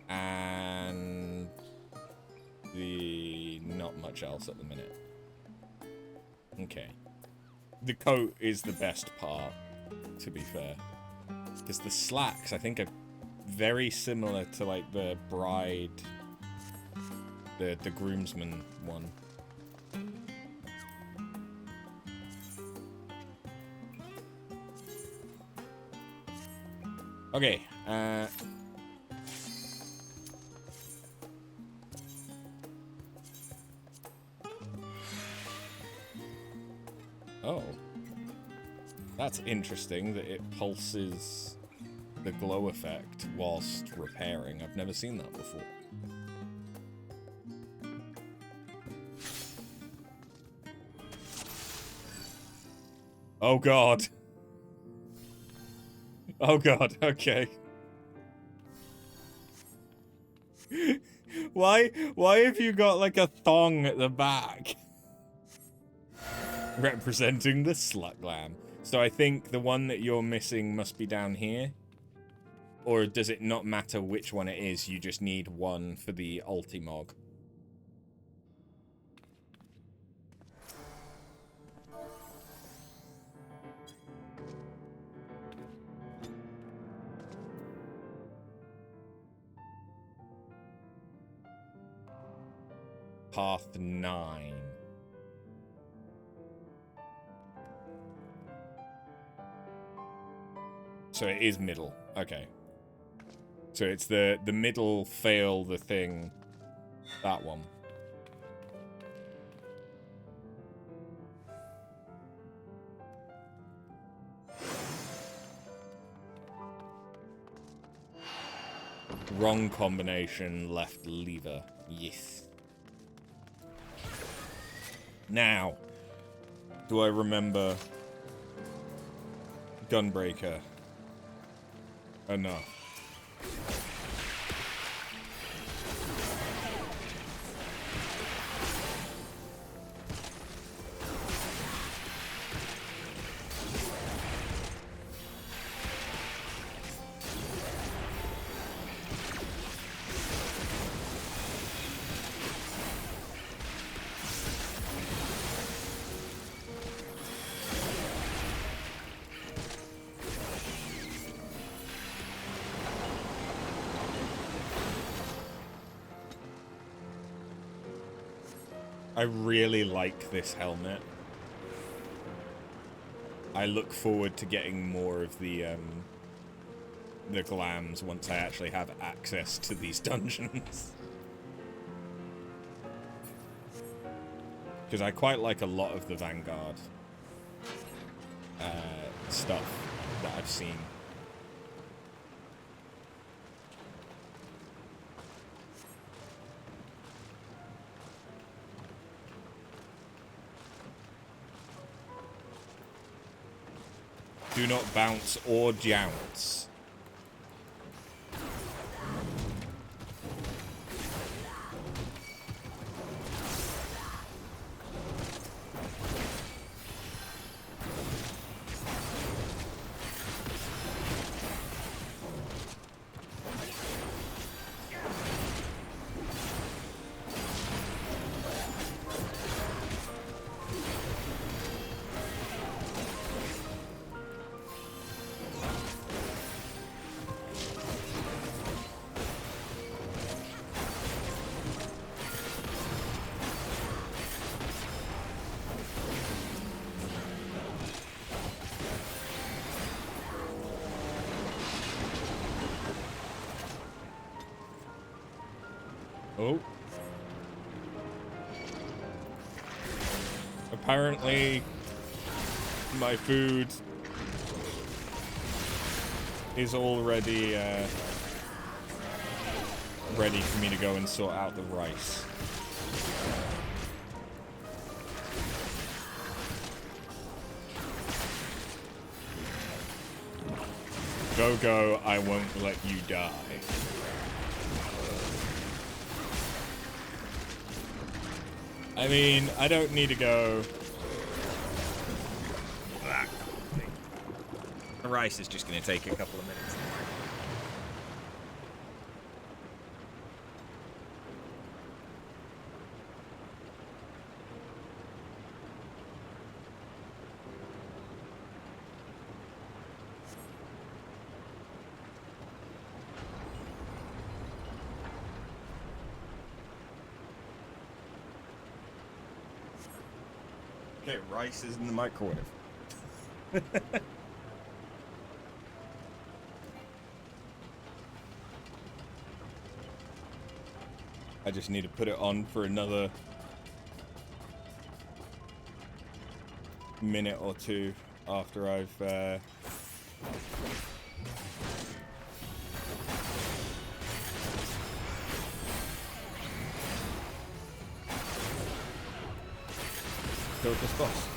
and not much else at the minute. Okay. The coat is the best part, to be fair. Because the slacks, I think, are very similar to, like, the bride, the groomsman one. Okay, oh. That's interesting that it pulses the glow effect whilst repairing. I've never seen that before. Oh god. Oh god, okay. Why have you got like a thong at the back? Representing the slut glam. So I think the one that you're missing must be down here. Or does it not matter which one it is, you just need one for the ultimog? Path 9. So it is middle. Okay. So it's the middle fail the thing. That one. Wrong combination, left lever. Yes. Now, do I remember Gunbreaker enough? I really like this helmet. I look forward to getting more of the glams once I actually have access to these dungeons. Because I quite like a lot of the Vanguard stuff that I've seen. Do not bounce or jounce. Oh. Apparently, my food is already ready for me to go and sort out the rice. Go, go, I won't let you die. I mean, I don't need to go... The rice is just going to take a couple of minutes. Okay, rice is in the microwave. I just need to put it on for another minute or two after I've killed this boss.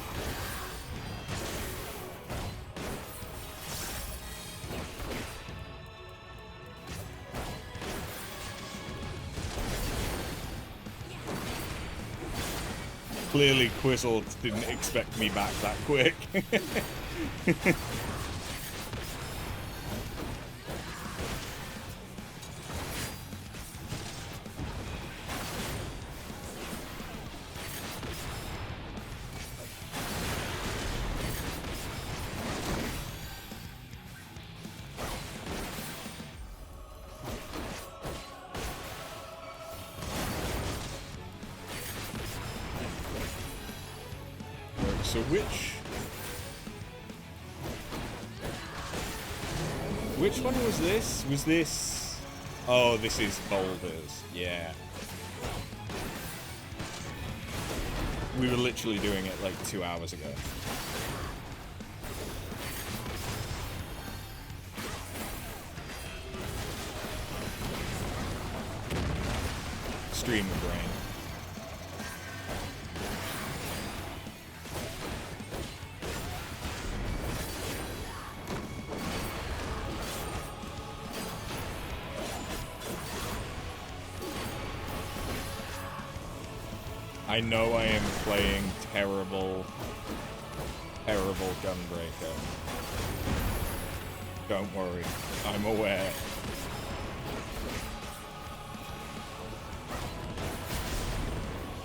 Clearly Quizzle didn't expect me back that quick. So which one was this? Was this... Oh, this is Boulders. Yeah. We were literally doing it like 2 hours ago. Stream of brain. I know I am playing terrible Gunbreaker. Don't worry, I'm aware.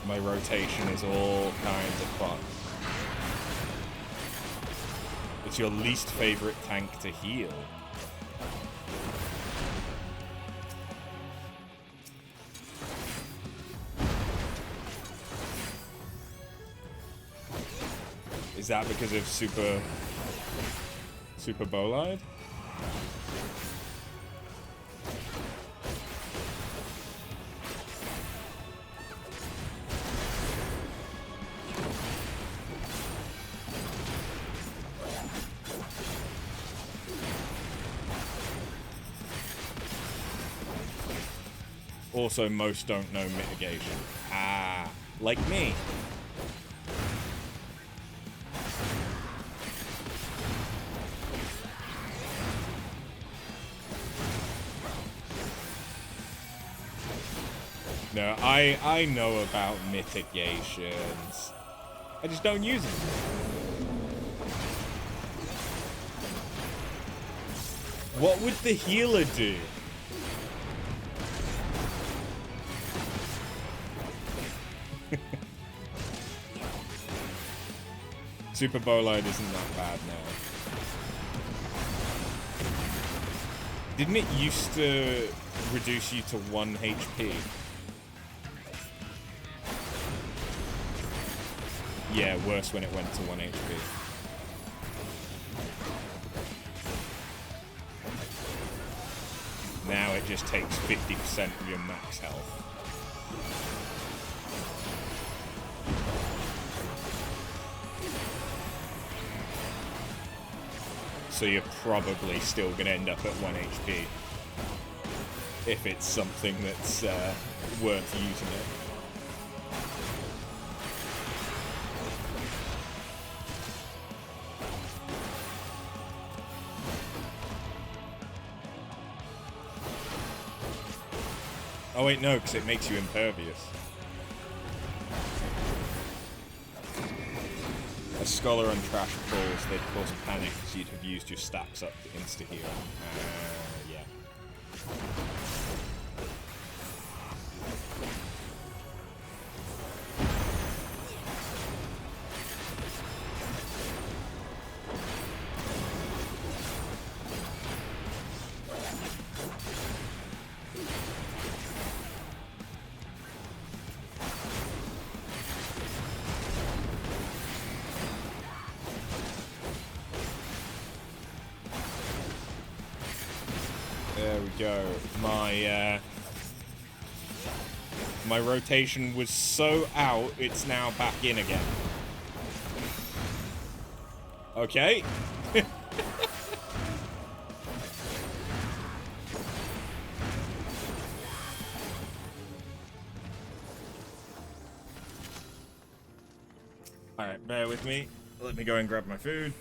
My rotation is all kinds of fun. It's your least favorite tank to heal. Is that because of Super Bolide? Also, most don't know mitigation. Ah, like me. No, I know about mitigations. I just don't use them. What would the healer do? Super Bolide isn't that bad now. Didn't it used to reduce you to 1 HP? Yeah, worse when it went to 1 HP. Now it just takes 50% of your max health. So you're probably still going to end up at 1 HP. If it's something that's worth using it. Oh wait, no, because it makes you impervious. A scholar on trash pulls, they'd cause panic because you'd have used your stacks up to insta-heal. Yeah. There we go. My rotation was so out, it's now back in again. Okay. Alright, bear with me. Let me go and grab my food.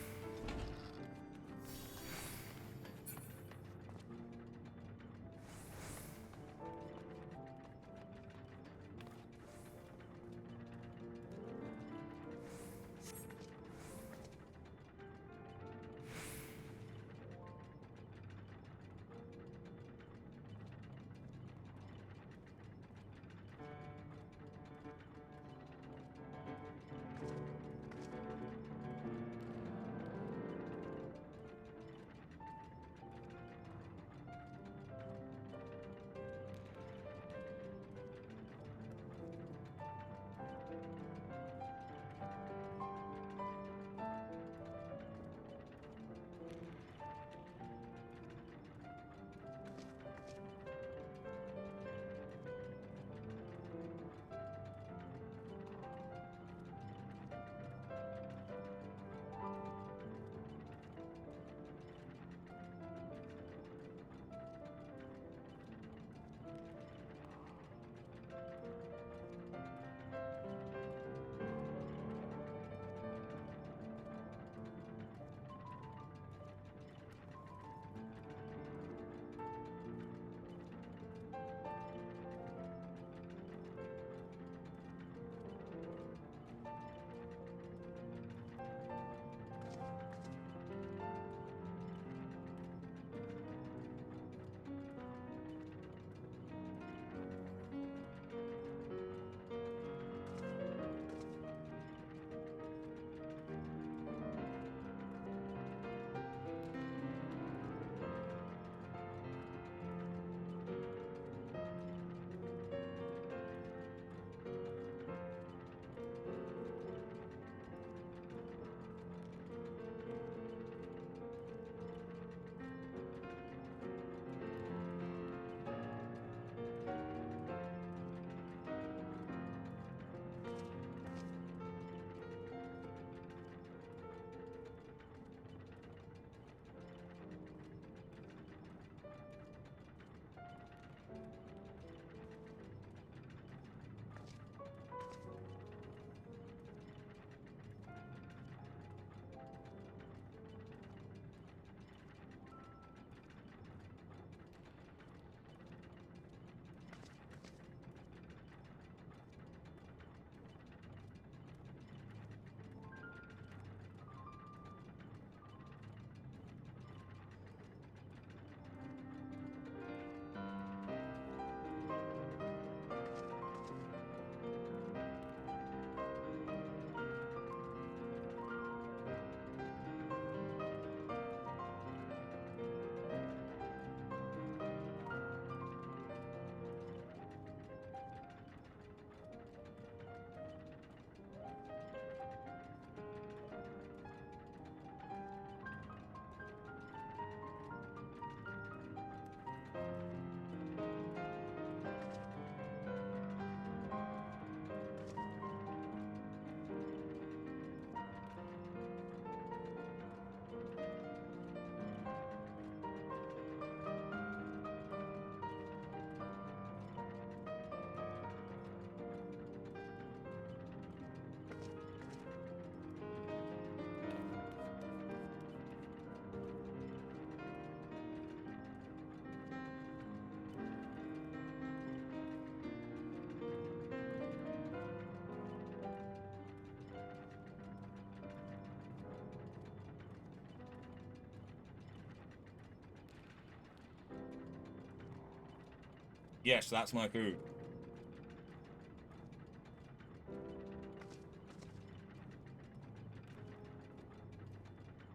Yes, that's my food.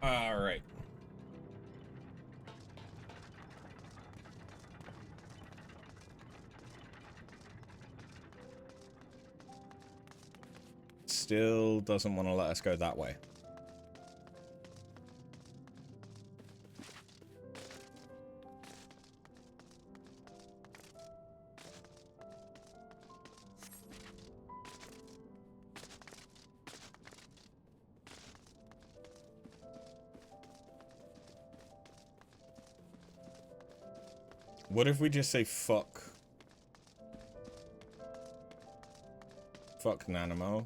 Alright. Still doesn't want to let us go that way. What if we just say fuck? Fuck Nanamo.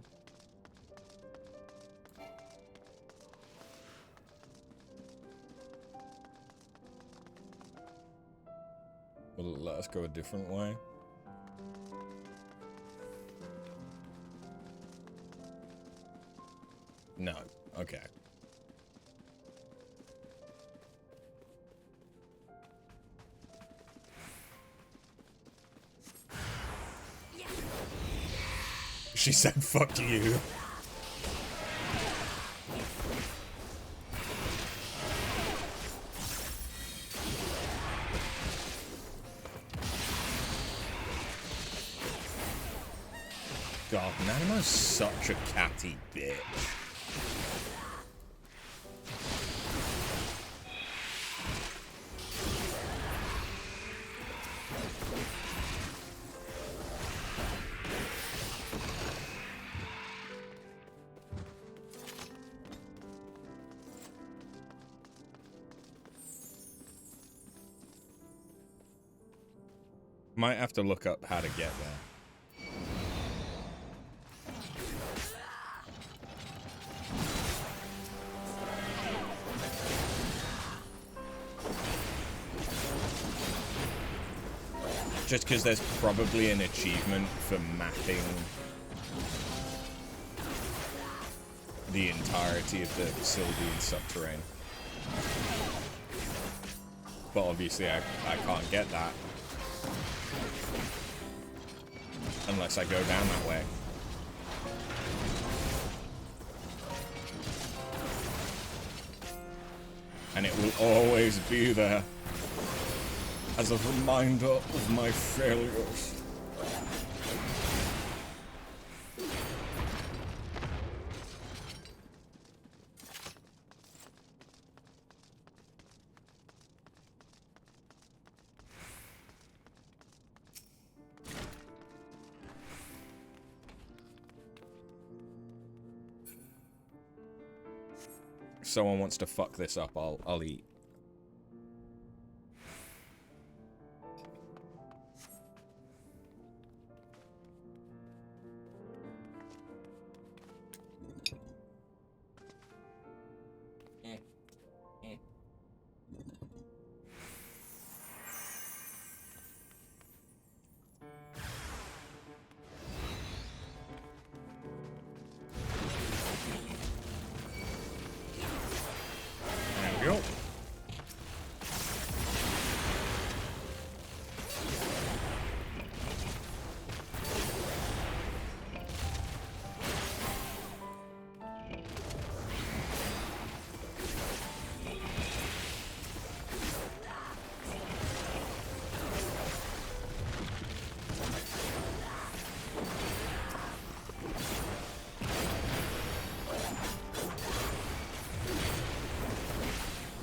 Will it let us go a different way? No. Okay. She said, fuck you. God, Nanamo's such a catty bitch. Might have to look up how to get there. Just because there's probably an achievement for mapping the entirety of the Sylvian subterranean. But obviously I can't get that unless I go down that way. And it will always be there as a reminder of my failures. If someone wants to fuck this up, I'll eat.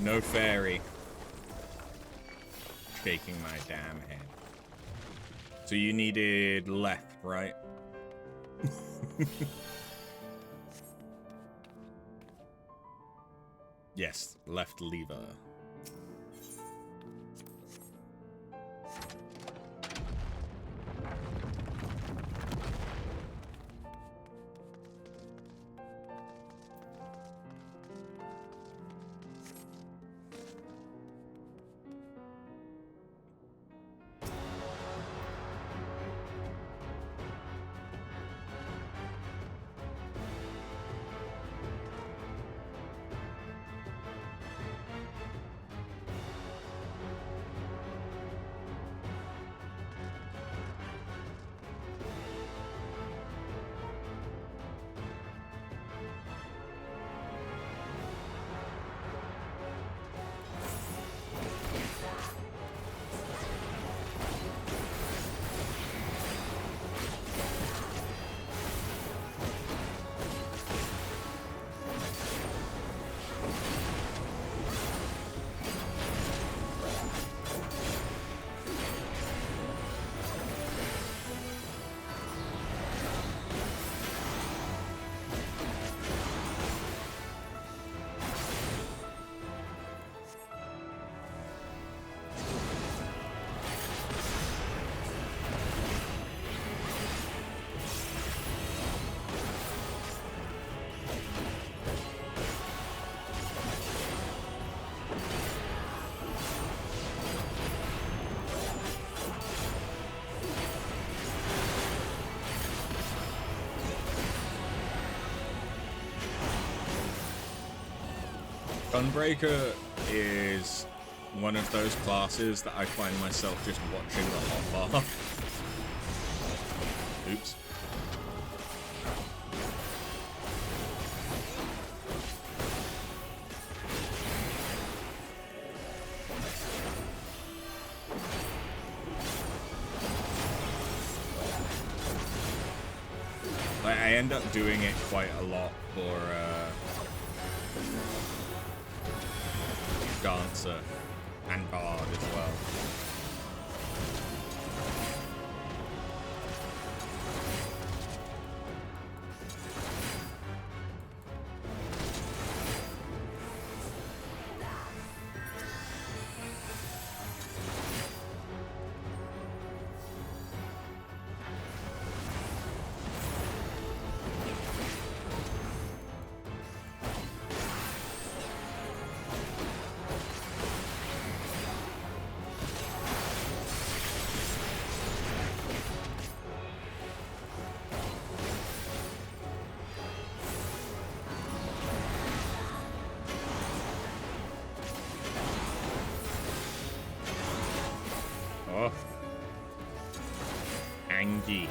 No fairy. Shaking my damn head. So you needed left, right? Yes, left lever. Gunbreaker is one of those classes that I find myself just watching the hotbar. Oops. Like, I end up doing it quite a lot for Dancer and Bard as well. Oh. Angie.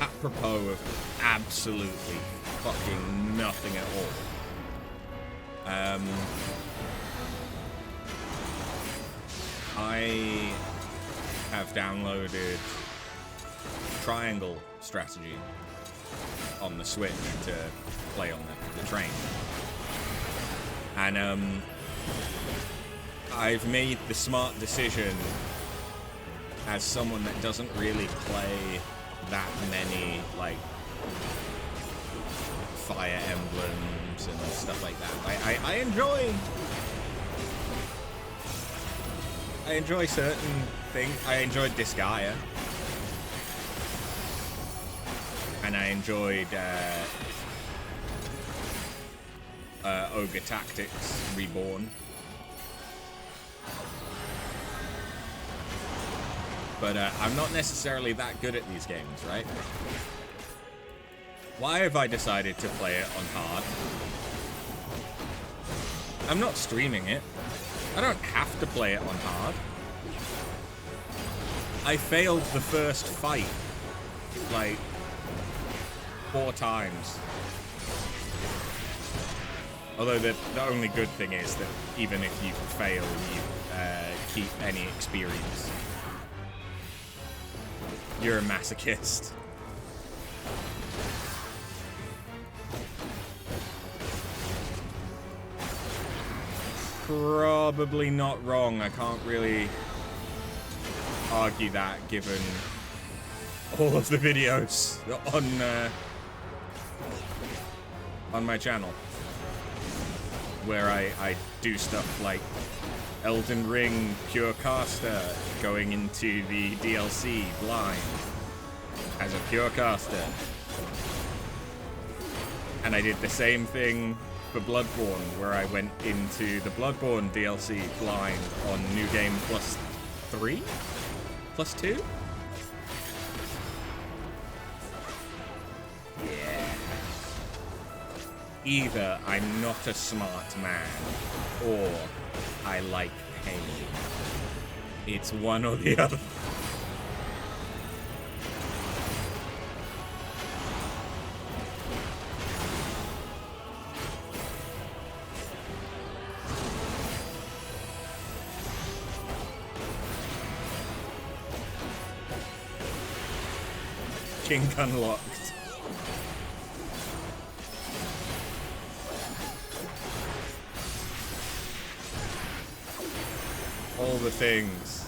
Apropos of absolutely fucking nothing at all. I have downloaded Triangle Strategy on the Switch to play on the train. And I've made the smart decision as someone that doesn't really play that many, like, Fire Emblems and stuff like that. I enjoy certain things. I enjoyed Disgaea. And I enjoyed Ogre Tactics Reborn. But I'm not necessarily that good at these games, right? Why have I decided to play it on hard? I'm not streaming it. I don't have to play it on hard. I failed the first fight, like, 4 times. Although the only good thing is that even if you fail, you keep any experience. You're a masochist. Probably not wrong. I can't really argue that given all of the videos on my channel where I do stuff like Elden Ring Pure Caster going into the DLC blind as a Pure Caster. And I did the same thing for Bloodborne, where I went into the Bloodborne DLC blind on New Game Plus 3? Plus 2? Yeah. Either I'm not a smart man, or I like pain. It's one or the other. Kink unlocked. All the things.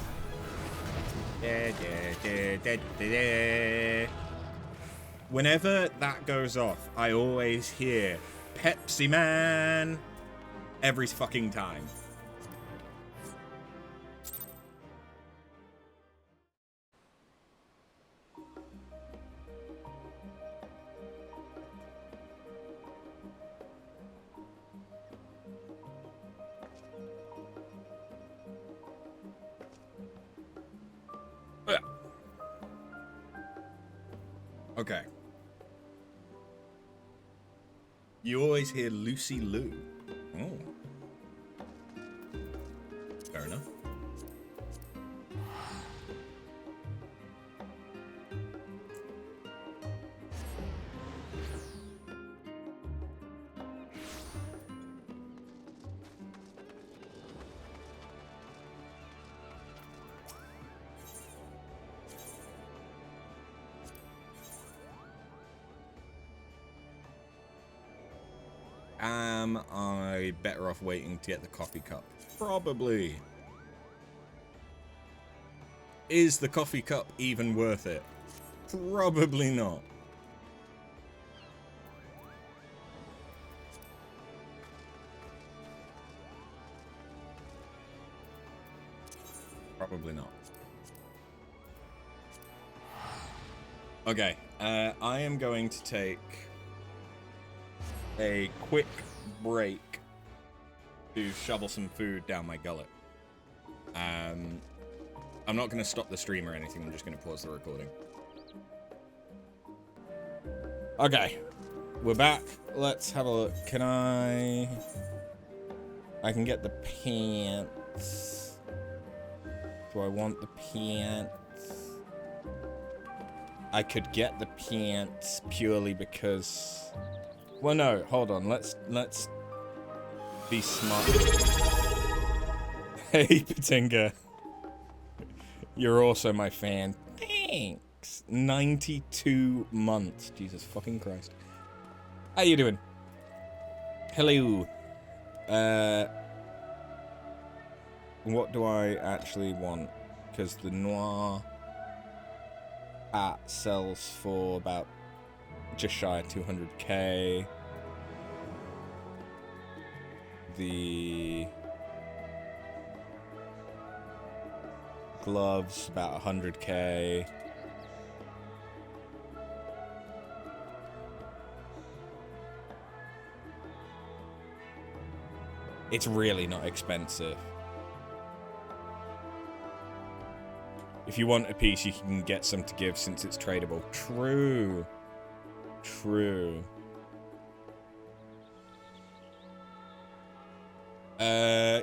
Whenever that goes off, I always hear Pepsi Man every fucking time. Okay. You always hear Lucy Lou. Oh. Fair enough. Am I better off waiting to get the coffee cup? Probably. Is the coffee cup even worth it? Probably not. Probably not. Okay, I am going to take a quick break to shovel some food down my gullet. I'm not going to stop the stream or anything, I'm just going to pause the recording. Okay, we're back. Let's have a look. Can I can get the pants. Do I want the pants? I could get the pants purely because... Well, no, hold on. Let's be smart. Hey, Patinga. You're also my fan. Thanks. 92 months. Jesus fucking Christ. How you doing? Hello. What do I actually want? Because the noir hat sells for about just shy of 200k. The gloves about 100k. It's really not expensive. If you want a piece, you can get some to give since it's tradable. True. True.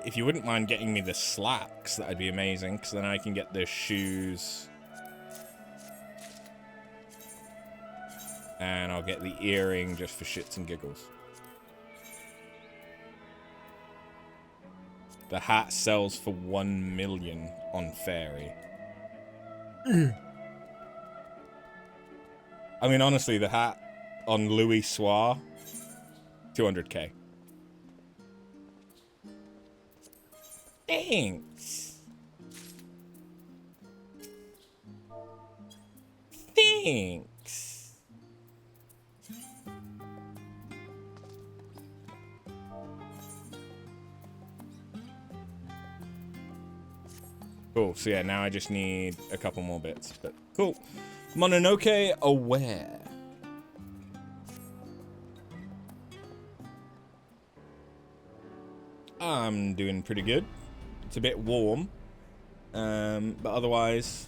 If you wouldn't mind getting me the slacks, that'd be amazing, because then I can get the shoes. And I'll get the earring just for shits and giggles. The hat sells for 1 million on Fairy. I mean, honestly, the hat on Louis Soir, 200k. Thanks. Thanks. Cool, so yeah, now I just need a couple more bits, but cool. Mononoke Aware. I'm doing pretty good. It's a bit warm, but otherwise,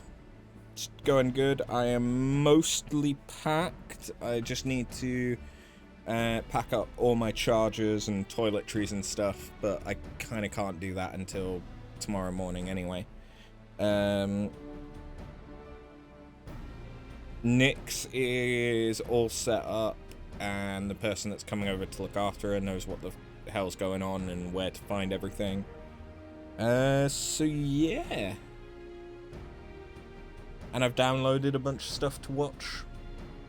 it's going good. I am mostly packed. I just need to pack up all my chargers and toiletries and stuff, but I kind of can't do that until tomorrow morning anyway. Nyx is all set up, and the person that's coming over to look after her knows what the hell's going on and where to find everything. So yeah. And I've downloaded a bunch of stuff to watch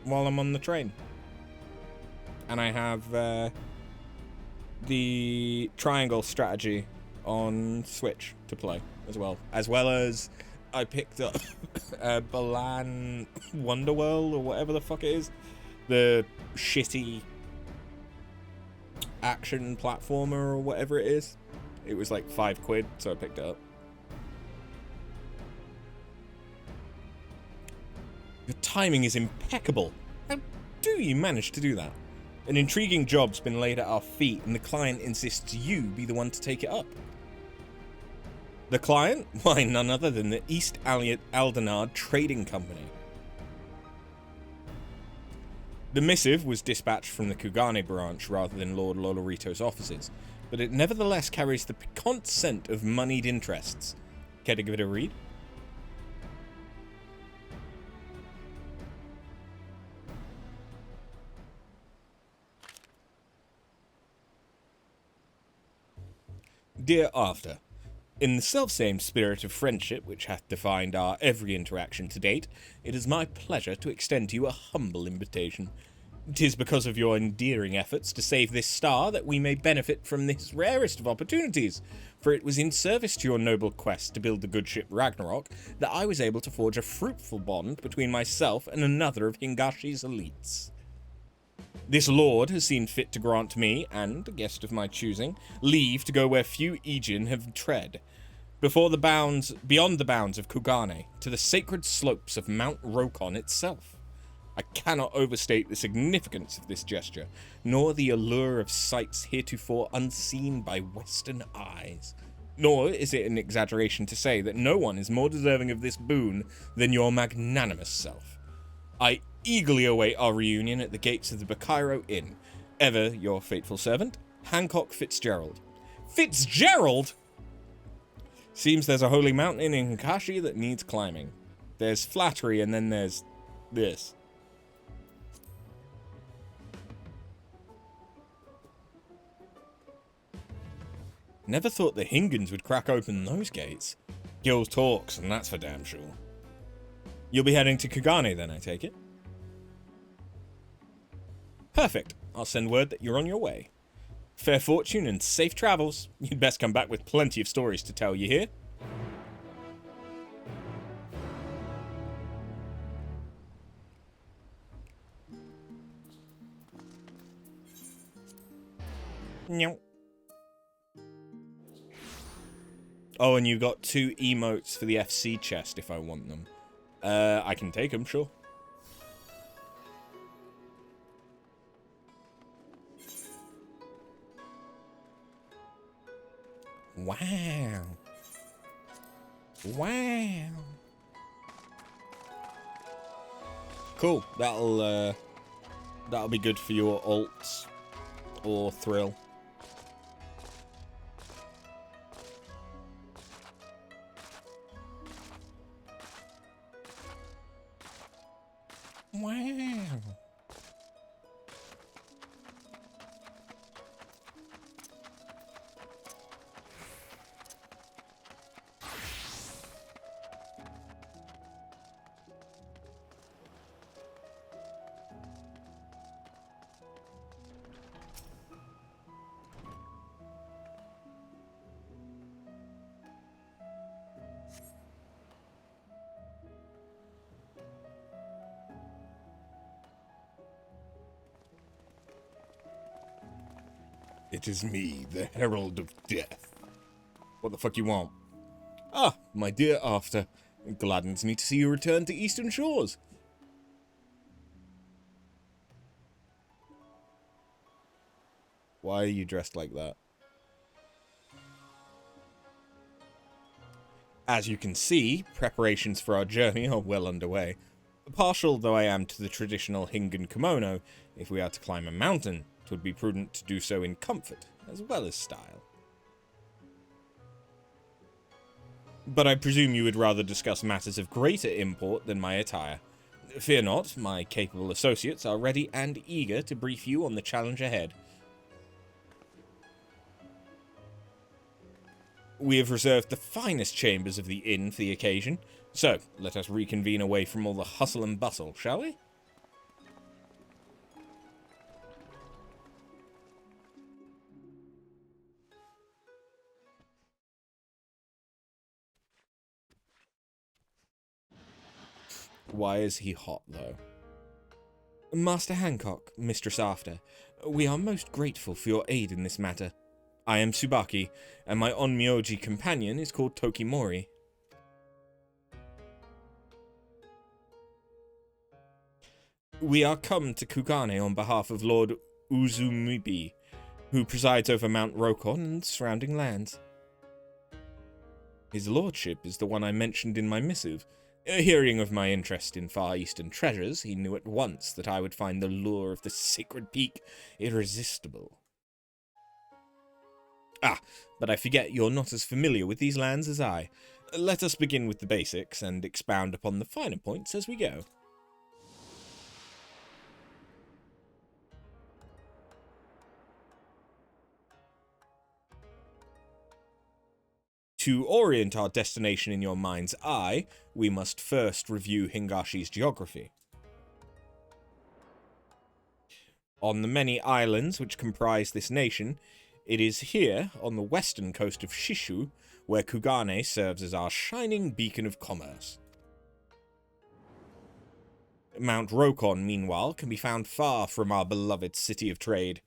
while I'm on the train. And I have the triangle strategy on Switch to play as well. As well as I picked up Balan Wonderworld or whatever the fuck it is. The shitty action platformer or whatever it is. It was like £5, so I picked it up. Your timing is impeccable. How do you manage to do that? An intriguing job's been laid at our feet, and the client insists you be the one to take it up. The client? Why, none other than the East Aldenard Trading Company. The missive was dispatched from the Kugane branch rather than Lord Lolorito's offices, but it nevertheless carries the piquant scent of moneyed interests. Care to give it a read? Dear After, in the selfsame spirit of friendship which hath defined our every interaction to date, it is my pleasure to extend to you a humble invitation. 'Tis because of your endearing efforts to save this star that we may benefit from this rarest of opportunities, for it was in service to your noble quest to build the good ship Ragnarok that I was able to forge a fruitful bond between myself and another of Hingashi's elites. This lord has seen fit to grant me, and a guest of my choosing, leave to go where few Aegean have tread, beyond the bounds of Kugane, to the sacred slopes of Mount Rokon itself. I cannot overstate the significance of this gesture, nor the allure of sights heretofore unseen by Western eyes. Nor is it an exaggeration to say that no one is more deserving of this boon than your magnanimous self. I eagerly await our reunion at the gates of the Bakairo Inn. Ever your faithful servant, Hancock Fitzgerald. Fitzgerald?! Seems there's a holy mountain in Hinkashi that needs climbing. There's flattery, and then there's this. Never thought the Hingans would crack open those gates. Gil talks, and that's for damn sure. You'll be heading to Kugane then, I take it? Perfect. I'll send word that you're on your way. Fair fortune and safe travels. You'd best come back with plenty of stories to tell, you hear? Meow. Oh, and you got 2 emotes for the FC chest if I want them. I can take them, sure. Wow. Wow. Cool. That'll be good for your alts or thrill. Wow. It is me, the Herald of Death. What the fuck you want? Ah, my dear After. It gladdens me to see you return to Eastern Shores. Why are you dressed like that? As you can see, preparations for our journey are well underway. Partial though I am to the traditional Hingan kimono, if we are to climb a mountain, it would be prudent to do so in comfort, as well as style. But I presume you would rather discuss matters of greater import than my attire. Fear not, my capable associates are ready and eager to brief you on the challenge ahead. We have reserved the finest chambers of the inn for the occasion, so let us reconvene away from all the hustle and bustle, shall we? Why is he hot, though? Master Hancock, Mistress After, we are most grateful for your aid in this matter. I am Tsubaki, and my onmyoji companion is called Tokimori. We are come to Kugane on behalf of Lord Uzumibi, who presides over Mount Rokon and surrounding lands. His lordship is the one I mentioned in my missive. Hearing of my interest in Far Eastern treasures, he knew at once that I would find the lure of the sacred peak irresistible. Ah, but I forget you're not as familiar with these lands as I. Let us begin with the basics and expound upon the finer points as we go. To orient our destination in your mind's eye, we must first review Hingashi's geography. On the many islands which comprise this nation, it is here, on the western coast of Shishu, where Kugane serves as our shining beacon of commerce. Mount Rokon, meanwhile, can be found far from our beloved city of trade.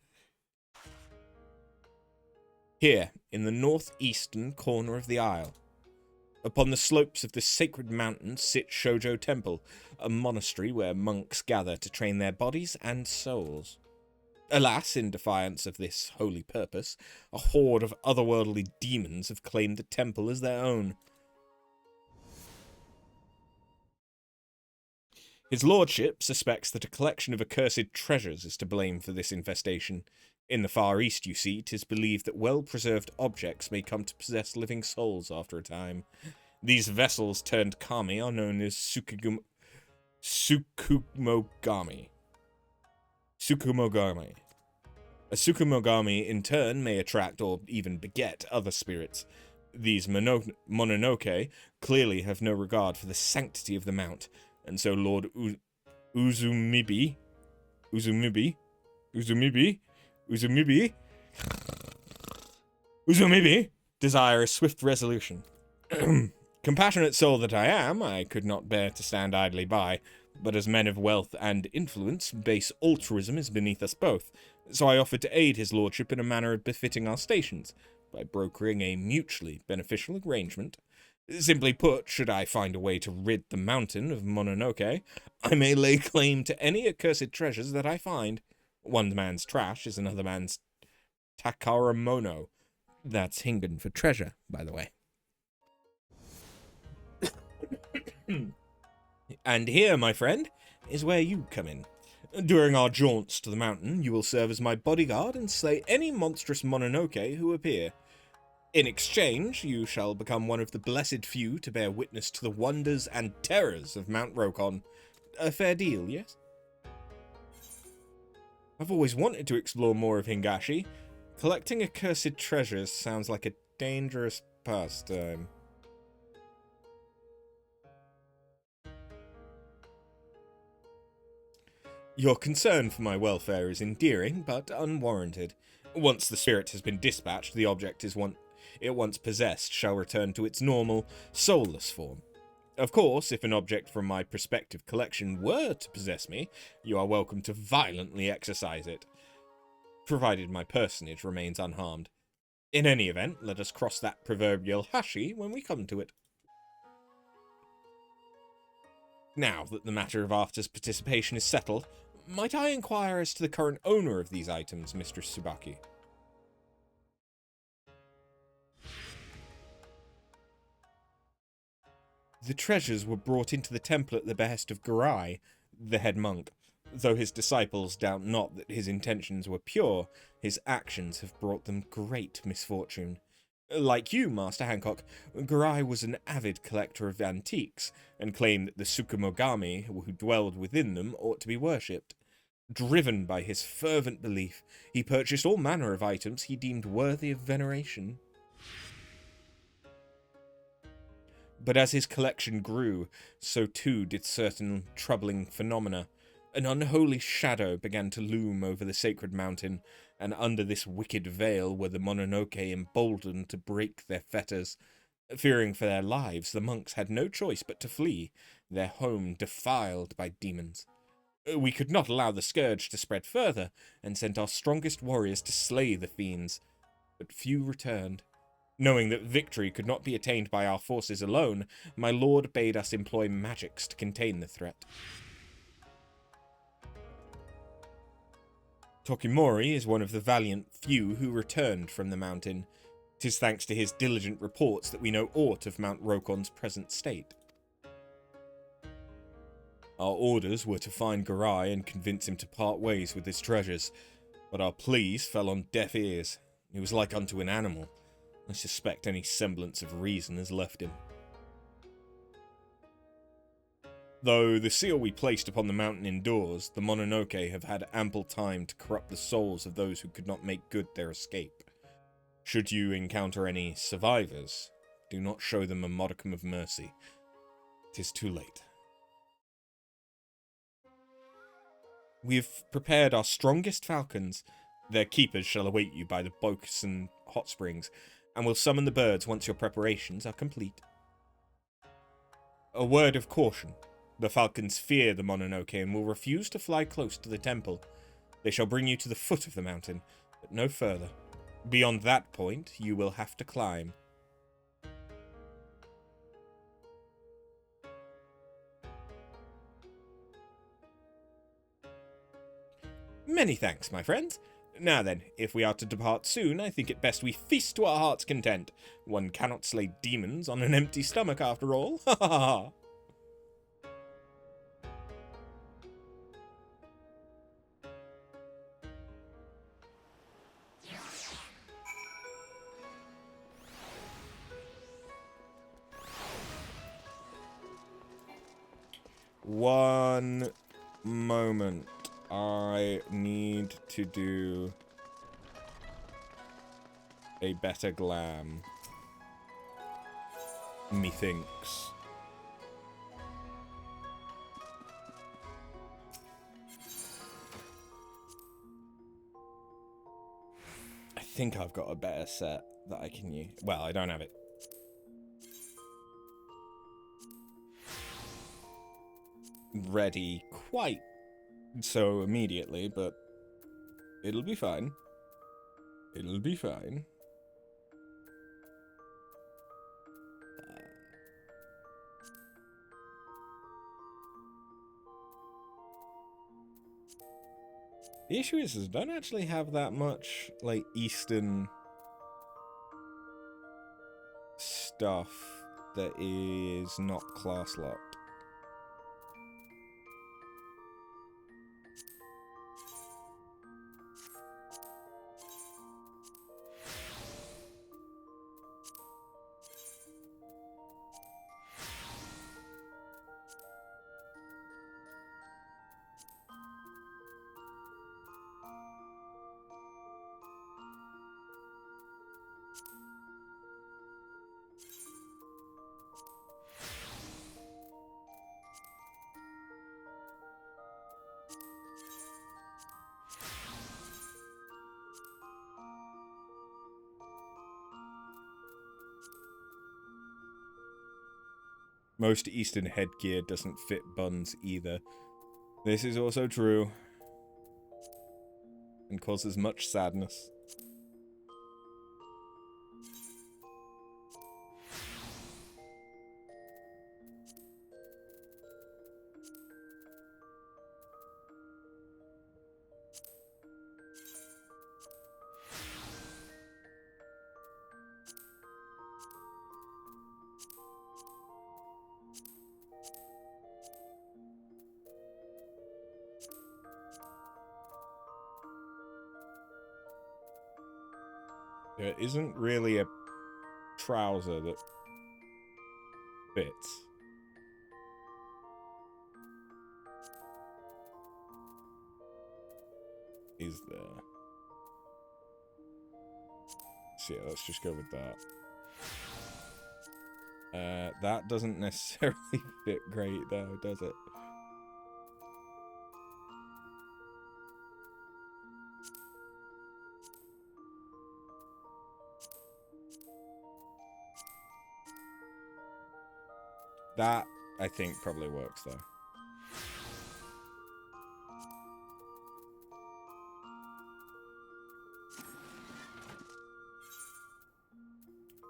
Here, in the northeastern corner of the isle, upon the slopes of the sacred mountain sit Shoujo Temple, a monastery where monks gather to train their bodies and souls. Alas, in defiance of this holy purpose, a horde of otherworldly demons have claimed the temple as their own. His lordship suspects that a collection of accursed treasures is to blame for this infestation. In the Far East, you see, 'tis believed that well-preserved objects may come to possess living souls after a time. These vessels turned kami are known as Sukumogami. A Sukumogami, in turn, may attract or even beget other spirits. These Mononoke clearly have no regard for the sanctity of the mount, and so Lord Uzumibi desire a swift resolution. Compassionate soul that I am, I could not bear to stand idly by, but as men of wealth and influence, base altruism is beneath us both, so I offered to aid his lordship in a manner befitting our stations, by brokering a mutually beneficial arrangement. Simply put, should I find a way to rid the mountain of Mononoke, I may lay claim to any accursed treasures that I find. One man's trash is another man's takaramono. That's Hingan for treasure, by the way. And here, my friend, is where you come in. During our jaunts to the mountain, you will serve as my bodyguard and slay any monstrous Mononoke who appear. In exchange, you shall become one of the blessed few to bear witness to the wonders and terrors of Mount Rokon. A fair deal, yes? I've always wanted to explore more of Hingashi. Collecting accursed treasures sounds like a dangerous pastime. Your concern for my welfare is endearing, but unwarranted. Once the spirit has been dispatched, the object it once possessed shall return to its normal, soulless form. Of course, if an object from my prospective collection were to possess me, you are welcome to violently exercise it. provided my personage remains unharmed. In any event, let us cross that proverbial hashi when we come to it. Now that the matter of After's participation is settled, might I inquire as to the current owner of these items, Mistress Tsubaki? The treasures were brought into the temple at the behest of Garai, the head monk. Though his disciples doubt not that his intentions were pure, his actions have brought them great misfortune. Like you, Master Hancock, Garai was an avid collector of antiques, and claimed that the Tsukumogami who dwelled within them ought to be worshipped. Driven by his fervent belief, he purchased all manner of items he deemed worthy of veneration. But as his collection grew, so too did certain troubling phenomena. An unholy shadow began to loom over the sacred mountain, and under this wicked veil were the Mononoke emboldened to break their fetters. Fearing for their lives, the monks had no choice but to flee, their home defiled by demons. We could not allow the scourge to spread further, and sent our strongest warriors to slay the fiends. But few returned. Knowing that victory could not be attained by our forces alone, my lord bade us employ magics to contain the threat. Tokimori is one of the valiant few who returned from the mountain. 'Tis thanks to his diligent reports that we know aught of Mount Rokon's present state. Our orders were to find Garai and convince him to part ways with his treasures, but our pleas fell on deaf ears. He was like unto an animal. I suspect any semblance of reason has left him. Though the seal we placed upon the mountain endures, the Mononoke have had ample time to corrupt the souls of those who could not make good their escape. Should you encounter any survivors, do not show them a modicum of mercy. 'Tis too late. We have prepared our strongest falcons. Their keepers shall await you by the Bokusen hot springs, and will summon the birds once your preparations are complete. A word of caution. The falcons fear the Mononoke and will refuse to fly close to the temple. They shall bring you to the foot of the mountain, but no further. Beyond that point, you will have to climb. Many thanks, my friends. Now then, if we are to depart soon, I think it best we feast to our heart's content. One cannot slay demons on an empty stomach, after all. Ha ha ha! One moment. I need to do a better glam. Methinks. I think I've got a better set that I can use. Well, I don't have it ready quite so immediately, but it'll be fine. It'll be fine. The issue is I don't actually have that much, like, Eastern stuff that is not class locked. Most Eastern headgear doesn't fit buns either. This is also true. and causes much sadness. There isn't really a trouser that fits. Is there? So yeah, let's just go with that. That doesn't necessarily fit great though, does it? That, I think, probably works, though.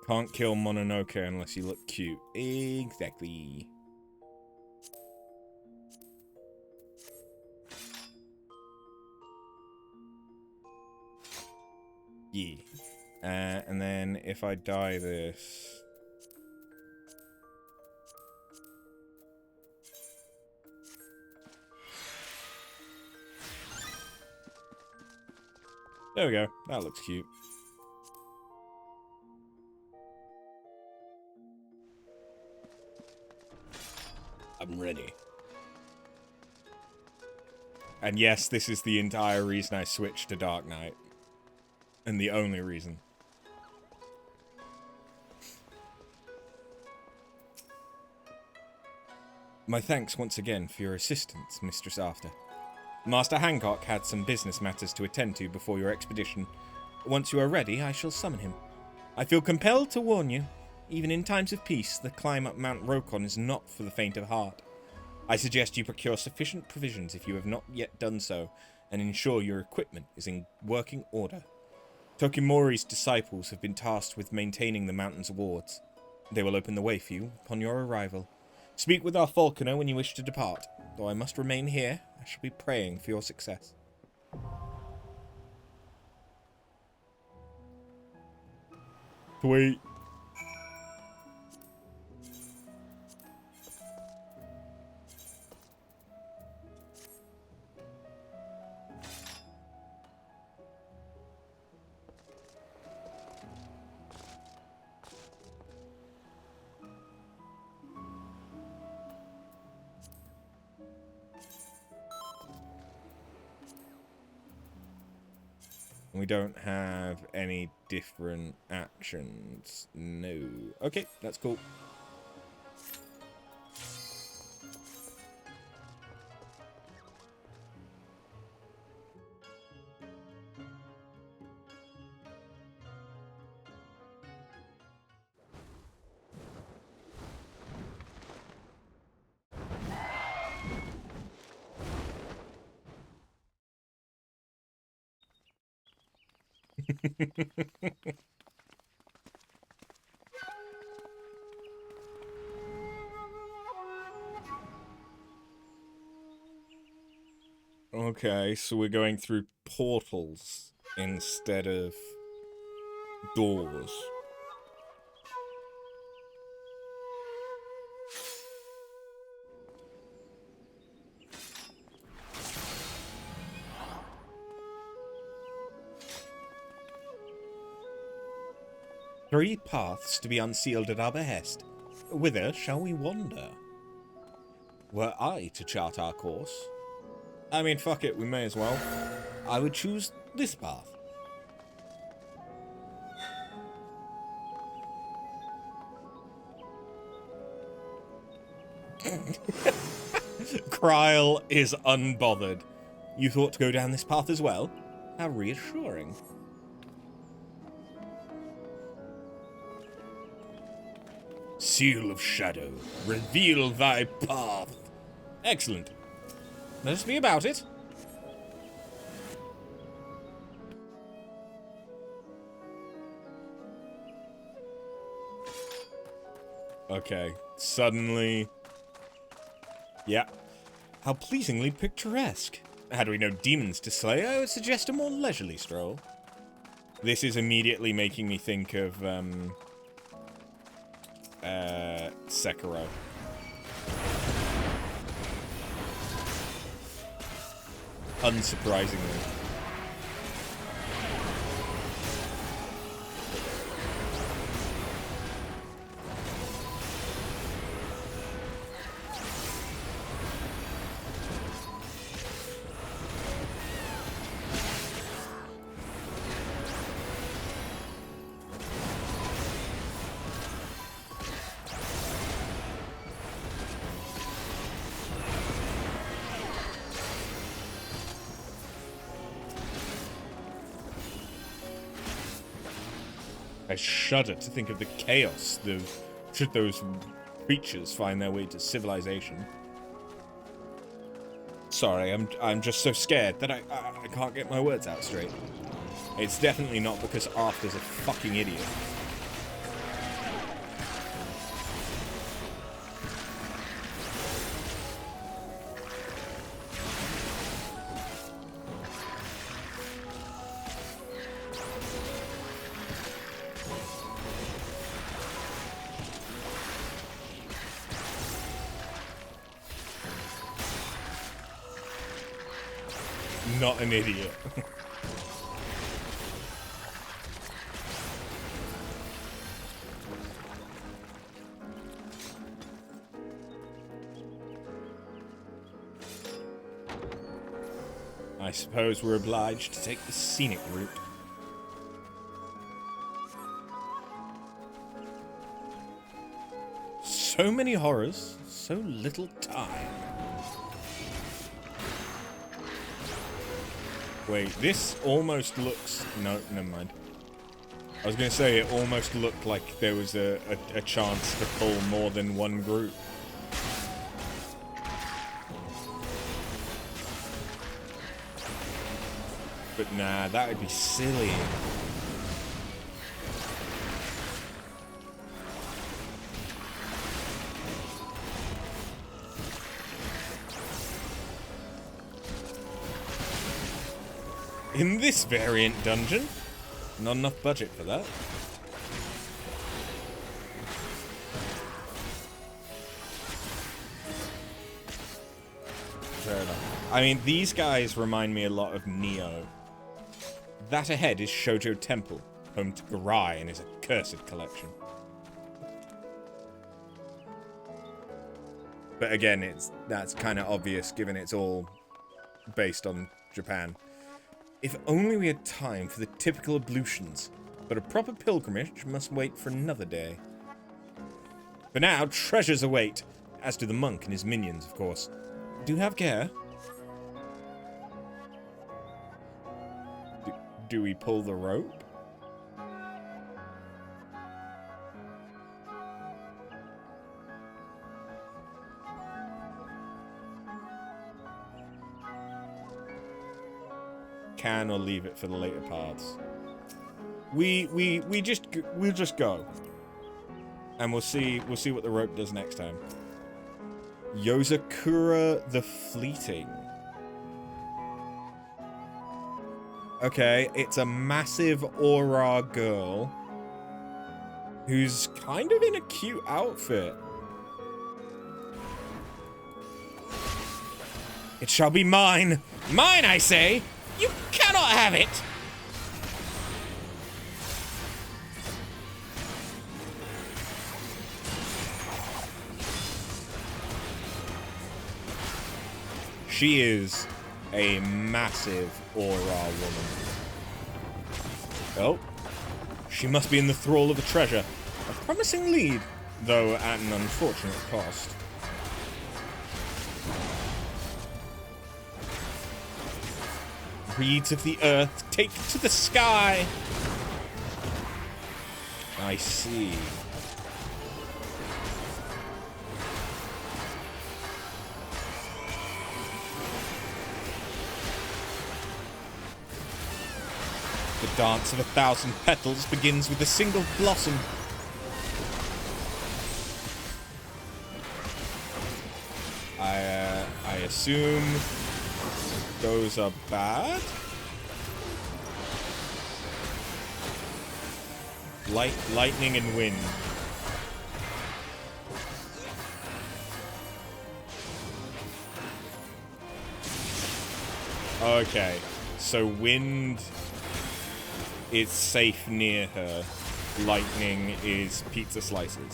Can't kill Mononoke unless you look cute. Exactly. Yeah. And then if I dye this... There we go. That looks cute. I'm ready. And yes, this is the entire reason I switched to Dark Knight. And the only reason. My thanks once again for your assistance, Mistress After. Master Hancock had some business matters to attend to before your expedition. Once you are ready, I shall summon him. I feel compelled to warn you, even in times of peace, the climb up Mount Rokon is not for the faint of heart. I suggest you procure sufficient provisions if you have not yet done so, and ensure your equipment is in working order. Tokimori's disciples have been tasked with maintaining the mountain's wards. They will open the way for you upon your arrival. Speak with our falconer when you wish to depart. Though I must remain here, I shall be praying for your success. Sweet. We don't have any different actions. No. Okay, that's cool. Okay, so we're going through portals instead of doors. Three paths to be unsealed at our behest. Whither shall we wander? Were I to chart our course, I mean, fuck it, we may as well. I would choose this path. Kryle is unbothered. You thought to go down this path as well? How reassuring. Seal of Shadow, reveal thy path. Excellent. Let us be about it. Okay. Suddenly... Yeah. How pleasingly picturesque. Had we no demons to slay, I would suggest a more leisurely stroll. This is immediately making me think of, Sekiro. Unsurprisingly. I shudder to think of the chaos should those creatures find their way to civilization. Sorry, I'm just so scared that I can't get my words out straight. It's definitely not because Arthur's a fucking idiot. Not an idiot. I suppose we're obliged to take the scenic route. So many horrors, so little time. Wait, this almost looks... No, never mind. I was going to say it almost looked like there was a chance to pull more than one group. But nah, that would be silly. In this variant dungeon, not enough budget for that. Fair enough. I mean, these guys remind me a lot of Neo. That ahead is Shoujo Temple, home to Garai and his accursed collection. But again, that's kind of obvious given it's all based on Japan. If only we had time for the typical ablutions, but a proper pilgrimage must wait for another day. For now, treasures await, as do the monk and his minions, of course. Do have care. Do we pull the rope? Can or leave it for the later parts. We'll just go. And we'll see what the rope does next time. Yozakura the Fleeting. Okay, it's a massive aura girl who's kind of in a cute outfit. It shall be mine. Mine, I say! You cannot have it! She is a massive aura woman. Oh. She must be in the thrall of a treasure. A promising lead, though at an unfortunate cost. Reeds of the earth, take to the sky! I see. The dance of 1,000 petals begins with a single blossom. assume those are bad. Lightning and wind. Okay, so wind is safe near her. Lightning is pizza slices.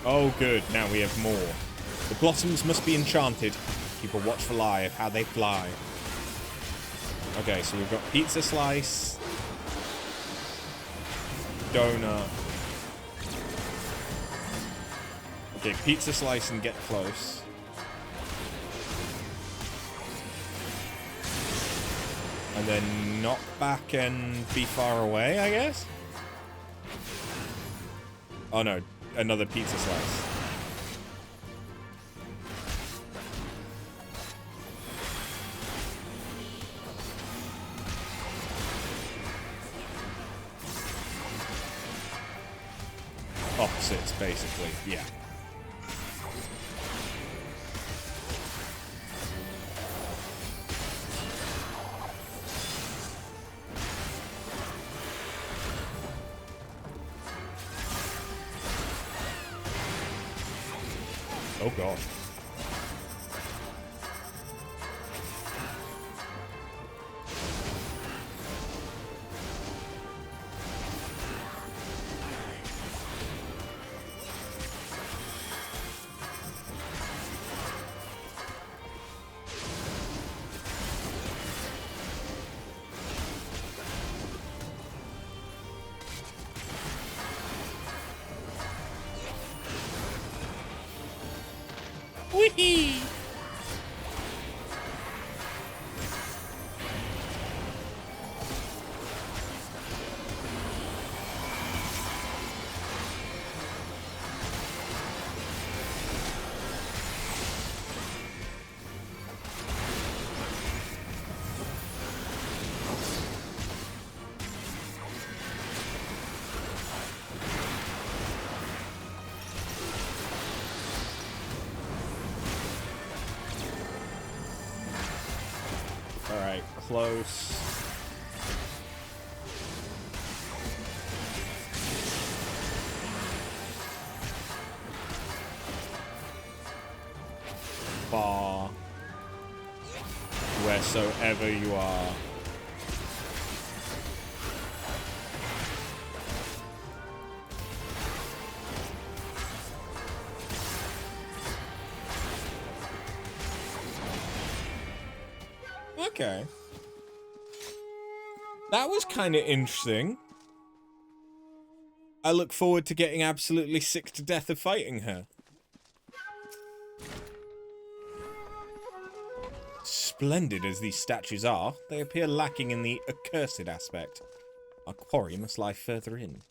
Oh, good. Now we have more. The blossoms must be enchanted. Keep a watchful eye of how they fly. Okay, so we've got pizza slice, donut. Okay, pizza slice and get close. And then knock back and be far away, I guess? Oh no. Another pizza slice. Opposites, basically. Yeah. Oh god. Whee! Alright, close. Far. Wheresoever you are. Okay. That was kind of interesting. I look forward to getting absolutely sick to death of fighting her. Splendid as these statues are, they appear lacking in the accursed aspect. Our quarry must lie further in.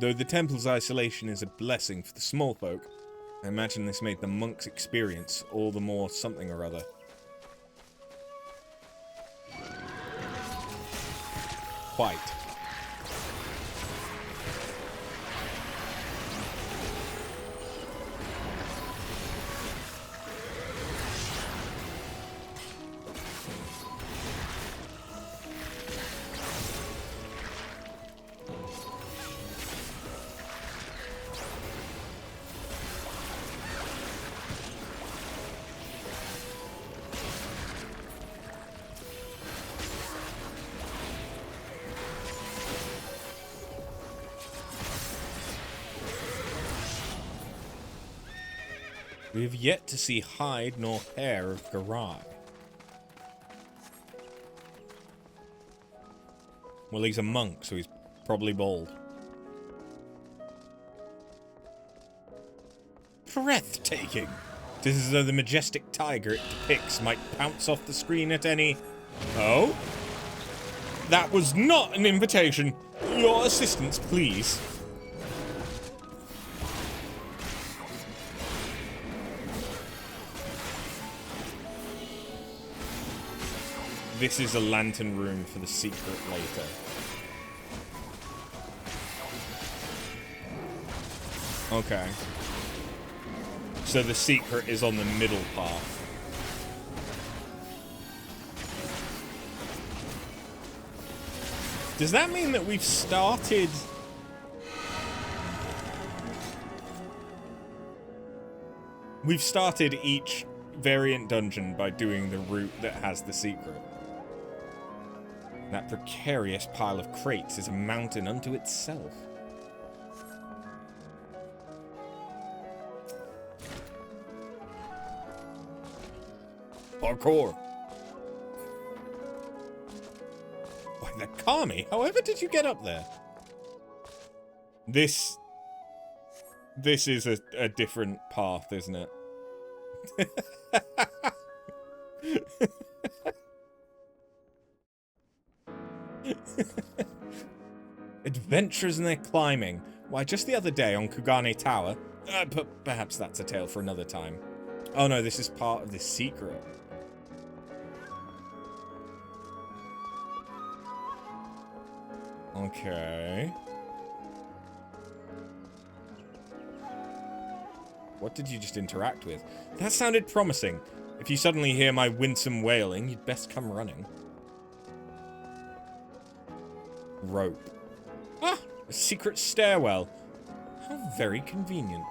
Though the temple's isolation is a blessing for the small folk, I imagine this made the monks' experience all the more something or other. Quite. We have yet to see hide nor hair of Garai. Well, he's a monk, so he's probably bald. Breathtaking! It is as though the majestic tiger it depicts might pounce off the screen at any... Oh? That was not an invitation! Your assistance, please. This is a lantern room for the secret later. Okay. So the secret is on the middle path. Does that mean that we've started... We've started each variant dungeon by doing the route that has the secret? That precarious pile of crates is a mountain unto itself. Parkour. Why, that Kami, however did you get up there? This is a different path, isn't it? Adventures in their climbing. Why, just the other day on Kugane Tower... but perhaps that's a tale for another time. Oh no, this is part of the secret. Okay. What did you just interact with? That sounded promising. If you suddenly hear my winsome wailing, you'd best come running. Rope. Ah! A secret stairwell. How very convenient.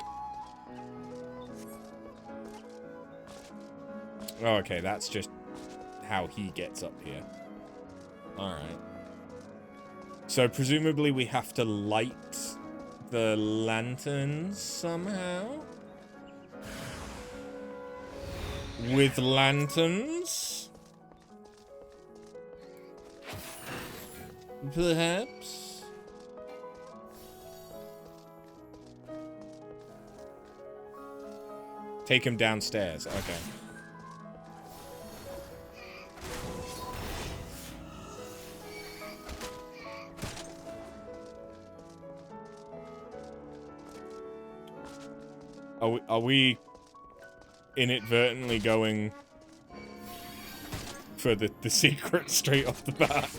Oh, okay, that's just how he gets up here. Alright. So presumably we have to light the lanterns somehow? With lanterns? Perhaps? Take him downstairs, okay. Are we inadvertently going for the secret straight off the bat?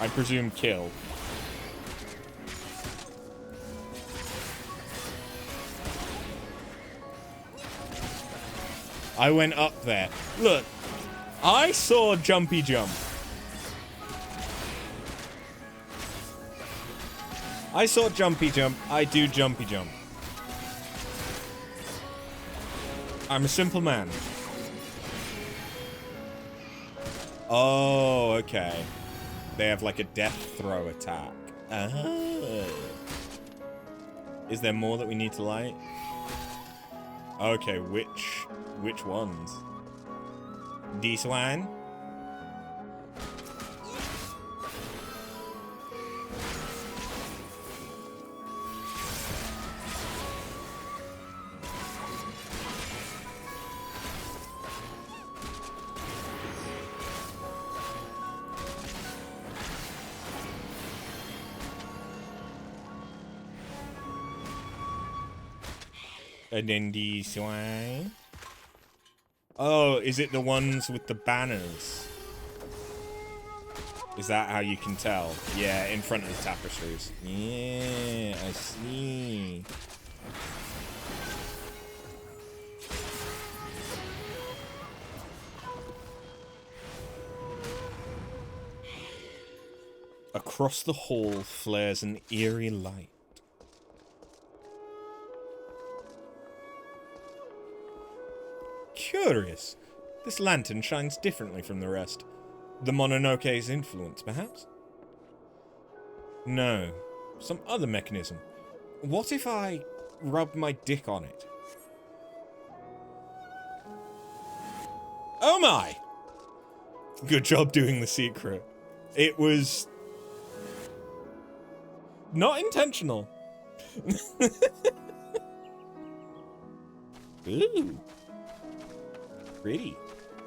I presume kill. I went up there. Look, I saw Jumpy Jump. I saw Jumpy Jump. I do Jumpy Jump. I'm a simple man. Oh, okay. They have like a death throw attack. Oh. Is there more that we need to light? Okay, which ones? This one? And then these one. Oh, is it the ones with the banners? Is that how you can tell? Yeah, in front of the tapestries. Yeah, I see. Across the hall flares an eerie light. Curious. This lantern shines differently from the rest. The Mononoke's influence, perhaps? No. Some other mechanism. What if I rubbed my dick on it. Oh my! Good job doing the secret. It was not intentional. Ooh. Pretty.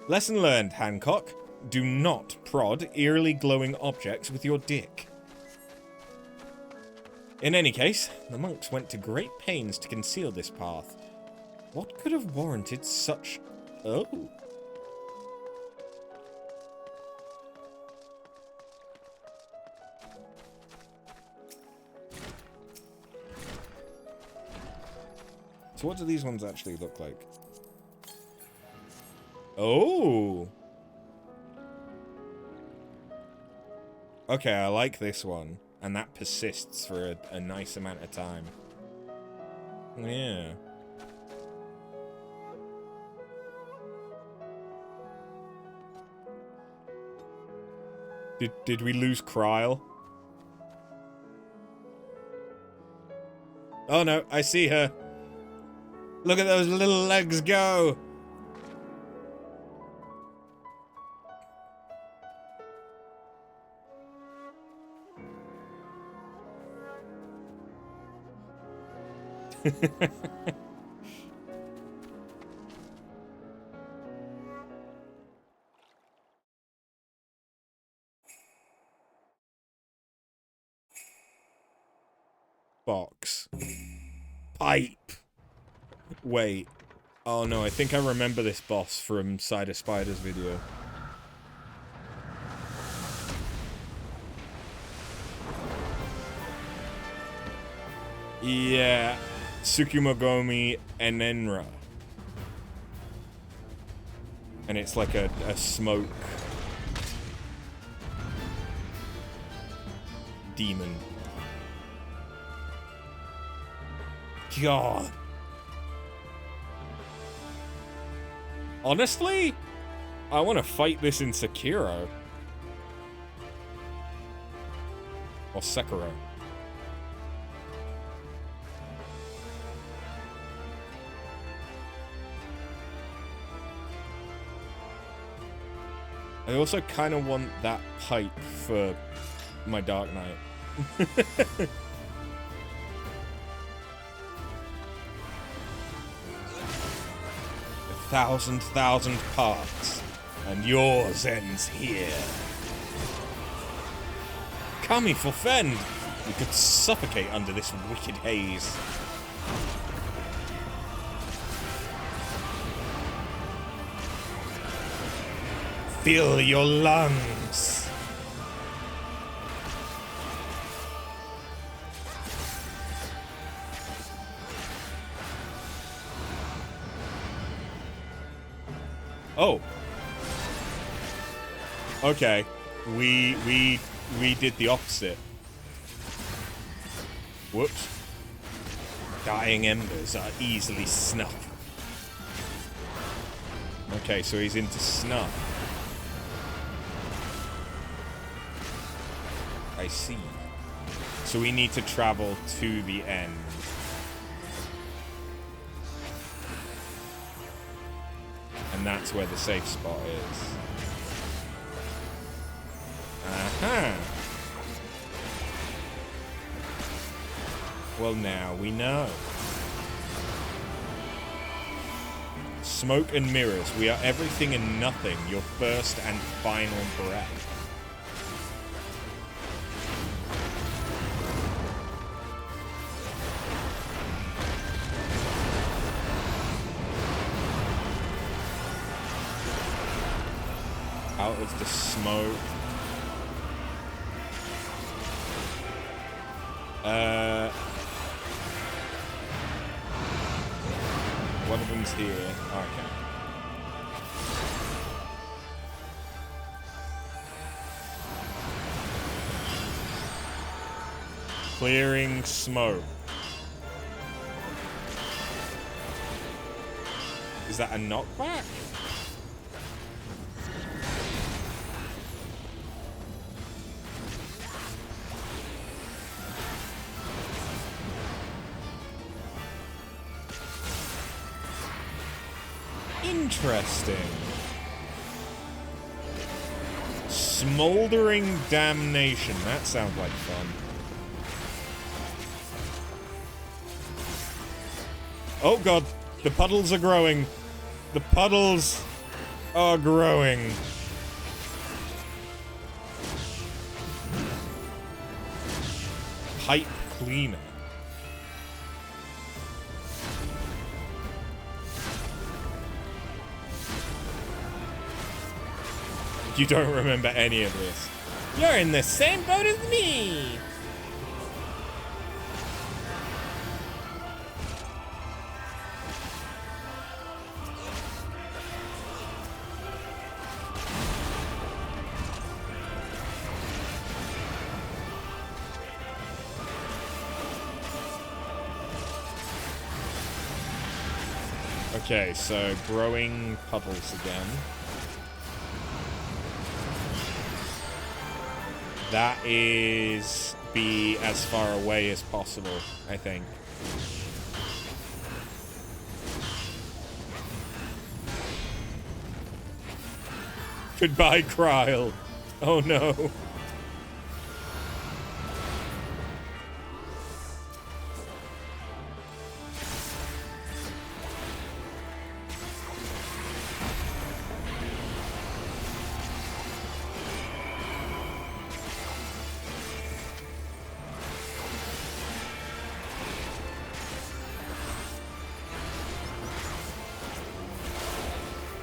Lesson learned, Hancock. Do not prod eerily glowing objects with your dick. In any case, the monks went to great pains to conceal this path. What could have warranted such... Oh. So what do these ones actually look like? Oh! Okay, I like this one. And that persists for a nice amount of time. Yeah. Did we lose Kryle? Oh no, I see her. Look at those little legs go! Box. Pipe. Wait. Oh no, I think I remember this boss from Cider Spider's video. Yeah. Tsukumogomi Enenra. And it's like a smoke demon. God. Honestly, I want to fight this in Sekiro. Or Sekiro. I also kind of want that pipe for my Dark Knight. 1,000 parts, and yours ends here. Kami forfend! We could suffocate under this wicked haze. Fill your lungs! Oh. Okay. We did the opposite. Whoops. Dying embers are easily snuffed. Okay, so he's into snuff. I see. So we need to travel to the end. And that's where the safe spot is. Aha! Well, now we know. Smoke and mirrors. We are everything and nothing. Your first and final breath. Out of the smoke. One of them's here. Okay. Clearing smoke. Is that a knockback? Interesting. Smoldering Damnation. That sounds like fun. Oh god, the puddles are growing. The puddles are growing. Pipe cleaner. You don't remember any of this. You're in the same boat as me! Okay, so growing puddles again. That is be as far away as possible, I think. Goodbye, Kryl. Oh no.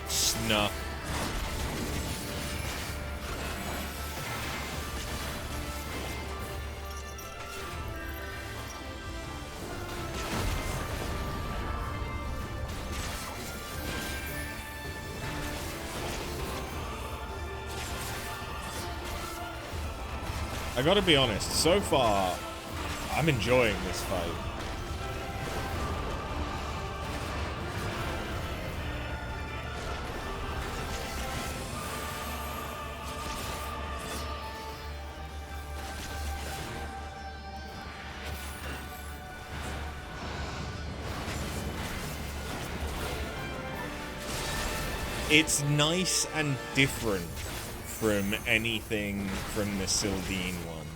Snuff. I gotta be honest, so far, I'm enjoying this fight. It's nice and different from anything from the Sildine one.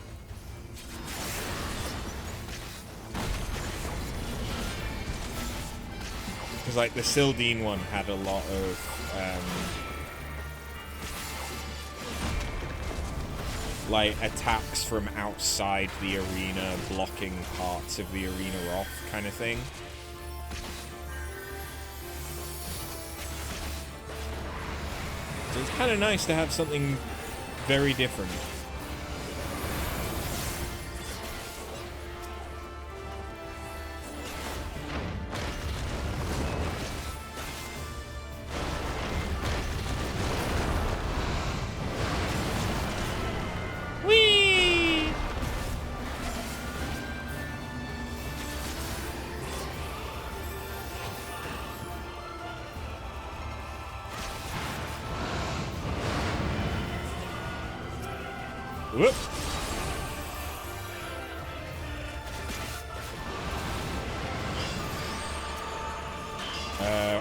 Because, like, the Sildine one had a lot of, like, attacks from outside the arena, blocking parts of the arena off, kind of thing. So it's kind of nice to have something very different. Whee! Whoop.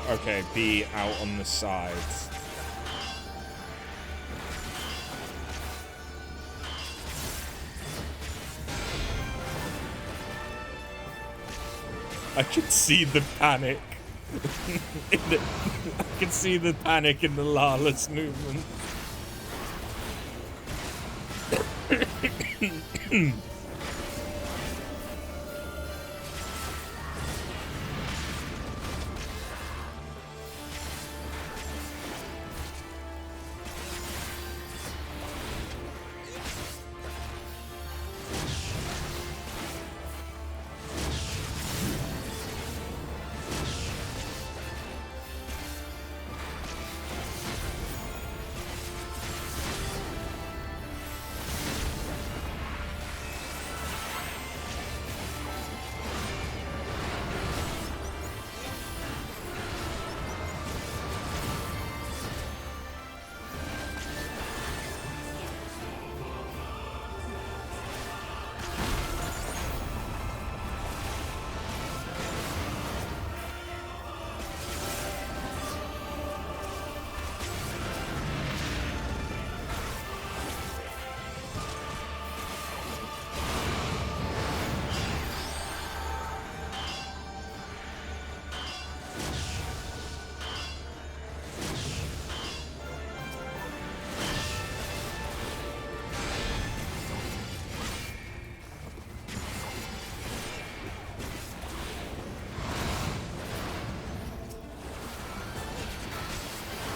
Okay, be out on the sides. I can see the panic. I can see the panic in the Lawless movement.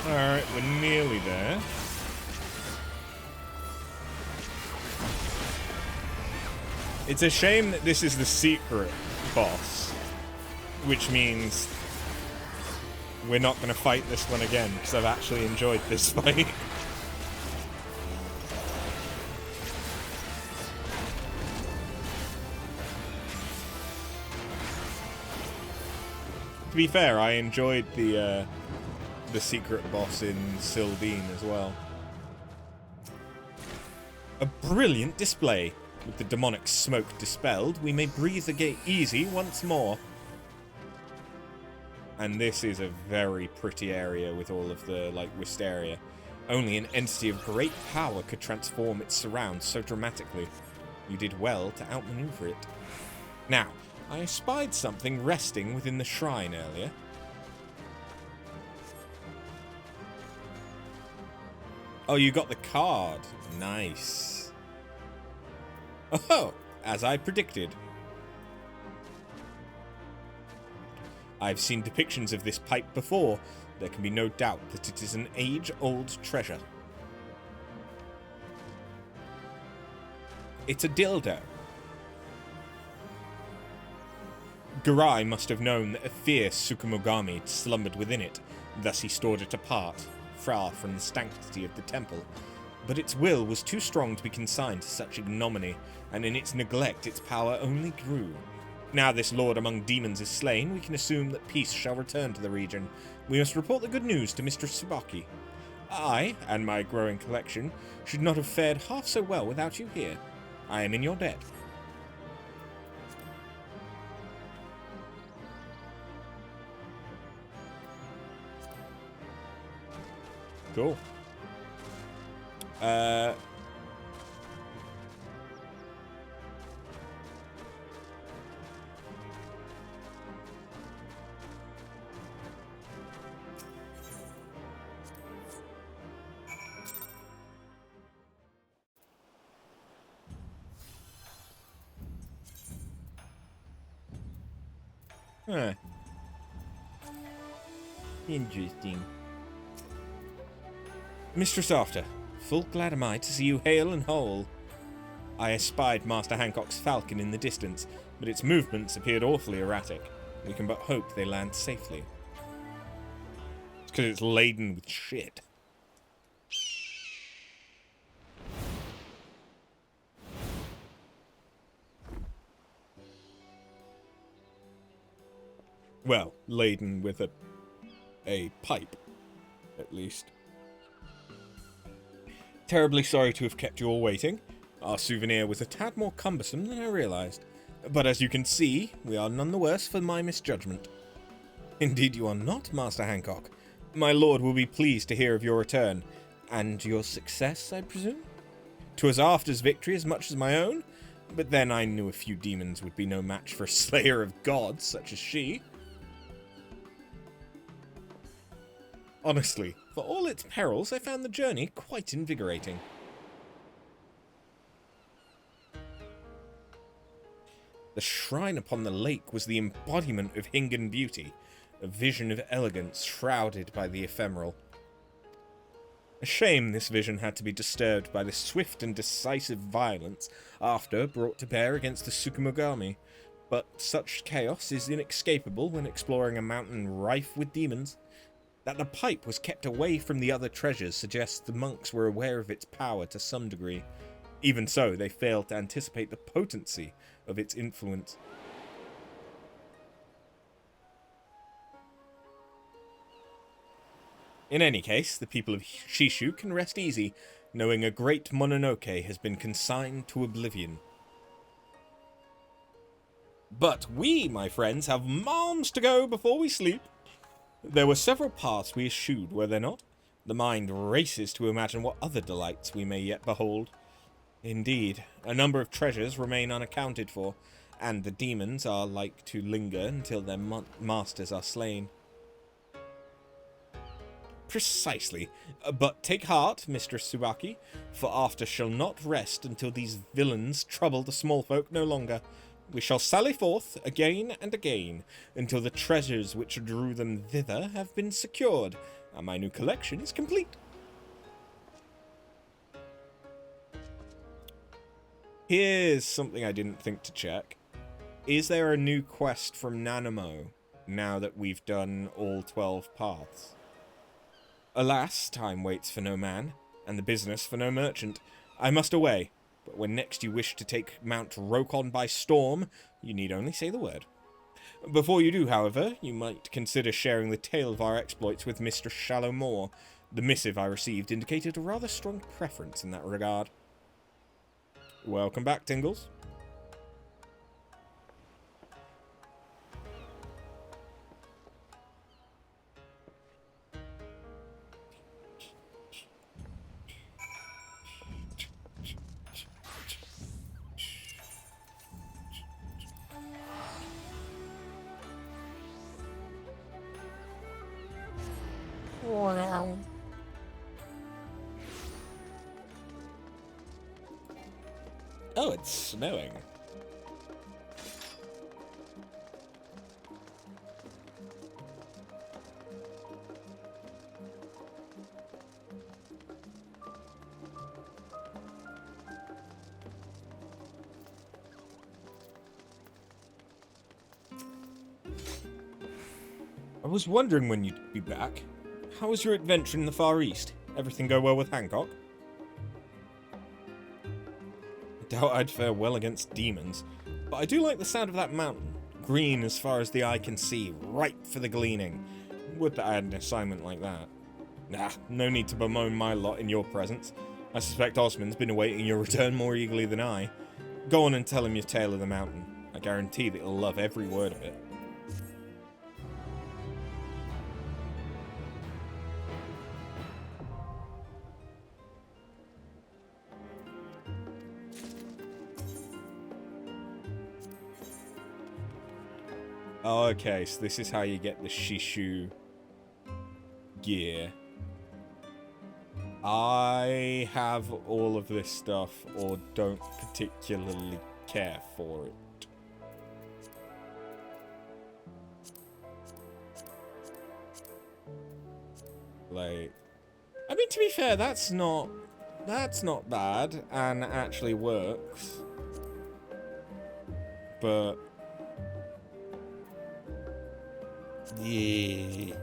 Alright, we're nearly there. It's a shame that this is the secret boss, which means we're not going to fight this one again, because I've actually enjoyed this fight. To be fair, I enjoyed the secret boss in Sylvine as well. A brilliant display. With the demonic smoke dispelled, we may breathe again easy once more. And this is a very pretty area with all of the, like, wisteria. Only an entity of great power could transform its surrounds so dramatically. You did well to outmaneuver it. Now, I espied something resting within the shrine earlier. Oh, you got the card. Nice. Oh, as I predicted. I've seen depictions of this pipe before. There can be no doubt that it is an age-old treasure. It's a dildo. Garai must have known that a fierce Tsukumogami slumbered within it, thus he stored it apart, far from the sanctity of the temple. But its will was too strong to be consigned to such ignominy, and in its neglect its power only grew. Now this lord among demons is slain, we can assume that peace shall return to the region. We must report the good news to Mr. Tsubaki. I, and my growing collection, should not have fared half so well without you here. I am in your debt. Cool. Huh. Interesting. Mistress After, full glad am I to see you hale and whole. I espied Master Hancock's falcon in the distance, but its movements appeared awfully erratic. We can but hope they land safely. It's because it's laden with shit. Well, laden with a pipe, at least. Terribly sorry to have kept you all waiting. Our souvenir was a tad more cumbersome than I realized. But as you can see, we are none the worse for my misjudgment. Indeed you are not, Master Hancock. My lord will be pleased to hear of your return. And your success, I presume? 'Twas After's victory as much as my own, but then I knew a few demons would be no match for a slayer of gods such as she. Honestly, for all its perils, I found the journey quite invigorating. The shrine upon the lake was the embodiment of Hingan beauty, a vision of elegance shrouded by the ephemeral. A shame this vision had to be disturbed by the swift and decisive violence After brought to bear against the Tsukumogami, but such chaos is inescapable when exploring a mountain rife with demons. That the pipe was kept away from the other treasures suggests the monks were aware of its power to some degree. Even so, they failed to anticipate the potency of its influence. In any case, the people of Shishu can rest easy, knowing a great Mononoke has been consigned to oblivion. But we, my friends, have miles to go before we sleep. There were several paths we eschewed, were there not? The mind races to imagine what other delights we may yet behold. Indeed, a number of treasures remain unaccounted for, and the demons are like to linger until their masters are slain. Precisely. But take heart, Mistress Tsubaki, for After shall not rest until these villains trouble the small folk no longer. we shall sally forth again and again, until the treasures which drew them thither have been secured, and my new collection is complete. Here's something I didn't think to check. Is there a new quest from Nanamo, now that we've done all 12 paths? Alas, time waits for no man, and the business for no merchant. I must away, but when next you wish to take Mount Rokon by storm, you need only say the word. Before you do, however, you might consider sharing the tale of our exploits with Mr. Shallowmore. The missive I received indicated a rather strong preference in that regard. Welcome back, Tingles. Wow. Oh, it's snowing. I was wondering when you'd be back. How was your adventure in the Far East? Everything go well with Hancock? I doubt I'd fare well against demons, but I do like the sound of that mountain. Green as far as the eye can see, ripe for the gleaning. Would that I had an assignment like that. Nah, no need to bemoan my lot in your presence. I suspect Osmond's been awaiting your return more eagerly than I. Go on and tell him your tale of the mountain. I guarantee that he'll love every word of it. Oh, okay, so this is how you get the Shishu gear. I have all of this stuff, or don't particularly care for it. Like, I mean, to be fair, that's not bad, and actually works. But yeah.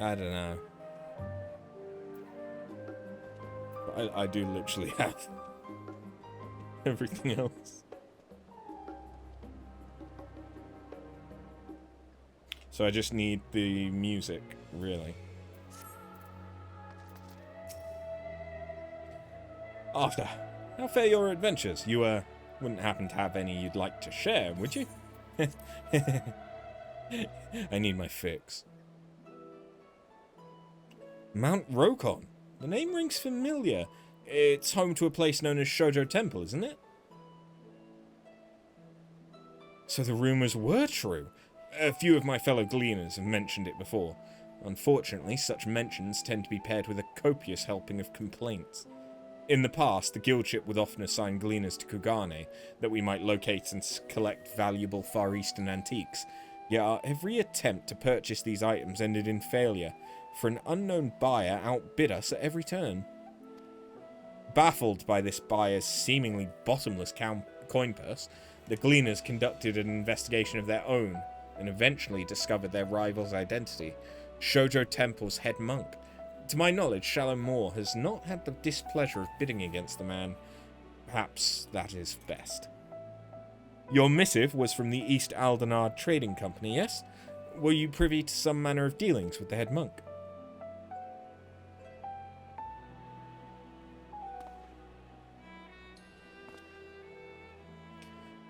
I don't know. But I do literally have everything else. So I just need the music, really. After. How fare your adventures? You, wouldn't happen to have any you'd like to share, would you? I need my fix. Mount Rokon. The name rings familiar. It's home to a place known as Shoujo Temple, isn't it? So the rumors were true. A few of my fellow gleaners have mentioned it before. Unfortunately, such mentions tend to be paired with a copious helping of complaints. In the past, the guildship would often assign gleaners to Kugane, that we might locate and collect valuable Far Eastern antiques. Yet our every attempt to purchase these items ended in failure, for an unknown buyer outbid us at every turn. Baffled by this buyer's seemingly bottomless coin purse, the gleaners conducted an investigation of their own, and eventually discovered their rival's identity, Shoujo Temple's head monk. To my knowledge, Shallowmore has not had the displeasure of bidding against the man. Perhaps that is best. Your missive was from the East Aldenard Trading Company, yes? Were you privy to some manner of dealings with the head monk?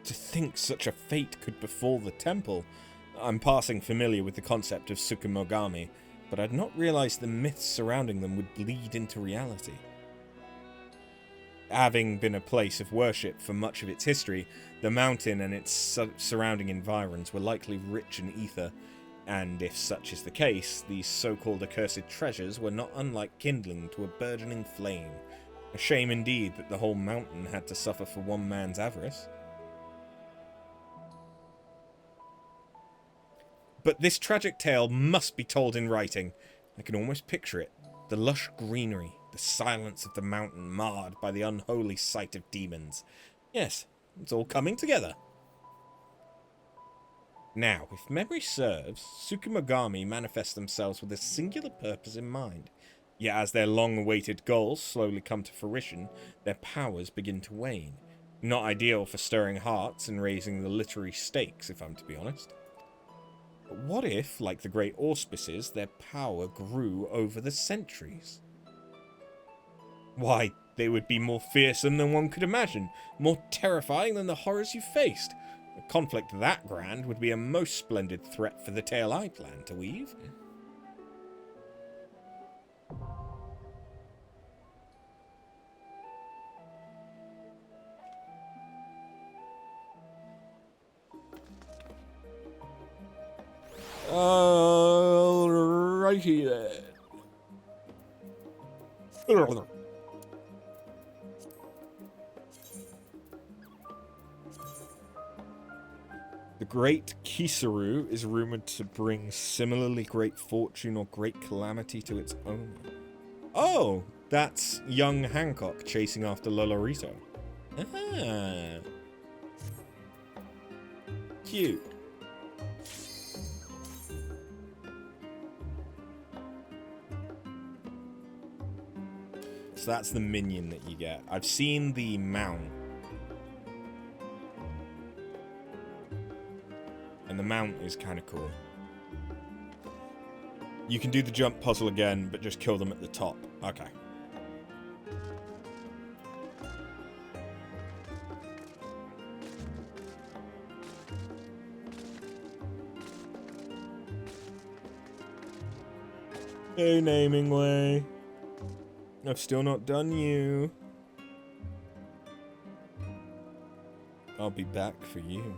To think such a fate could befall the temple. I'm passing familiar with the concept of Tsukumogami, but I'd not realized the myths surrounding them would bleed into reality. Having been a place of worship for much of its history, the mountain and its surrounding environs were likely rich in ether. And if such is the case, these so-called accursed treasures were not unlike kindling to a burgeoning flame. A shame indeed that the whole mountain had to suffer for one man's avarice. But this tragic tale must be told in writing. I can almost picture it. The lush greenery, the silence of the mountain marred by the unholy sight of demons. Yes, it's all coming together. Now, if memory serves, Tsukumogami manifest themselves with a singular purpose in mind. Yet as their long-awaited goals slowly come to fruition, their powers begin to wane. Not ideal for stirring hearts and raising the literary stakes, if I'm to be honest. But what if, like the Great Auspices, their power grew over the centuries? Why, they would be more fearsome than one could imagine, more terrifying than the horrors you faced. A conflict that grand would be a most splendid threat for the tale I plan to weave. Alrighty then. The great Kisaru is rumored to bring similarly great fortune or great calamity to its owner. Oh, that's young Hancock chasing after Lolorito. Ah. Cute. So that's the minion that you get. I've seen the mount. And the mount is kind of cool. You can do the jump puzzle again, but just kill them at the top. Okay. Hey, naming way. I've still not done you. I'll be back for you.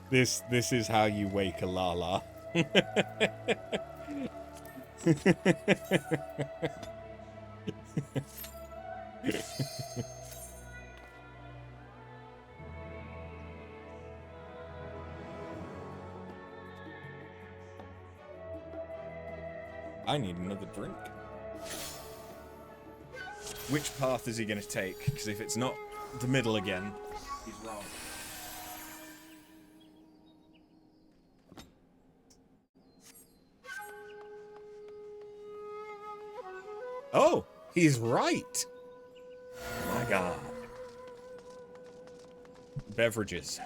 This is how you wake a Lala. I need another drink. Which path is he going to take? Because if it's not the middle again, he's wrong. Oh, he's right. My God. Beverages.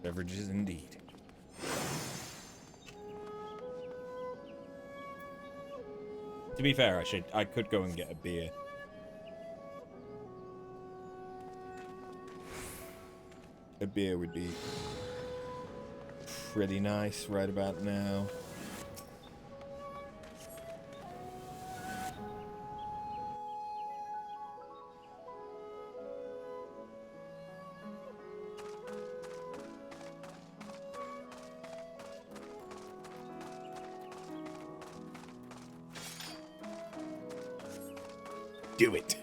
Beverages indeed. To be fair, I could go and get a beer. A beer would be pretty nice right about now. Do it.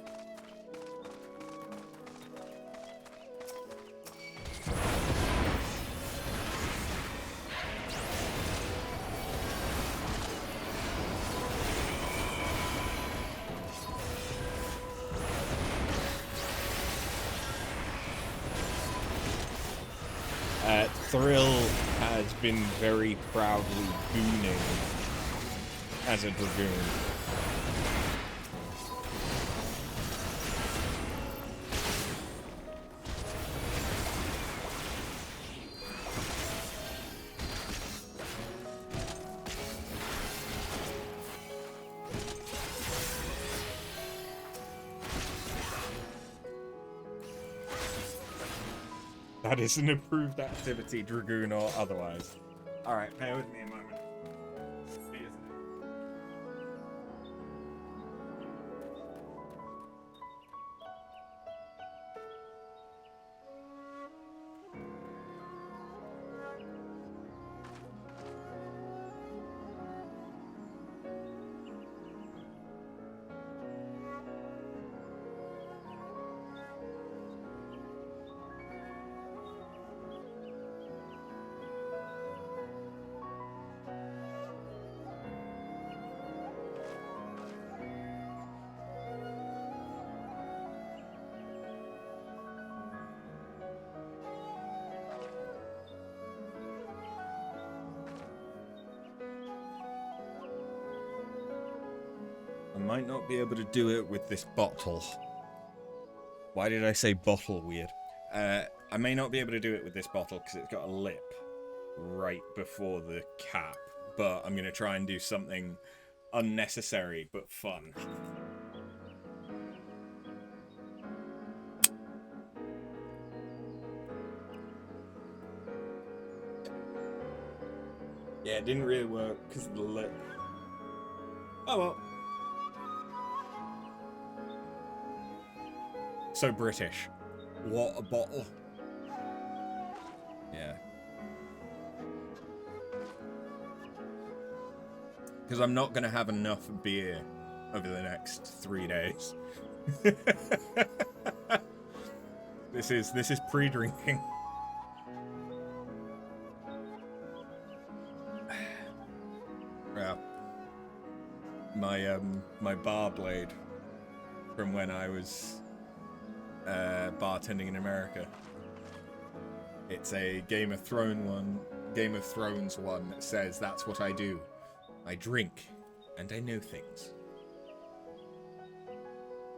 Thrill has been very proudly gooning as a dragoon. That is an approved activity, Dragoon or otherwise. Alright, bear with me a moment. I might not be able to do it with this bottle. Why did I say bottle weird? I may not be able to do it with this bottle because it's got a lip right before the cap, but I'm going to try and do something unnecessary but fun. Yeah, it didn't really work because of the lip. Oh well. So British. What a bottle. Yeah. Because I'm not going to have enough beer over the next 3 days. This is pre-drinking. Yeah. My bar blade from when I was bartending in America. It's a Game of Thrones one that says that's what I do. I drink and I know things.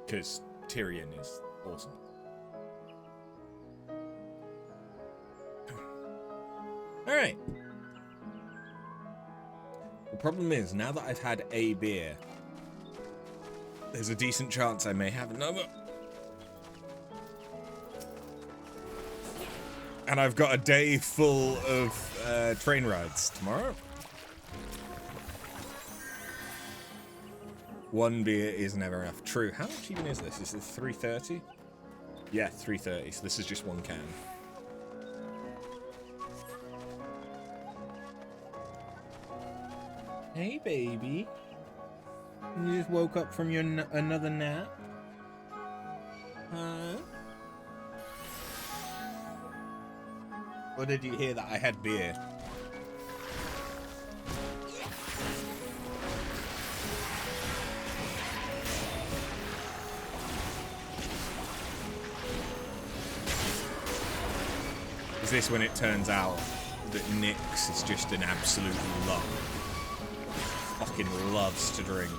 Because Tyrion is awesome. Alright. The problem is, now that I've had a beer, there's a decent chance I may have another. And I've got a day full of train rides tomorrow. One beer is never enough. True. How much even is this? Is this 330? Yeah, 330. So this is just one can. Hey, baby. You just woke up from your another nap? Huh? Or did you hear that I had beer? Is this when it turns out that Nyx is just an absolute love? Fucking loves to drink.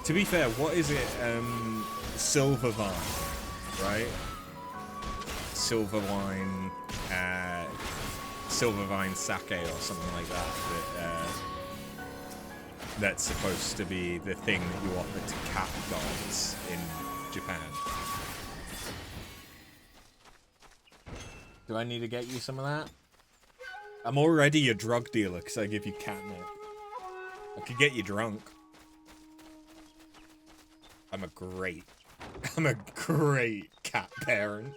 To be fair, what is it? Silver wine, right? Silver wine sake or something like that. That's supposed to be the thing that you offer to cat gods in Japan. Do I need to get you some of that? I'm already a drug dealer because I give you catnip. I could get you drunk. I'm a great cat parent.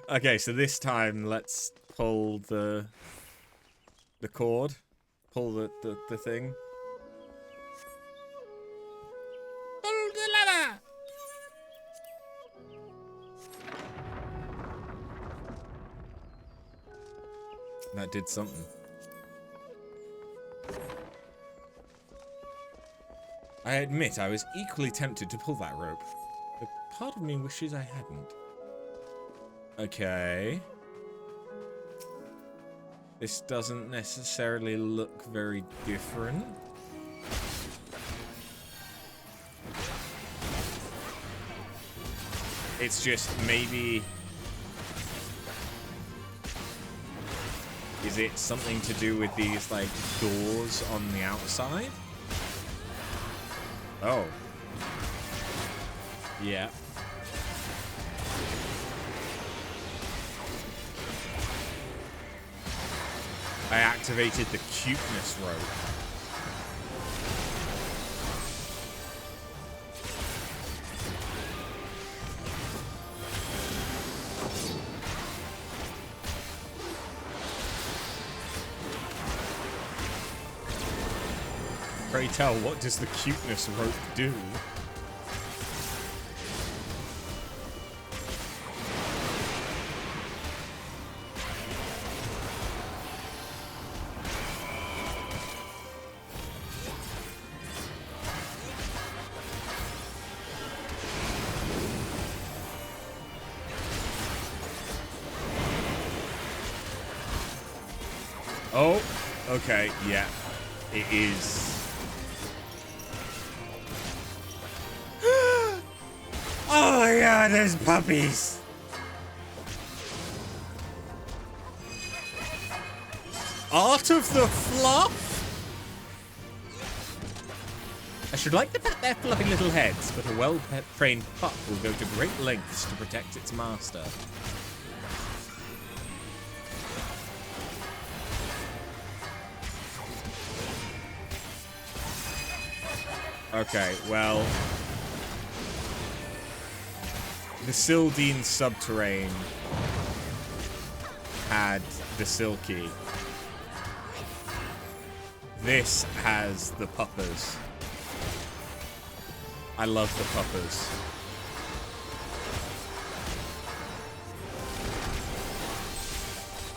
Okay, so this time let's pull the cord. Pull the thing. Pull the lever! That did something. I admit I was equally tempted to pull that rope, but part of me wishes I hadn't. Okay. This doesn't necessarily look very different. It's just maybe... Is it something to do with these, like, doors on the outside? Oh. Yeah. I activated the cuteness rope. Pray tell, what does the cuteness rope do? Oh, okay, yeah, it is. Oh yeah, there's puppies. Art of the fluff? I should like to pet their fluffy little heads, but a well-trained pup will go to great lengths to protect its master. Okay, well... The Sildine Subterrane had the Silky. This has the Puppers. I love the Puppers.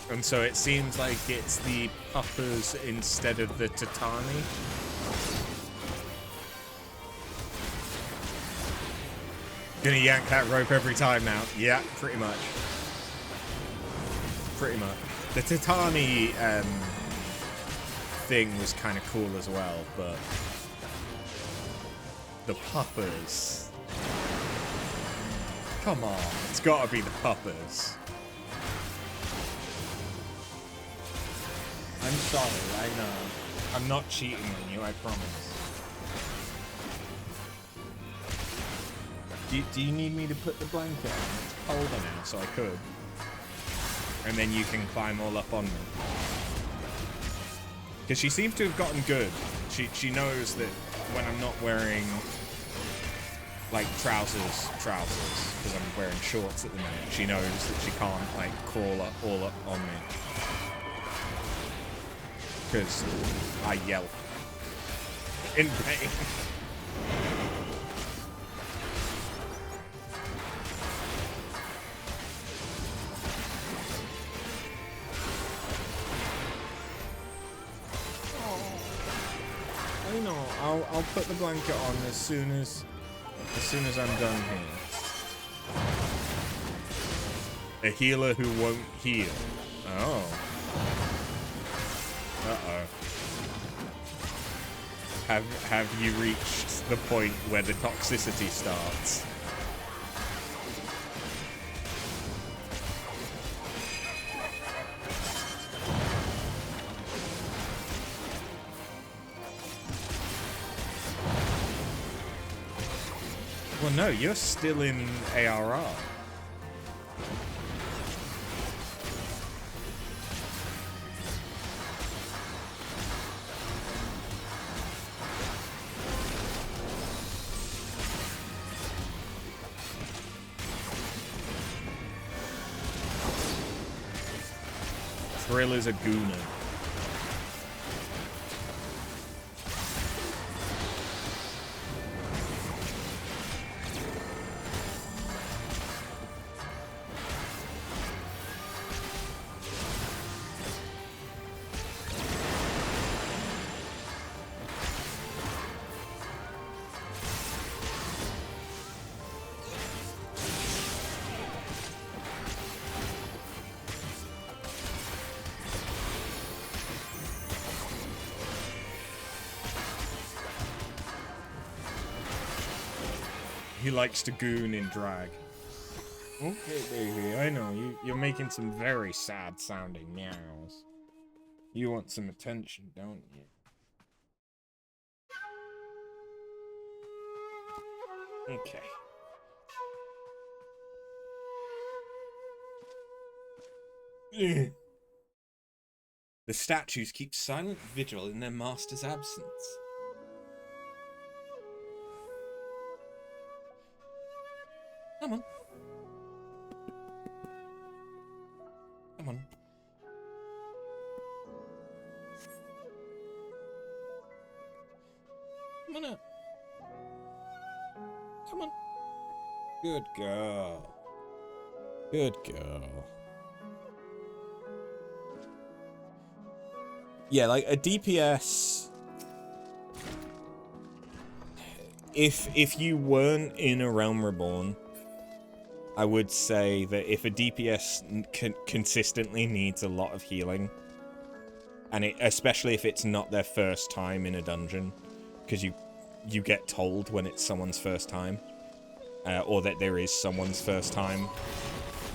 And so it seems like it's the Puppers instead of the Tatami. Gonna yank that rope every time now. Yeah, pretty much. Pretty much. The tatami thing was kind of cool as well, but the puppers. Come on, it's gotta be the puppers. I'm sorry, I know. I'm not cheating on you, I promise. Do you need me to put the blanket on? It's colder now, so I could. And then you can climb all up on me. Because she seems to have gotten good. She knows that when I'm not wearing, like, trousers, because I'm wearing shorts at the minute, she knows that she can't, like, crawl up all up on me. Because I yell in pain. I know. I'll put the blanket on as soon as I'm done here. A healer who won't heal. Oh. Uh-oh. Have you reached the point where the toxicity starts? Well, no, you're still in ARR. Thrill is a gooner. He likes to goon in drag. Okay, baby, I know, you're making some very sad sounding meows. You want some attention, don't you? Okay. Ugh. The statues keep silent vigil in their master's absence. Come on. Come on. Come on up. Come on. Good girl. Good girl. Yeah, like a DPS. If you weren't in a Realm Reborn, I would say that if a DPS consistently needs a lot of healing, and especially if it's not their first time in a dungeon, because you get told when it's someone's first time, or that there is someone's first time,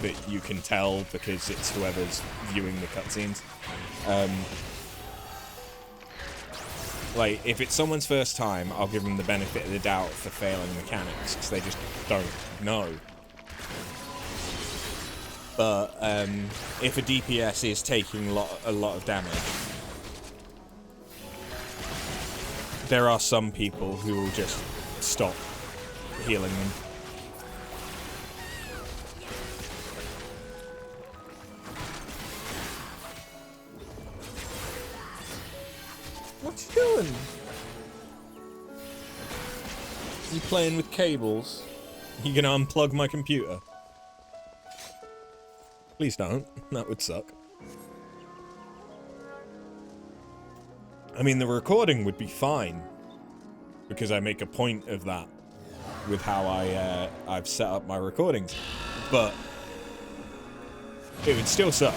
that you can tell because it's whoever's viewing the cutscenes. Like, if it's someone's first time, I'll give them the benefit of the doubt for failing mechanics, because they just don't know. But, if a DPS is taking a lot of damage, there are some people who will just stop healing them. What you doing? You playing with cables? You gonna unplug my computer? Please don't. That would suck. I mean, the recording would be fine, because I make a point of that with how I've set up my recordings, but it would still suck.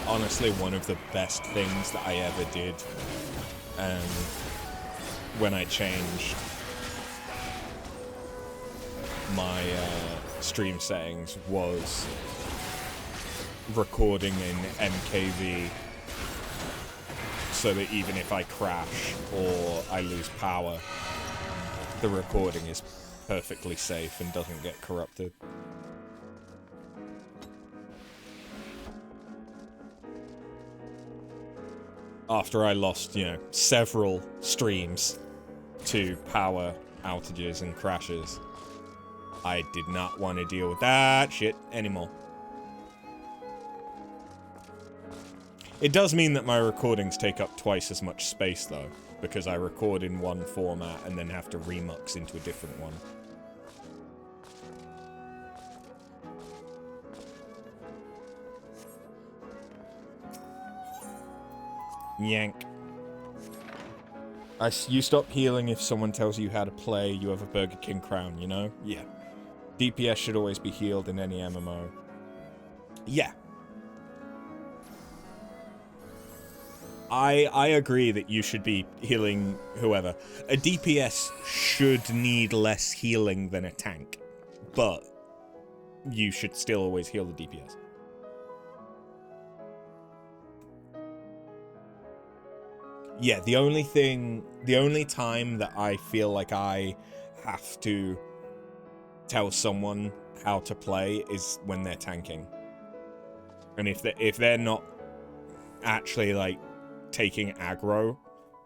Honestly, one of the best things that I ever did when I changed my stream settings was recording in MKV, so that even if I crash or I lose power, the recording is perfectly safe and doesn't get corrupted. After I lost, several streams to power outages and crashes, I did not want to deal with that shit anymore. It does mean that my recordings take up twice as much space, though, because I record in one format and then have to remux into a different one. Yank. You stop healing if someone tells you how to play, you have a Burger King crown, you know? Yeah. DPS should always be healed in any MMO. Yeah. I agree that you should be healing whoever. A DPS should need less healing than a tank, but you should still always heal the DPS. Yeah, the only time that I feel like I have to tell someone how to play is when they're tanking. And if they're not actually, like, taking aggro,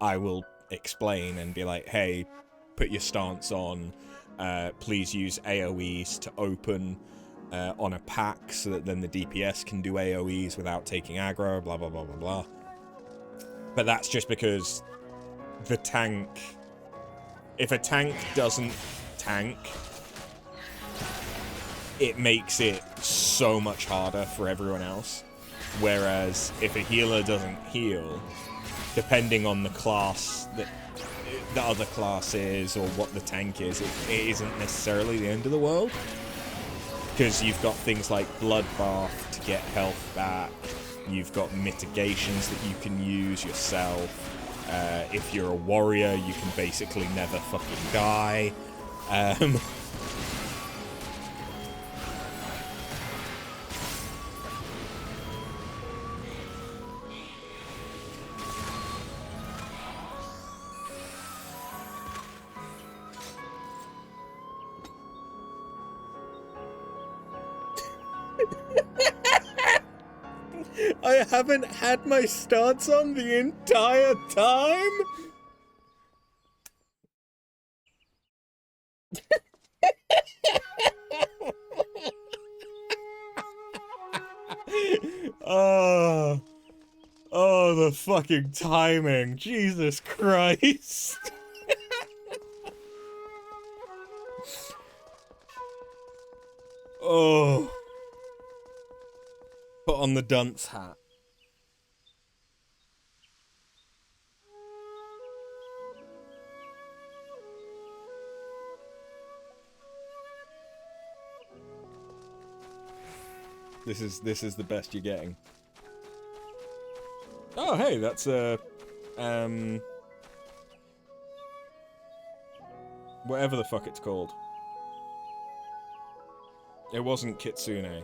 I will explain and be like, hey, put your stance on, please use AoEs to open on a pack so that then the DPS can do AoEs without taking aggro, blah, blah, blah, blah, blah. But that's just because the tank... If a tank doesn't tank, it makes it so much harder for everyone else. Whereas if a healer doesn't heal, depending on the class that the other class is or what the tank is, it isn't necessarily the end of the world. Because you've got things like Bloodbath to get health back. You've got mitigations that you can use yourself. If you're a warrior, you can basically never fucking die. I haven't had my stance on the entire time? Oh, the fucking timing. Jesus Christ. Oh. Put on the dunce hat. This is the best you're getting. Oh, hey, that's whatever the fuck it's called. It wasn't Kitsune.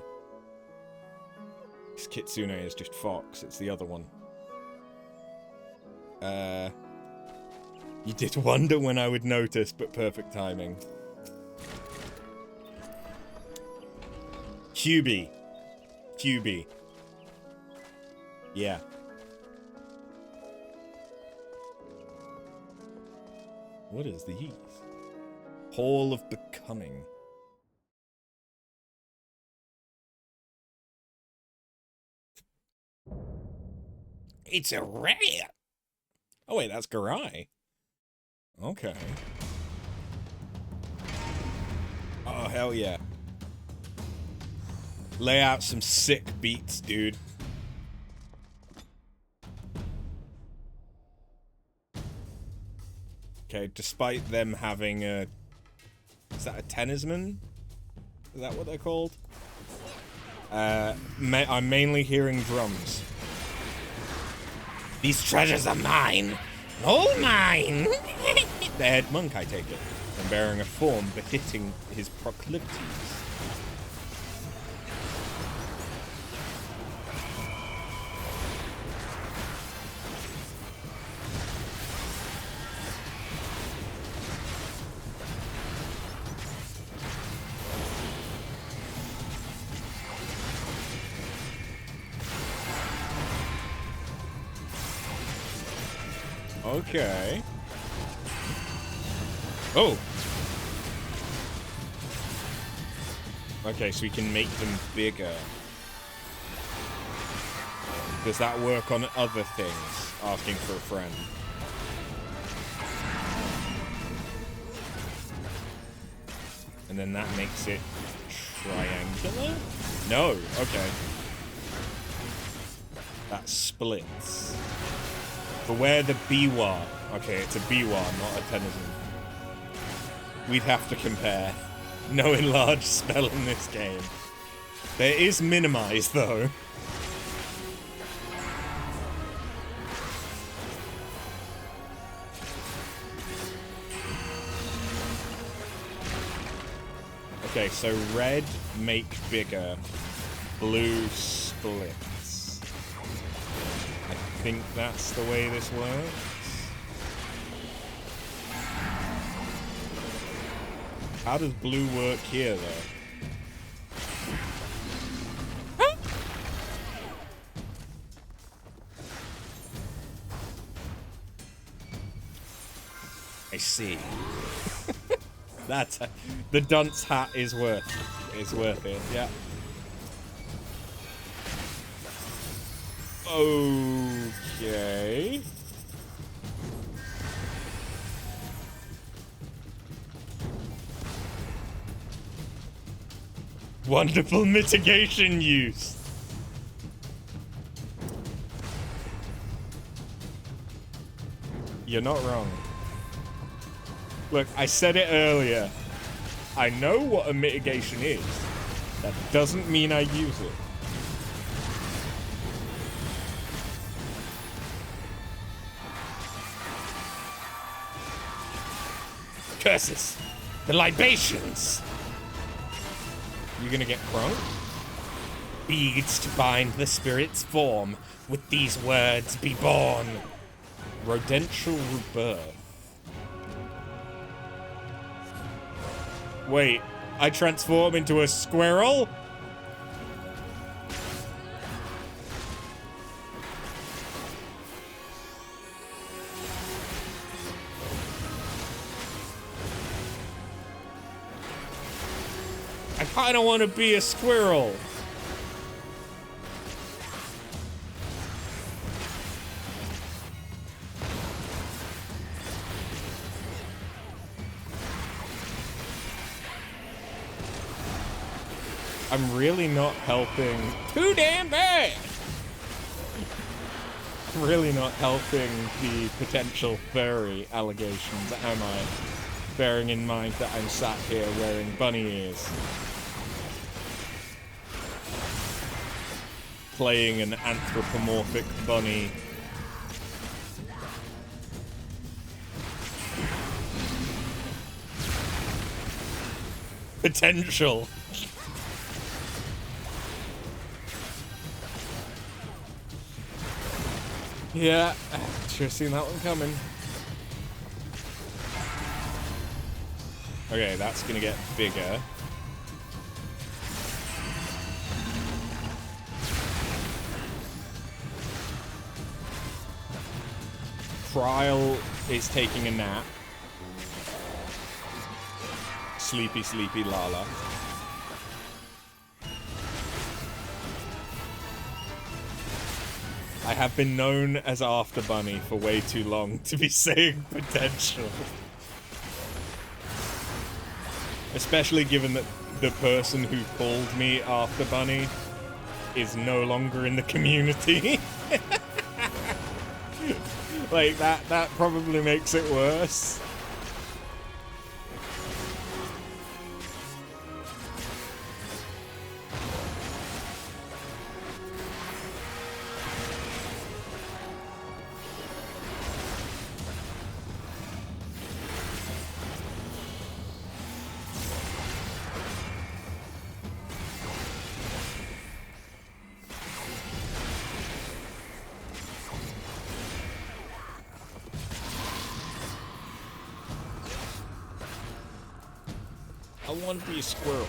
Kitsune is just Fox, it's the other one. You did wonder when I would notice, but perfect timing. QB. QB. Yeah. What is these? Hall of Becoming. It's a rat! Oh wait, that's Garai. Okay. Oh, hell yeah. Lay out some sick beats, dude. Okay, despite them having a... Is that a tennisman? Is that what they're called? I'm mainly hearing drums. These treasures are mine! All mine! The head monk, I take it, and bearing a form befitting his proclivities. Okay. Oh! Okay, so we can make them bigger. Does that work on other things? Asking for a friend. And then that makes it triangular? No, okay. That splits. For where the Biwa... Okay, it's a Biwa, not a Tennyson. We'd have to compare. No enlarged spell in this game. There is minimize, though. Okay, so red, make bigger. Blue, splits. I think that's the way this works. How does blue work here, though? Huh? I see. That's the dunce hat is worth it. Yeah. Okay. Wonderful mitigation use. You're not wrong. Look, I said it earlier. I know what a mitigation is. That doesn't mean I use it. Curses! The libations! You gonna get crunk? Beads to bind the spirit's form. With these words, be born. Rodential rebirth. Wait, I transform into a squirrel? I kinda wanna be a squirrel. I'm really not helping. Too damn bad! I'm really not helping the potential furry allegations, am I? Bearing in mind that I'm sat here wearing bunny ears. Playing an anthropomorphic bunny. Potential. Yeah, should have seen that one coming. Okay, that's gonna get bigger. Trial is taking a nap. Sleepy, sleepy Lala. I have been known as After Bunny for way too long to be saying potential. Especially given that the person who called me After Bunny is no longer in the community. Like, that probably makes it worse. I want to be a squirrel.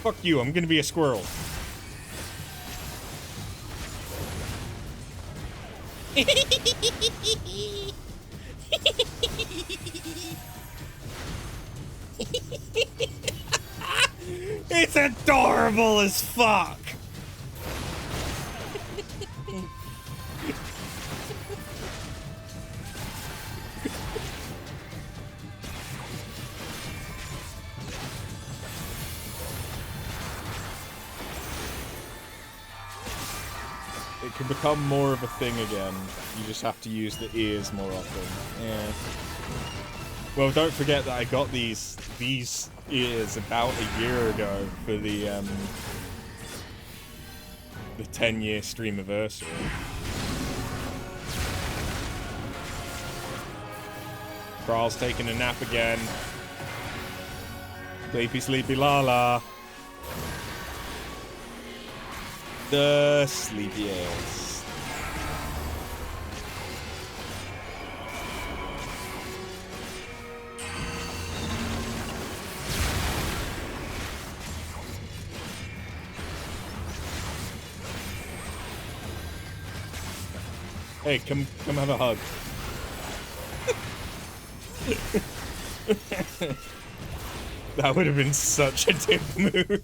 Fuck you, I'm gonna be a squirrel. It's adorable as fuck! It can become more of a thing again. You just have to use the ears more often. Yeah. Well, don't forget that I got these ears about a year ago for the 10-year streamiversary. Kral's taking a nap again. Sleepy, sleepy, la-la. The sleepy ears. Hey, come have a hug. That would have been such a dick move.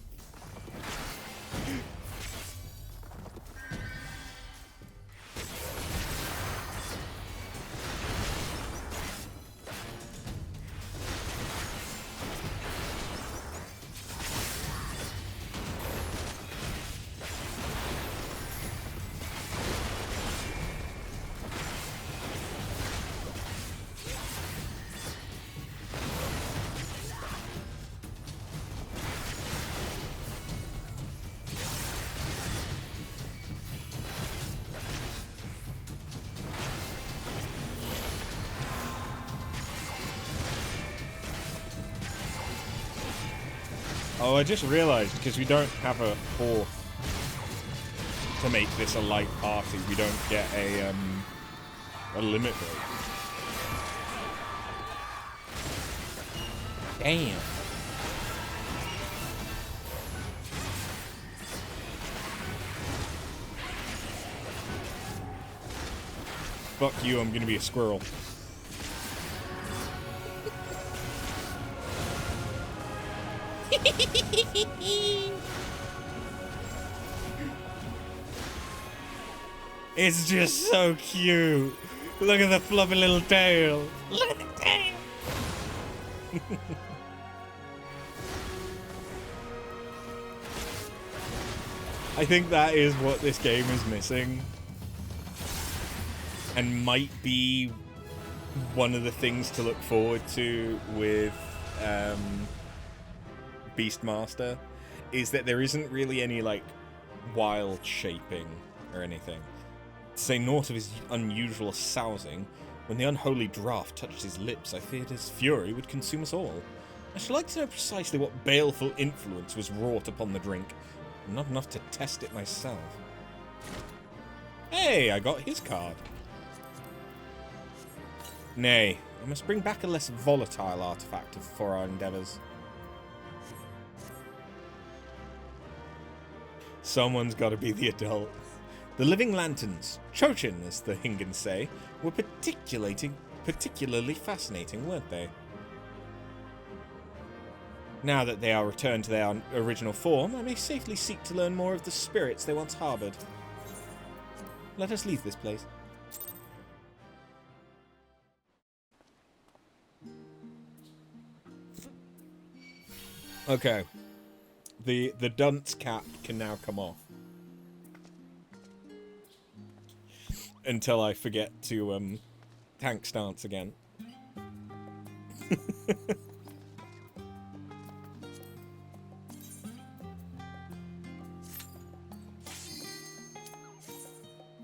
Oh, I just realised, because we don't have a fourth to make this a light party, we don't get a limit break. Damn. Fuck you, I'm gonna be a squirrel. It's just so cute. Look at the fluffy little tail. Look at the tail. I think that is what this game is missing. And might be one of the things to look forward to with Beastmaster, is that there isn't really any, like, wild shaping or anything. To say naught of his unusual sousing, when the unholy draught touched his lips, I feared his fury would consume us all. I should like to know precisely what baleful influence was wrought upon the drink. Not enough to test it myself. Hey, I got his card. Nay, I must bring back a less volatile artifact for our endeavours. Someone's got to be the adult. The living lanterns, Chochin as the Hingans say, were particularly fascinating, weren't they? Now that they are returned to their original form, I may safely seek to learn more of the spirits they once harboured. Let us leave this place. Okay. The dunce cap can now come off. Until I forget to tank stance again.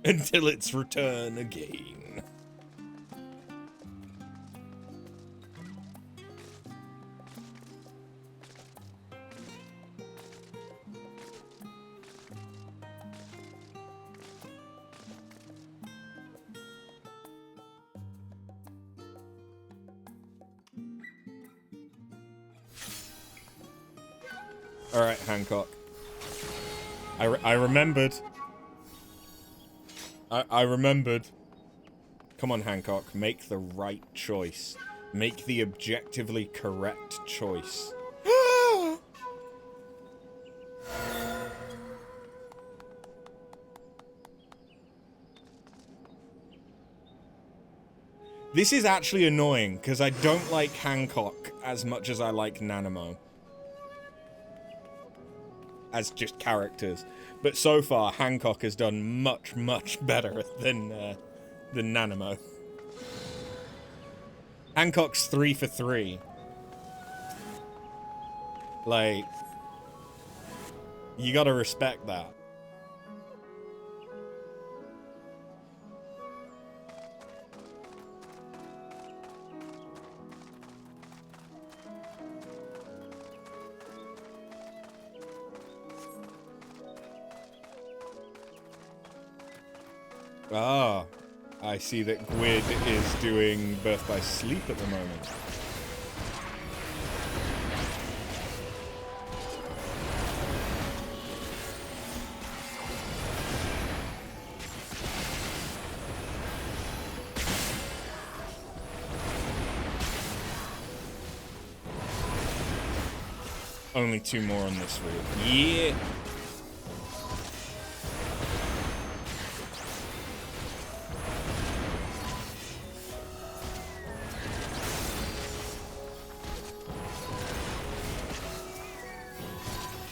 Until its return again. Alright, Hancock. I remembered. I remembered. Come on, Hancock. Make the right choice. Make the objectively correct choice. This is actually annoying, because I don't like Hancock as much as I like Nanamo. As just characters. But so far, Hancock has done much, much better than Nanamo. Hancock's 3 for 3. Like, you gotta respect that. Ah, I see that Gwyd is doing Birth by Sleep at the moment. Only 2 more on this route. Yeah!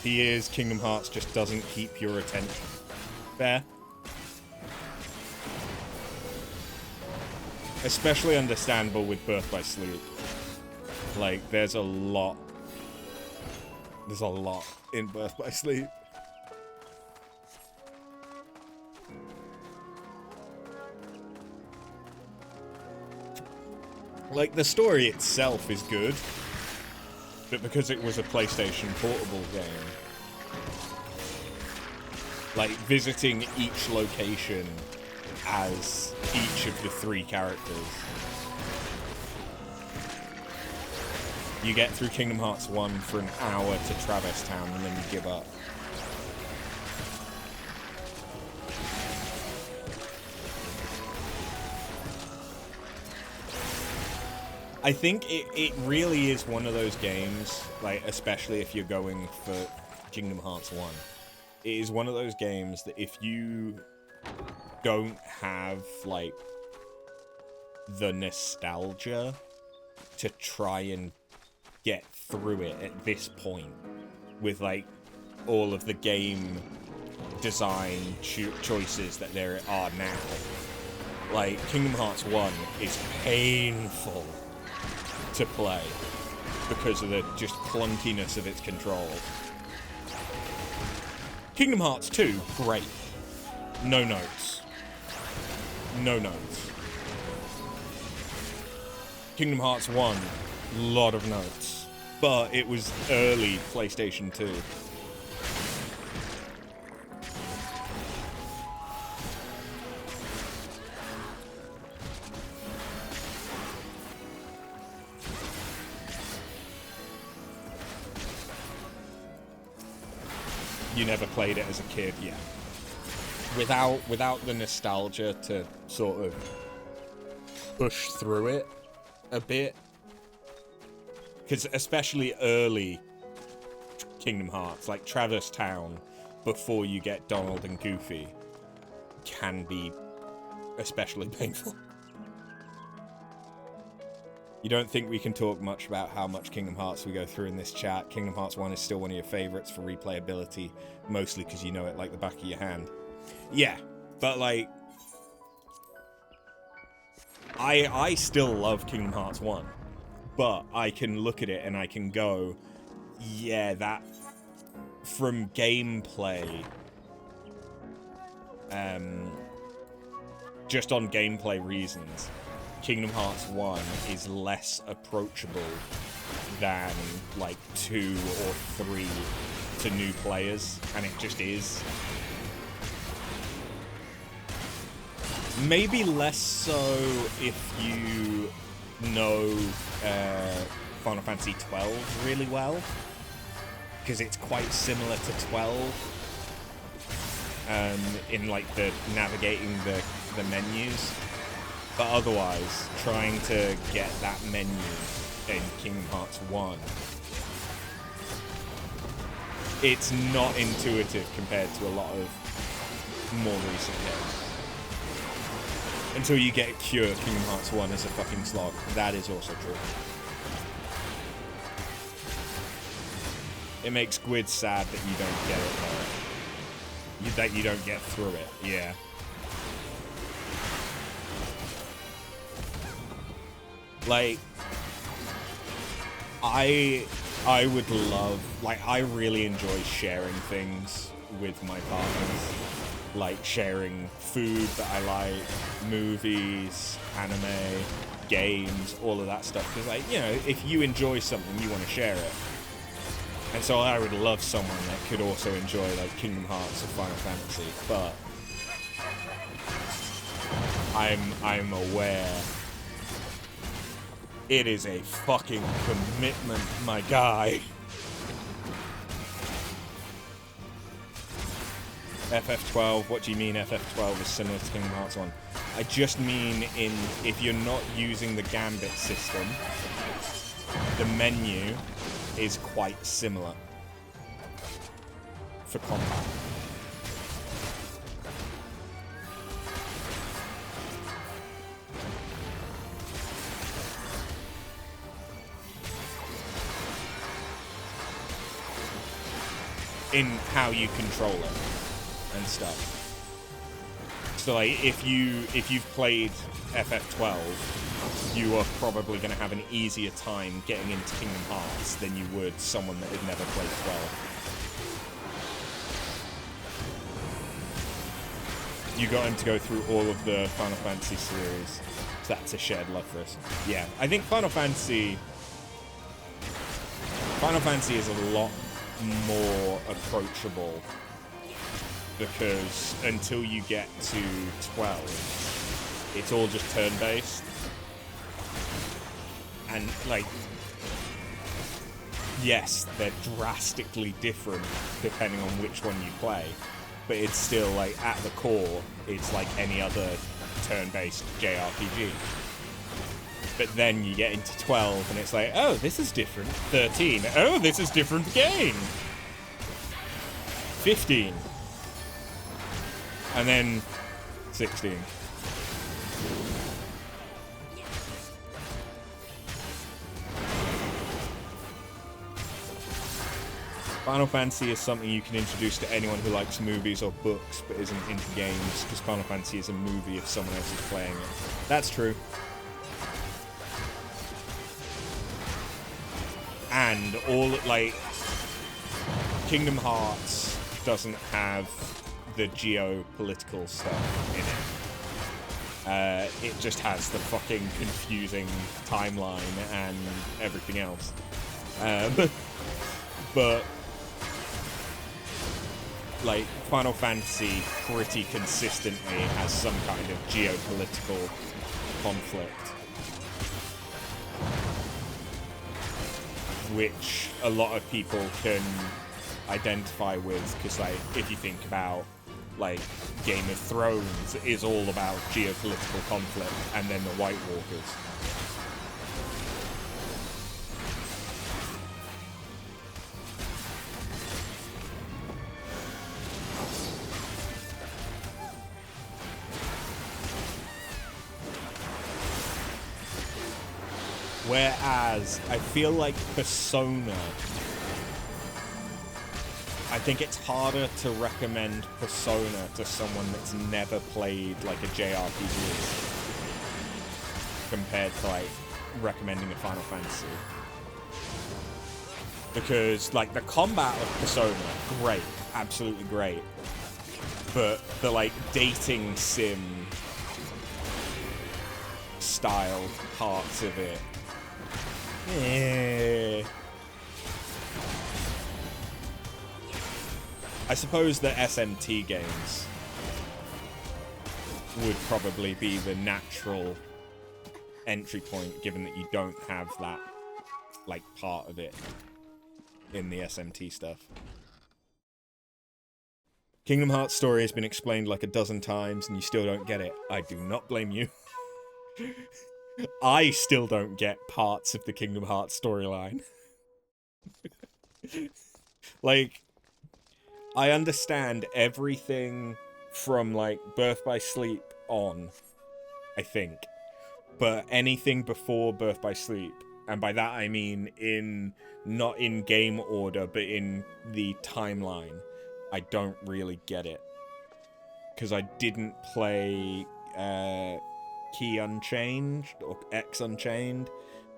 He is. Kingdom Hearts just doesn't keep your attention. Fair. Especially understandable with Birth by Sleep. Like, there's a lot. There's a lot in Birth by Sleep. Like, the story itself is good. But because it was a PlayStation Portable game, like, visiting each location as each of the 3 characters. You get through Kingdom Hearts 1 for an hour to Traverse Town, and then you give up. I think it really is one of those games, like, especially if you're going for Kingdom Hearts 1. It is one of those games that if you don't have, like, the nostalgia to try and get through it at this point, with, like, all of the game design choices that there are now, like, Kingdom Hearts 1 is painful to play because of the just clunkiness of its controls. Kingdom Hearts 2, great. No notes. No notes. Kingdom Hearts 1, lot of notes. But it was early PlayStation 2. You never played it as a kid, yeah. Without the nostalgia to sort of push through it a bit. Because especially early Kingdom Hearts, like Traverse Town, before you get Donald and Goofy, can be especially painful. You don't think we can talk much about how much Kingdom Hearts we go through in this chat. Kingdom Hearts 1 is still one of your favorites for replayability, mostly because you know it like the back of your hand. Yeah, but like, I still love Kingdom Hearts 1, but I can look at it and I can go, yeah, that, from gameplay, just on gameplay reasons, Kingdom Hearts 1 is less approachable than, like, 2 or 3 to new players, and it just is. Maybe less so if you know Final Fantasy XII really well, because it's quite similar to 12 in, like, the navigating the menus. But otherwise, trying to get that menu in Kingdom Hearts 1, it's not intuitive compared to a lot of more recent games. Until you get Cure Kingdom Hearts 1 as a fucking slog. That is also true. It makes Squid sad that you don't get it, though. That you don't get through it, yeah. Like, I would love, like, I really enjoy sharing things with my partners. Like, sharing food that I like, movies, anime, games, all of that stuff. Because, like, you know, if you enjoy something, you want to share it. And so I would love someone that could also enjoy, like, Kingdom Hearts or Final Fantasy. But I'm aware it is a fucking commitment, my guy. FF12, what do you mean FF12 is similar to Kingdom Hearts 1? I just mean if you're not using the Gambit system, the menu is quite similar for combat. In how you control it and stuff. So, like, if you've played FF12, you are probably going to have an easier time getting into Kingdom Hearts than you would someone that had never played 12. You got him to go through all of the Final Fantasy series. So that's a shared love for us. Yeah, I think Final Fantasy Final Fantasy is a lot more approachable because until you get to 12, it's all just turn-based. And, like, yes, they're drastically different depending on which one you play, but it's still, like, at the core, it's like any other turn-based JRPG. But then you get into 12, and it's like, oh, this is different. 13, oh, this is different again. 15. And then 16. Final Fantasy is something you can introduce to anyone who likes movies or books but isn't into games, because Final Fantasy is a movie if someone else is playing it. That's true. And all, like, Kingdom Hearts doesn't have the geopolitical stuff in it. It just has the fucking confusing timeline and everything else. But like, Final Fantasy pretty consistently has some kind of geopolitical conflict, which a lot of people can identify with, because, like, if you think about, like, Game of Thrones is all about geopolitical conflict, and then the White Walkers. Whereas, I feel like Persona, I think it's harder to recommend Persona to someone that's never played, like, a JRPG compared to, like, recommending a Final Fantasy. Because, like, the combat of Persona, great, absolutely great. But the, like, dating sim style parts of it, I suppose the SMT games would probably be the natural entry point, given that you don't have that, like, part of it in the SMT stuff. Kingdom Hearts story has been explained like a dozen times and you still don't get it. I do not blame you. I still don't get parts of the Kingdom Hearts storyline. Like, I understand everything from, like, Birth by Sleep on, I think. But anything before Birth by Sleep, and by that I mean not in game order, but in the timeline, I don't really get it. Because I didn't play Key Unchained, or X Unchained,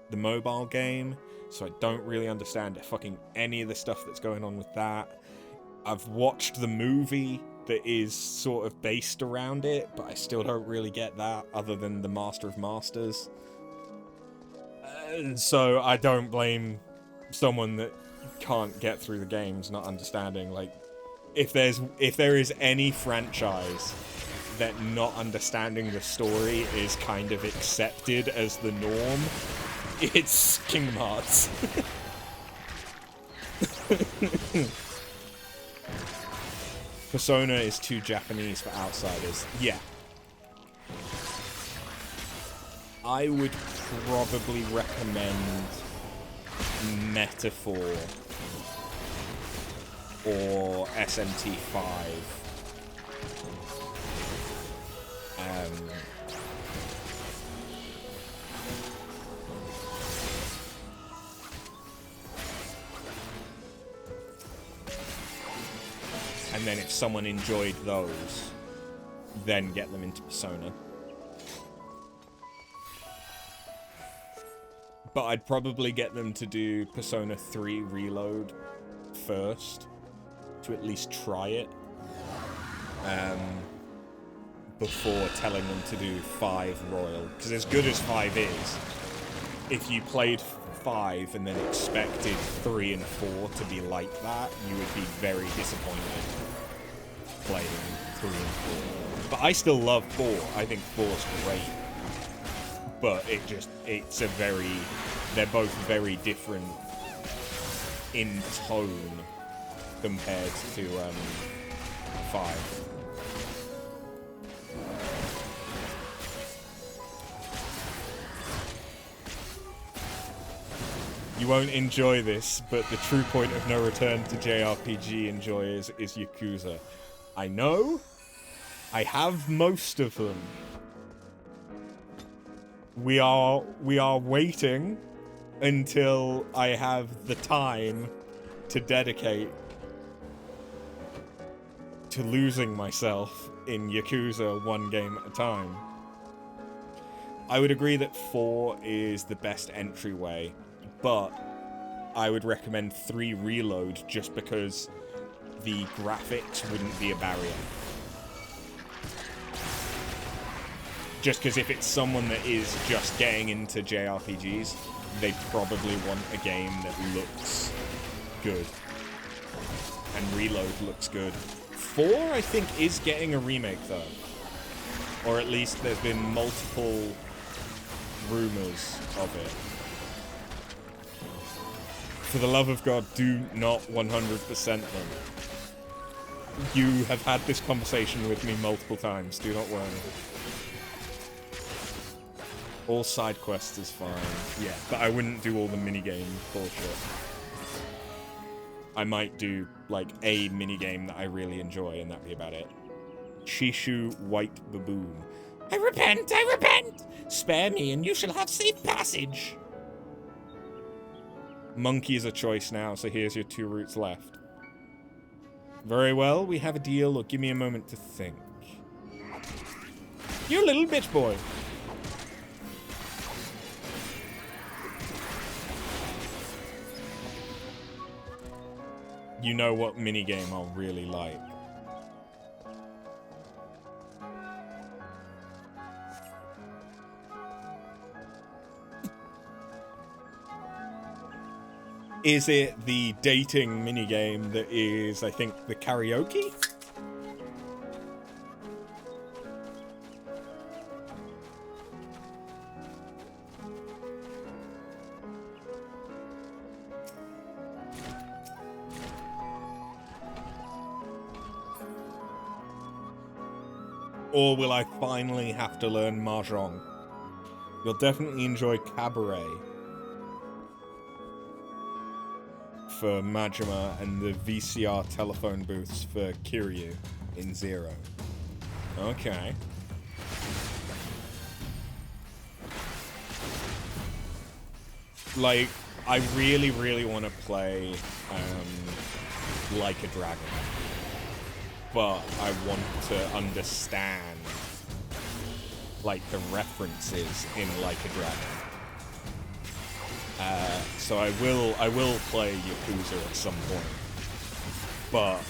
the mobile game, so I don't really understand fucking any of the stuff that's going on with that. I've watched the movie that is sort of based around it, but I still don't really get that, other than the Master of Masters. So I don't blame someone that can't get through the games not understanding. Like, if there is any franchise that not understanding the story is kind of accepted as the norm, it's Kingdom Hearts. Persona is too Japanese for outsiders. Yeah. I would probably recommend Metaphor or SMT5. And then if someone enjoyed those, then get them into Persona. But I'd probably get them to do Persona 3 Reload first, to at least try it, before telling them to do 5 Royal. Because as good as 5 is, if you played 5 and then expected 3 and 4 to be like that, you would be very disappointed playing 3 and 4. But I still love 4. I think 4's great. But they're both very different in tone compared to 5. You won't enjoy this, but the true point of no return to JRPG enjoyers is Yakuza. I know. I have most of them. We are waiting until I have the time to dedicate to losing myself in Yakuza one game at a time. I would agree that 4 is the best entryway, but I would recommend 3 Reload just because the graphics wouldn't be a barrier. Just because if it's someone that is just getting into JRPGs, they probably want a game that looks good. And Reload looks good. 4, I think, is getting a remake, though. Or at least there's been multiple rumors of it. For the love of God, do not 100% them. You have had this conversation with me multiple times, do not worry. All side quests is fine. Yeah, but I wouldn't do all the minigame bullshit. I might do, like, a minigame that I really enjoy, and that'd be about it. Shishu White Baboon. I repent! I repent! Spare me, and you shall have safe passage! Monkey is a choice now, so here's your 2 routes left. Very well, we have a deal, or give me a moment to think. You little bitch boy! You know what minigame I'll really like. Is it the dating minigame that is, I think, the karaoke? Or will I finally have to learn Mahjong? You'll definitely enjoy Cabaret for Majima and the VCR telephone booths for Kiryu in 0. Okay. Like, I really, really want to play Like a Dragon. But I want to understand, like, the references in Like a Dragon. So I will play Yakuza at some point. But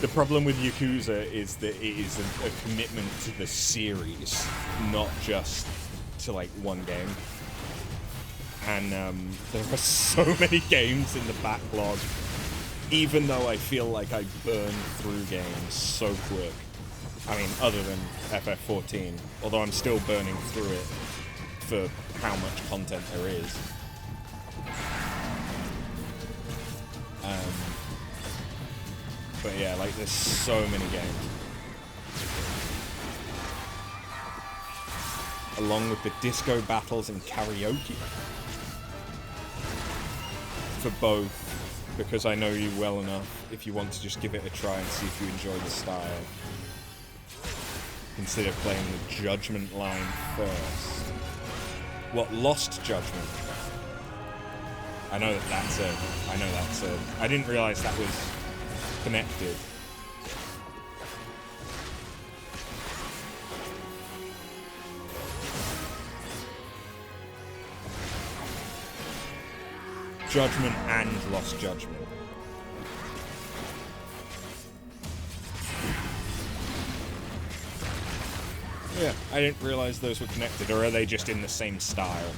the problem with Yakuza is that it is a commitment to the series, not just to, like, one game. And there are so many games in the backlog, even though I feel like I burn through games so quick. I mean, other than FF14, although I'm still burning through it for how much content there is. But yeah, like, there's so many games. Along with the disco battles and karaoke. For both, because I know you well enough, if you want to just give it a try and see if you enjoy the style. Consider playing the Judgment line first. What, Lost Judgment? I know that's a... I didn't realize that was connected. Judgment and Lost Judgment. Yeah, I didn't realize those were connected, or are they just in the same style?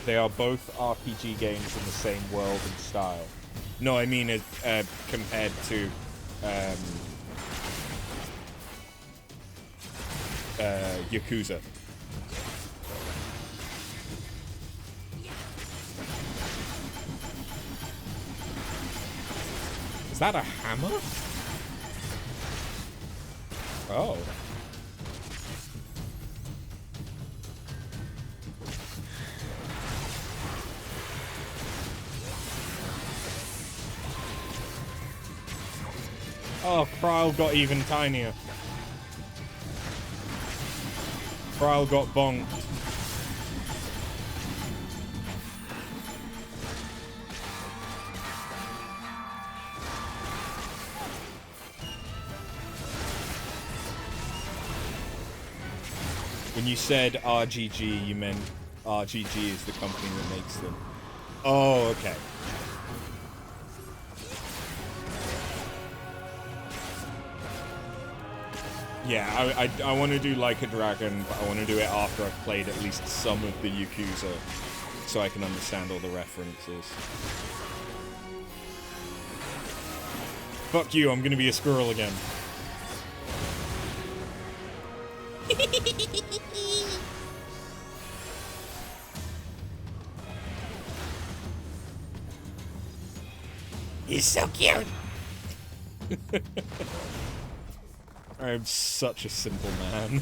They are both RPG games in the same world and style. No, I mean compared to Yakuza. Is that a hammer? Oh. Oh, Prowl got even tinier. Prowl got bonked. When you said RGG, you meant RGG is the company that makes them. Oh, okay. Yeah, I want to do Like a Dragon, but I want to do it after I've played at least some of the Yakuza, so I can understand all the references. Fuck you, I'm gonna be a squirrel again. He's so cute. I'm such a simple man.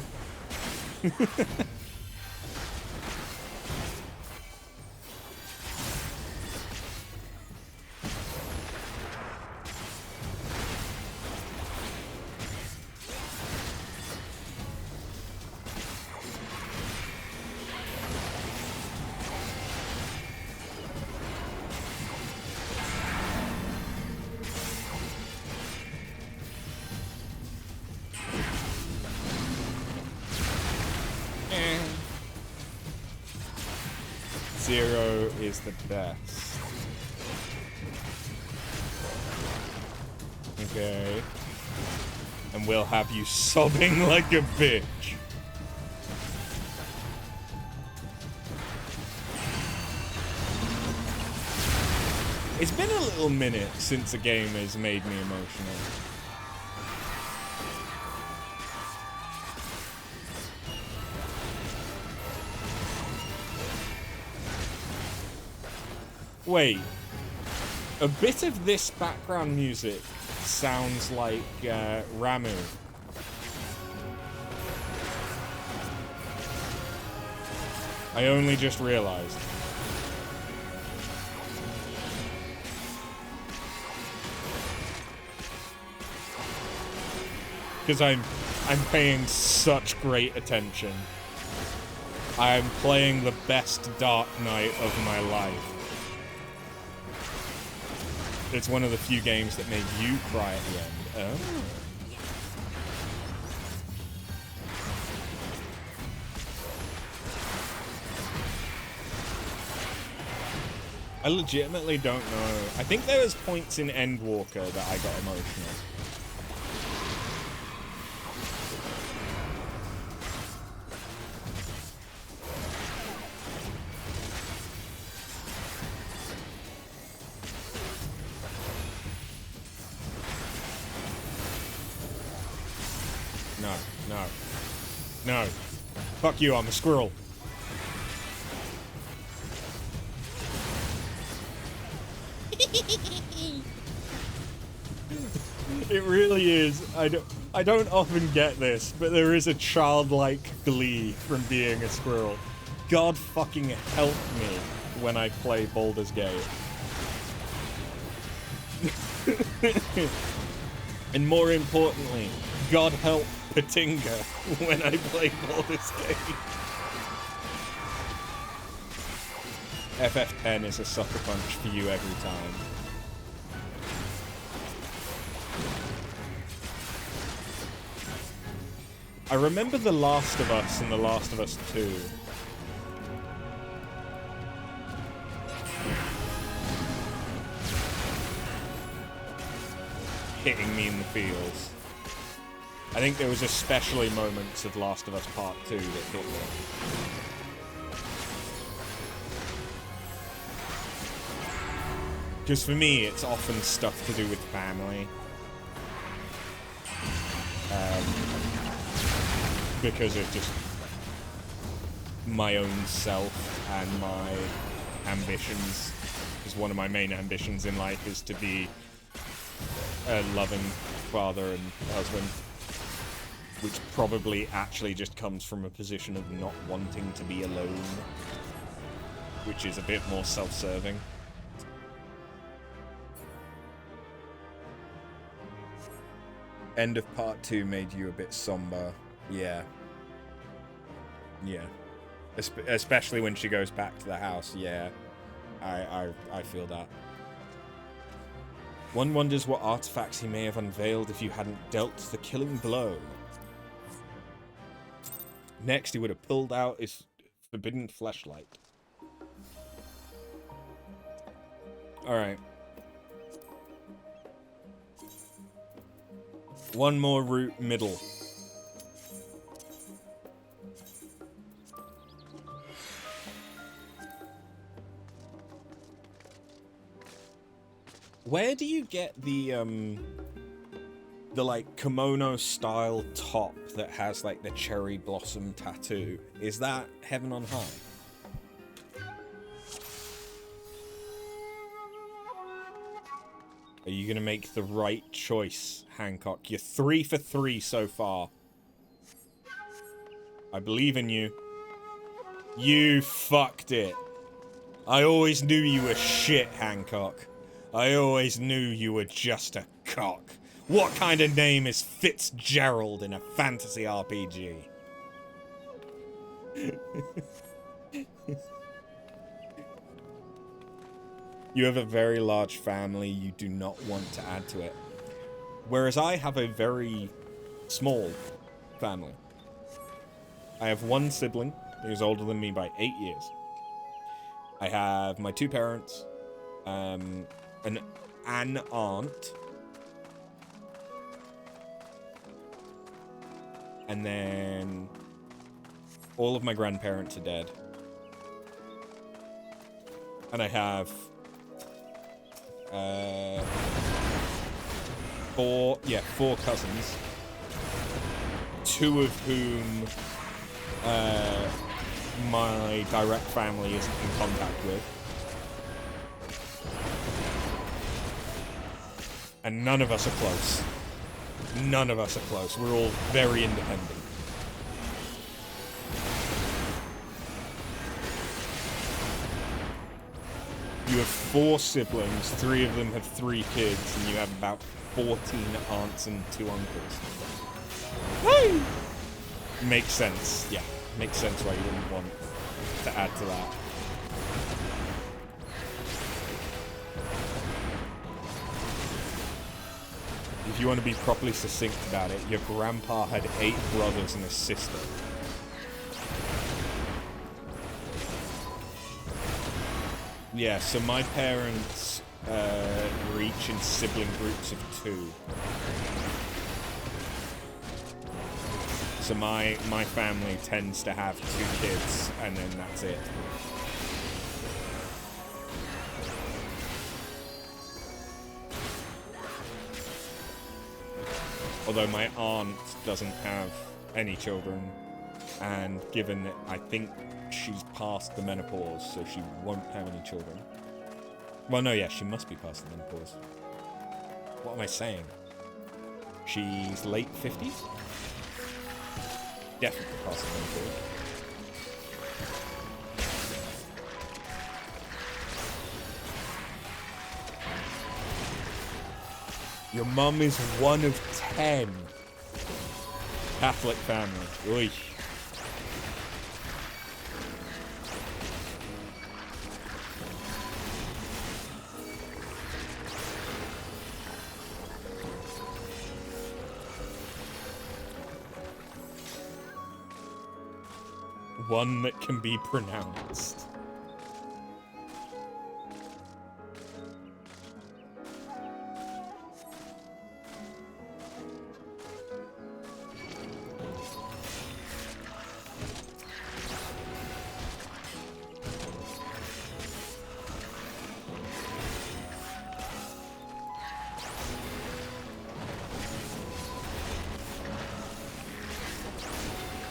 Zero is the best. Okay. And we'll have you sobbing like a bitch. It's been a little minute since a game has made me emotional. Wait, a bit of this background music sounds like Ramu. I only just realized. Because I'm paying such great attention. I'm playing the best Dark Knight of my life. It's one of the few games that made you cry at the end. Oh. I legitimately don't know. I think there was points in Endwalker that I got emotional. No. Fuck you, I'm a squirrel. It really is. I don't often get this, but there is a childlike glee from being a squirrel. God fucking help me when I play Baldur's Gate. And more importantly, God help Patinga when I play Baldur's Gate. FF10 is a sucker punch for you every time. I remember The Last of Us and The Last of Us 2. hitting me in the feels. I think there was especially moments of Last of Us Part 2 that hit me. Because for me, it's often stuff to do with family. Because of just my own self and my ambitions. Because one of my main ambitions in life is to be a loving father and husband. Which probably actually just comes from a position of not wanting to be alone. Which is a bit more self-serving. End of part 2 made you a bit somber. Yeah. Yeah. Especially when she goes back to the house, yeah. I feel that. One wonders what artifacts he may have unveiled if you hadn't dealt the killing blow. Next, he would have pulled out his forbidden fleshlight. Alright. One more route middle. Where do you get the like kimono style top that has like the cherry blossom tattoo? Is that Heaven on High? Are you gonna make the right choice, Hancock? You're 3 for 3 so far. I believe in you. You fucked it. I always knew you were shit, Hancock. I always knew you were just a cock. What kind of name is Fitzgerald in a fantasy RPG? You have a very large family you do not want to add to it. Whereas I have a very small family. I have one sibling who's older than me by 8 years. I have my 2 parents, an aunt, and then all of my grandparents are dead. And I have 4 cousins, 2 of whom my direct family isn't in contact with. And none of us are close. None of us are close. We're all very independent. You have 4 siblings, 3 of them have 3 kids, and you have about 14 aunts and 2 uncles. Woo! Makes sense, yeah. Makes sense why you wouldn't want to add to that. If you want to be properly succinct about it, your grandpa had 8 brothers and a sister. Yeah, so my parents reach in sibling groups of 2. So my family tends to have 2 kids, and then that's it. Although my aunt doesn't have any children, and given that I think she's past the menopause, so she won't have any children. Well, no, yeah, she must be past the menopause. What am I saying? She's late 50s? Definitely past the menopause. Your mum is 1 of 10. Catholic family. Oy. One that can be pronounced.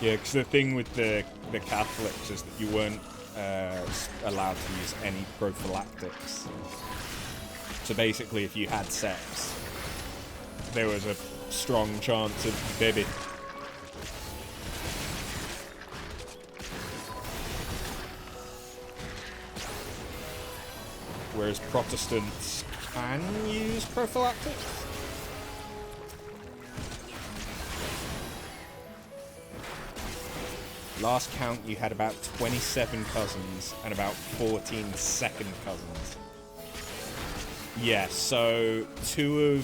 Yeah, because the thing with the Catholics is that you weren't allowed to use any prophylactics. So basically, if you had sex, there was a strong chance of baby. Whereas Protestants can use prophylactics. Last count, you had about 27 cousins and about 14 second cousins. Yeah, so two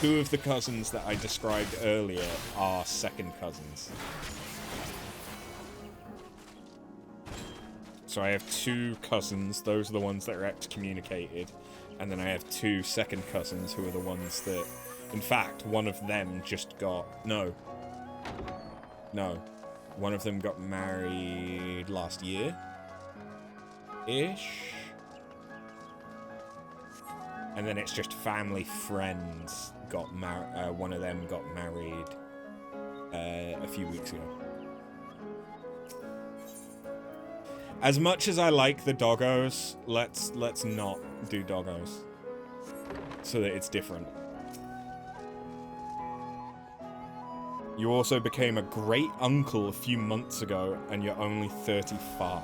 of the cousins that I described earlier are second cousins. So I have 2 cousins, those are the ones that are excommunicated, and then I have 2 second cousins who are the ones that, in fact, one of them just got, no, one of them got married last year-ish, and then it's just family friends got married, one of them got married a few weeks ago. As much as I like the doggos, let's not do doggos. So that it's different. You also became a great uncle a few months ago, and you're only 35.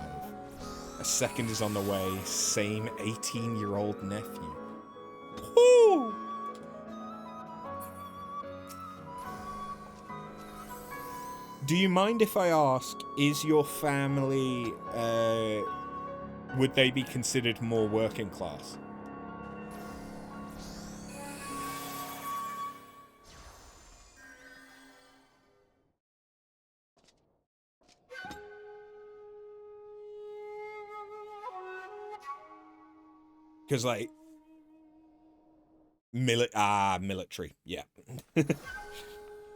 A second is on the way, same 18-year-old nephew. Woo! Do you mind if I ask, is your family, would they be considered more working class? Because, like, military, yeah.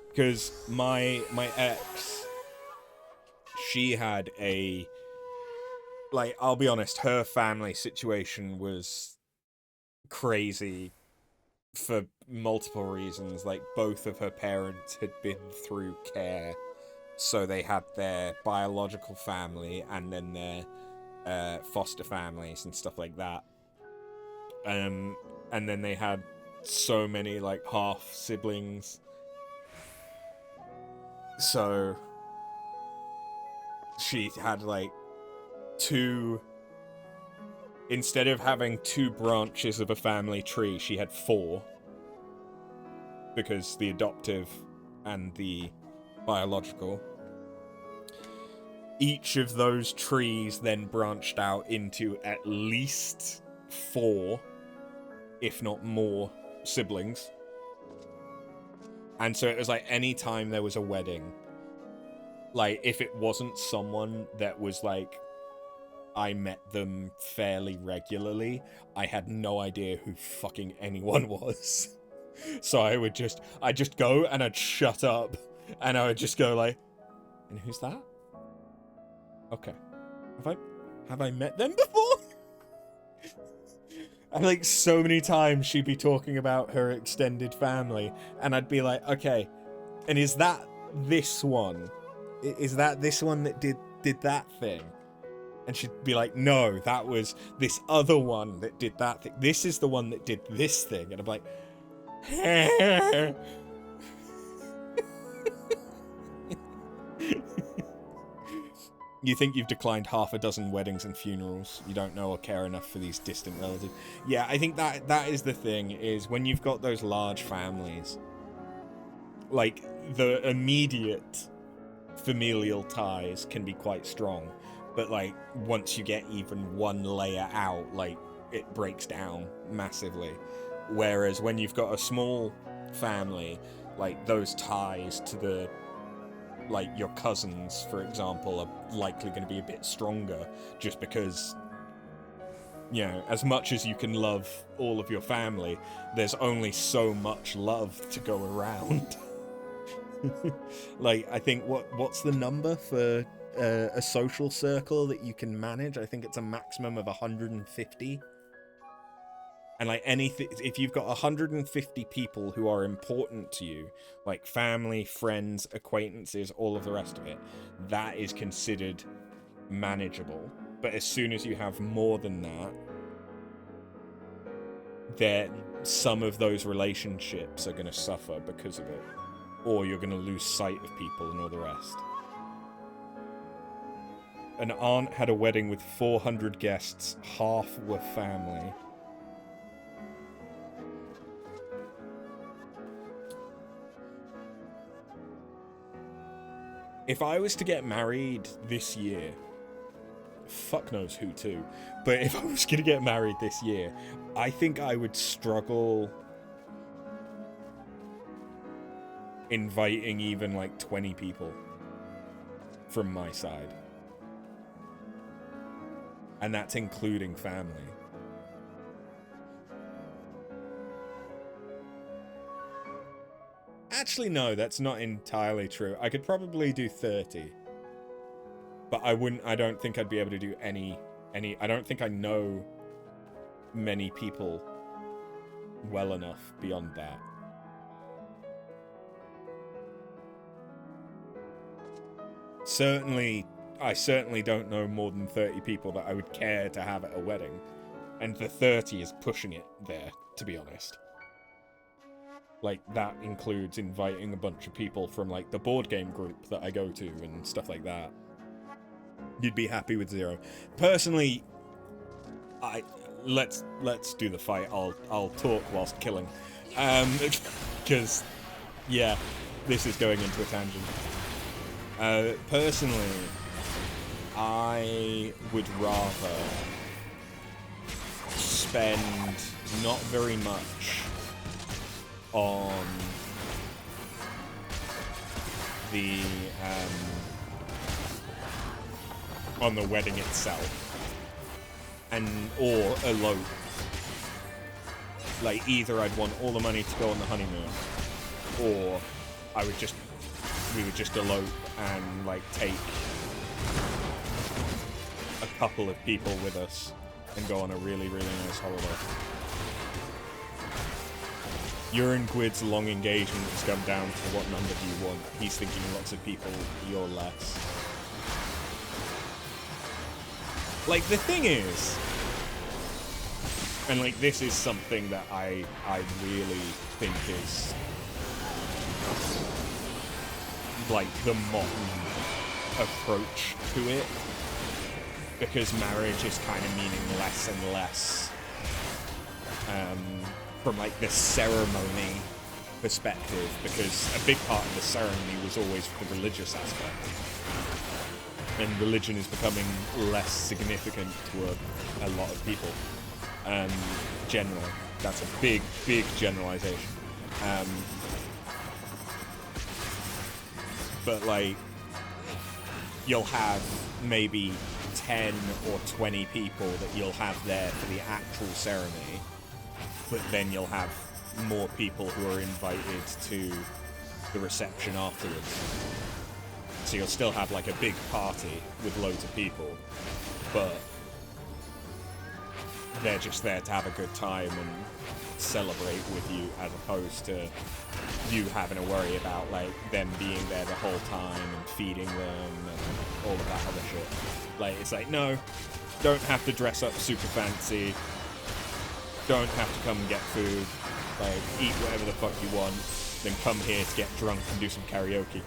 Because my ex, she had a, like, I'll be honest, her family situation was crazy for multiple reasons. Like, both of her parents had been through care, so they had their biological family and then their foster families and stuff like that. And then they had so many, like, half siblings. So she had, like, 2... Instead of having 2 branches of a family tree, she had 4. Because the adoptive and the biological. Each of those trees then branched out into at least 4, if not more, siblings. And so it was like, any time there was a wedding, like, if it wasn't someone that was like, I met them fairly regularly, I had no idea who fucking anyone was. So I'd just go and I'd shut up and I would just go like, and who's that? Okay. Have I met them before? And, like, so many times she'd be talking about her extended family, and I'd be like, okay, and is that this one? Is that this one that did that thing? And she'd be like, no, that was this other one that did that thing. This is the one that did this thing. And I'm like, you think you've declined half a dozen weddings and funerals. You don't know or care enough for these distant relatives. Yeah, I think that is the thing, is when you've got those large families, like, the immediate familial ties can be quite strong. But, like, once you get even one layer out, like, it breaks down massively. Whereas when you've got a small family, like, those ties to the, like, your cousins, for example, are likely going to be a bit stronger, just because, you know, as much as you can love all of your family, there's only so much love to go around. Like, I think, what's the number for a social circle that you can manage? I think it's a maximum of 150. And like anything, if you've got 150 people who are important to you, like family, friends, acquaintances, all of the rest of it, that is considered manageable. But as soon as you have more than that, some of those relationships are going to suffer because of it, or you're going to lose sight of people and all the rest. An aunt had a wedding with 400 guests, half were family. If I was to get married this year, fuck knows who too, but if I was going to get married this year, I think I would struggle inviting even like 20 people from my side. And that's including family. Actually, no, that's not entirely true. I could probably do 30. But I don't think I'd be able to do any, I don't think I know many people well enough beyond that. I certainly don't know more than 30 people that I would care to have at a wedding. And the 30 is pushing it there, to be honest. Like, that includes inviting a bunch of people from, like, the board game group that I go to and stuff like that. You'd be happy with 0. Personally, let's do the fight. I'll talk whilst killing. Because, yeah, this is going into a tangent. Personally, I would rather spend not very much on the wedding itself, or elope. Like, either I'd want all the money to go on the honeymoon, or we would just elope and like take a couple of people with us and go on a really, really nice holiday. Urine Gwyd's long engagement has come down to what number do you want. He's thinking lots of people, you're less. Like, the thing is, and like, this is something that I really think is like the modern approach to it, because marriage is kind of meaning less and less from like the ceremony perspective, because a big part of the ceremony was always the religious aspect, and religion is becoming less significant to a lot of people. Generally, that's a big generalization. But like, you'll have maybe 10 or 20 people that you'll have there for the actual ceremony, but then you'll have more people who are invited to the reception afterwards. So you'll still have like a big party with loads of people, but they're just there to have a good time and celebrate with you, as opposed to you having to worry about like them being there the whole time and feeding them and all of that other shit. Like, it's like, no, don't have to dress up super fancy, don't have to come and get food, like, eat whatever the fuck you want, then come here to get drunk and do some karaoke.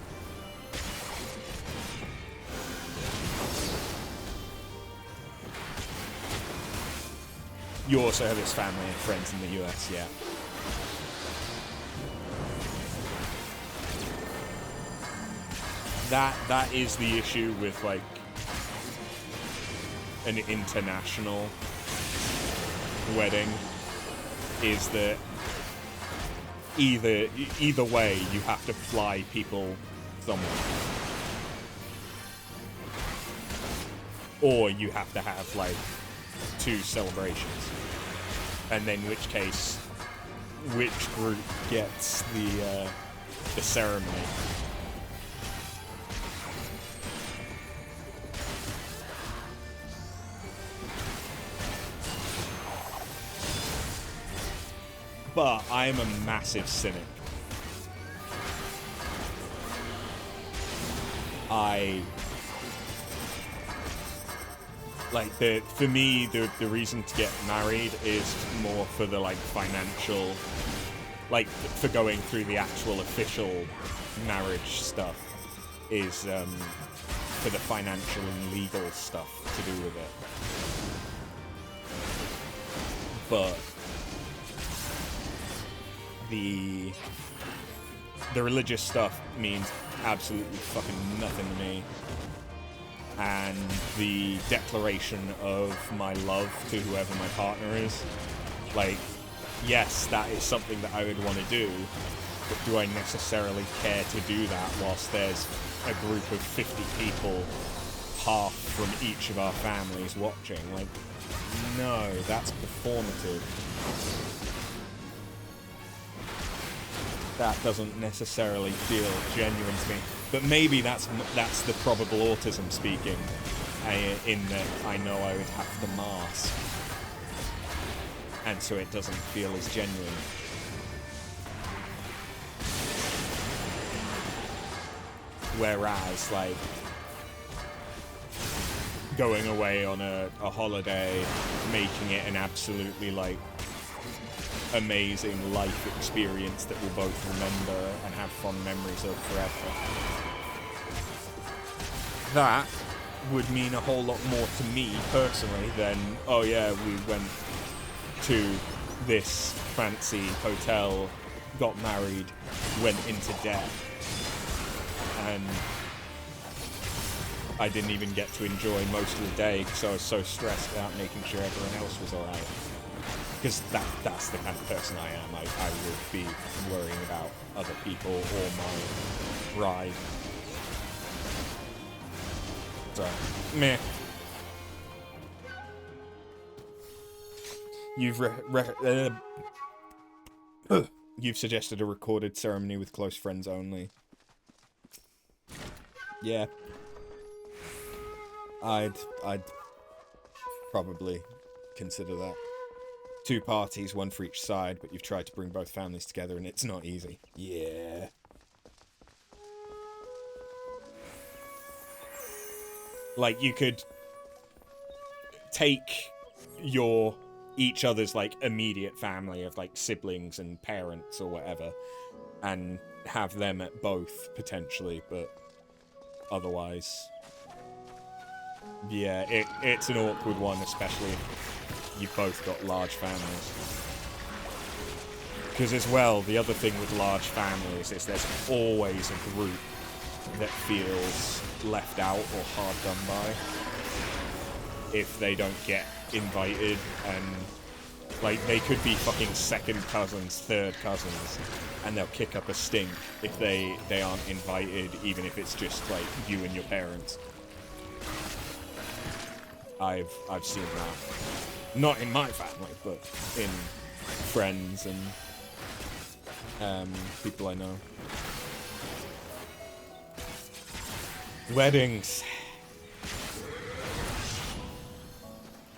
You also have his family and friends in the US, yeah. That is the issue with like an international wedding, is that either way you have to fly people somewhere, or you have to have like 2 celebrations, and then in which case which group gets the ceremony. But I am a massive cynic. For me, the reason to get married is more for the, like, financial, like, for going through the actual official marriage stuff, is, for the financial and legal stuff to do with it. But the religious stuff means absolutely fucking nothing to me. And the declaration of my love to whoever my partner is, like, yes, that is something that I would want to do, but do I necessarily care to do that whilst there's a group of 50 people, half from each of our families, watching? Like, no, that's performative. That doesn't necessarily feel genuine to me. But maybe that's the probable autism speaking, in that I know I would have to mask, and so it doesn't feel as genuine. Whereas, like, going away on a holiday, making it an absolutely, like, amazing life experience that we'll both remember and have fond memories of forever. That would mean a whole lot more to me personally than, oh yeah, we went to this fancy hotel, got married, went into debt, and I didn't even get to enjoy most of the day because I was so stressed out making sure everyone else was alright. Because that's the kind of person I am. I would be worrying about other people or my bride. So, meh. You've suggested a recorded ceremony with close friends only. Yeah. I'd probably consider that. 2 parties, one for each side, but you've tried to bring both families together and it's not easy. Yeah. Like, you could take each other's, like, immediate family of, like, siblings and parents or whatever, and have them at both, potentially, but otherwise, yeah, it's an awkward one, especially if you've both got large families. Because as well, the other thing with large families is there's always a group that feels left out or hard done by if they don't get invited, and like, they could be fucking second cousins, third cousins, and they'll kick up a stink if they aren't invited, even if it's just like you and your parents. I've seen that, not in my family, but in friends and people I know. Weddings.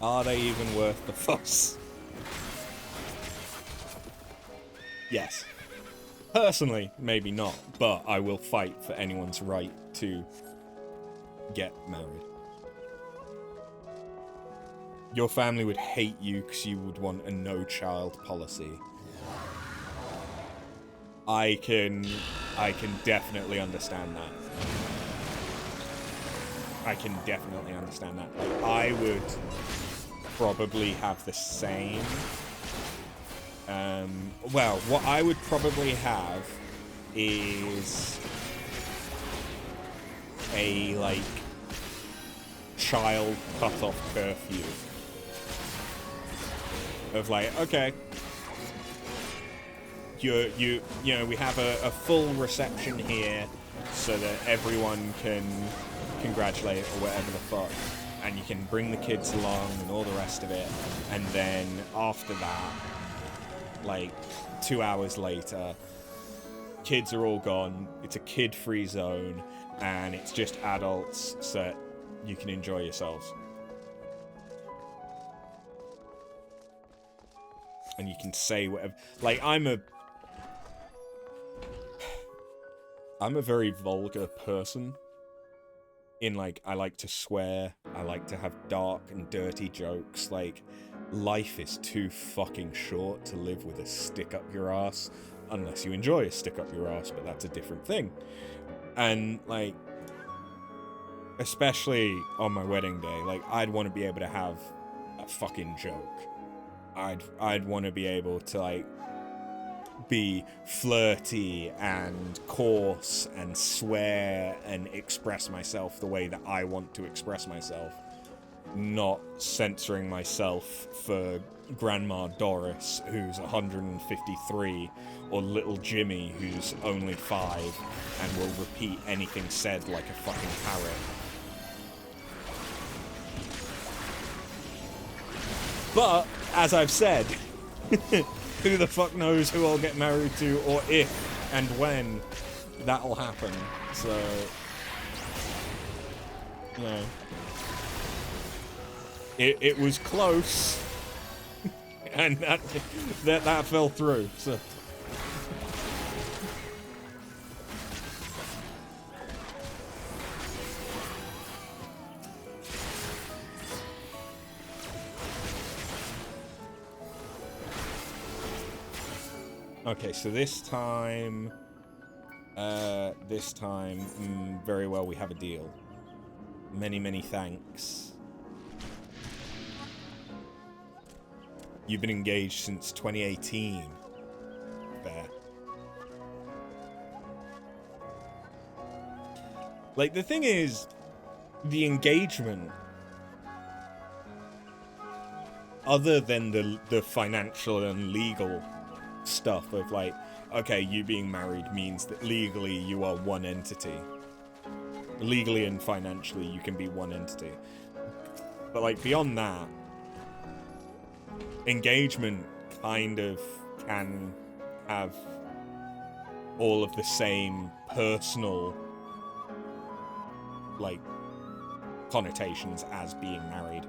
Are they even worth the fuss? Yes. Personally, maybe not, but I will fight for anyone's right to get married. Your family would hate you because you would want a no-child policy. I can definitely understand that. I can definitely understand that. I would probably have the same. Well, what I would probably have is a, like, child cut-off curfew. Of like, okay, you know, we have a full reception here so that everyone can congratulate or whatever the fuck, and you can bring the kids along and all the rest of it, and then after that, like 2 hours later, kids are all gone, it's a kid-free zone, and it's just adults so that you can enjoy yourselves. and you can say whatever. Like, I'm a very vulgar person. In, like, I like to swear, I like to have dark and dirty jokes. Like, life is too fucking short to live with a stick up your ass, unless you enjoy a stick up your ass, but that's a different thing. And, like, especially on my wedding day, like, I'd want to be able to have a fucking joke. I'd want to be able to, like, be flirty and coarse and swear and express myself the way that I want to express myself, not censoring myself for Grandma Doris, who's 153, or little Jimmy, who's only 5 and will repeat anything said like a fucking parrot. But, as I've said, who the fuck knows who I'll get married to, or if and when that'll happen. So, you know, it was close, and that fell through. So. Okay, so this time, very well, we have a deal. Many, many thanks. You've been engaged since 2018. Fair. Like, the thing is, the engagement, other than the financial and legal stuff of, like, okay, you being married means that legally you are one entity. Legally and financially you can be one entity. But, like, beyond that, engagement kind of can have all of the same personal, like, connotations as being married.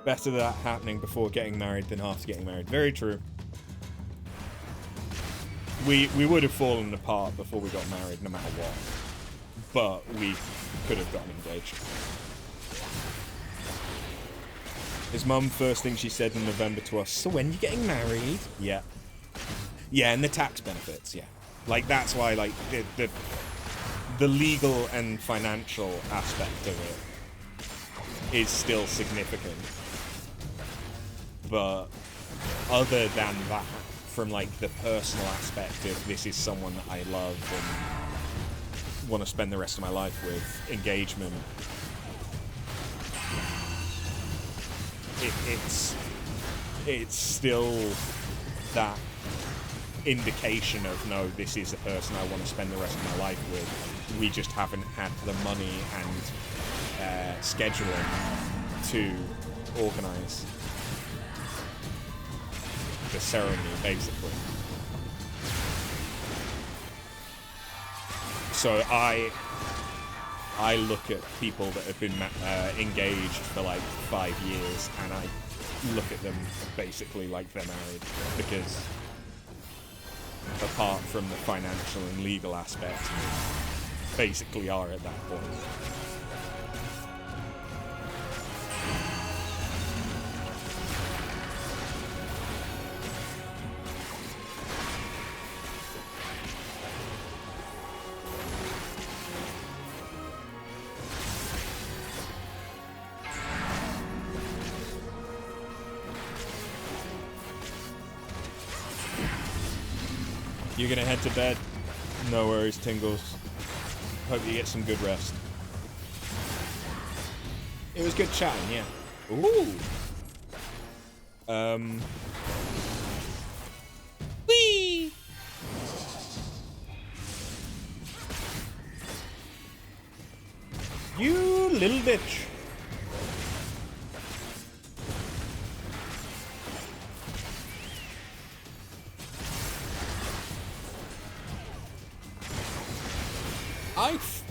Better that happening before getting married than after getting married. Very true. We would have fallen apart before we got married, no matter what. But we could have gotten engaged. His mum, first thing she said in November to us, so when you getting married? Yeah. Yeah, and the tax benefits, yeah. Like, that's why, like, the legal and financial aspect of it is still significant. But other than that, from, like, the personal aspect of this is someone that I love and want to spend the rest of my life with, engagement, it's still that indication of, no, this is a person I want to spend the rest of my life with. We just haven't had the money and scheduling to organize the ceremony, basically. So I look at people that have been engaged for like 5 years, and I look at them basically like they're married, because apart from the financial and legal aspect, basically are at that point. You're gonna head to bed? No worries, Tingles. Hope you get some good rest. It was good chatting, yeah. Ooh. Whee! You little bitch.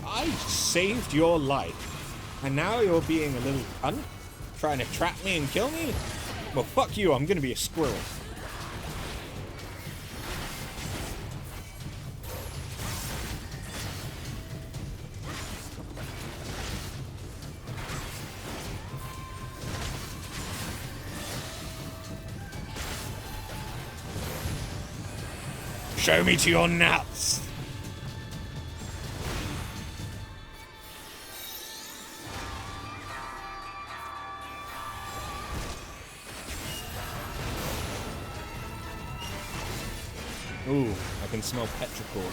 I saved your life, and now you're being a little cunt, trying to trap me and kill me? Well, fuck you, I'm gonna be a squirrel. Show me to your nuts! Ooh, I can smell petrichor.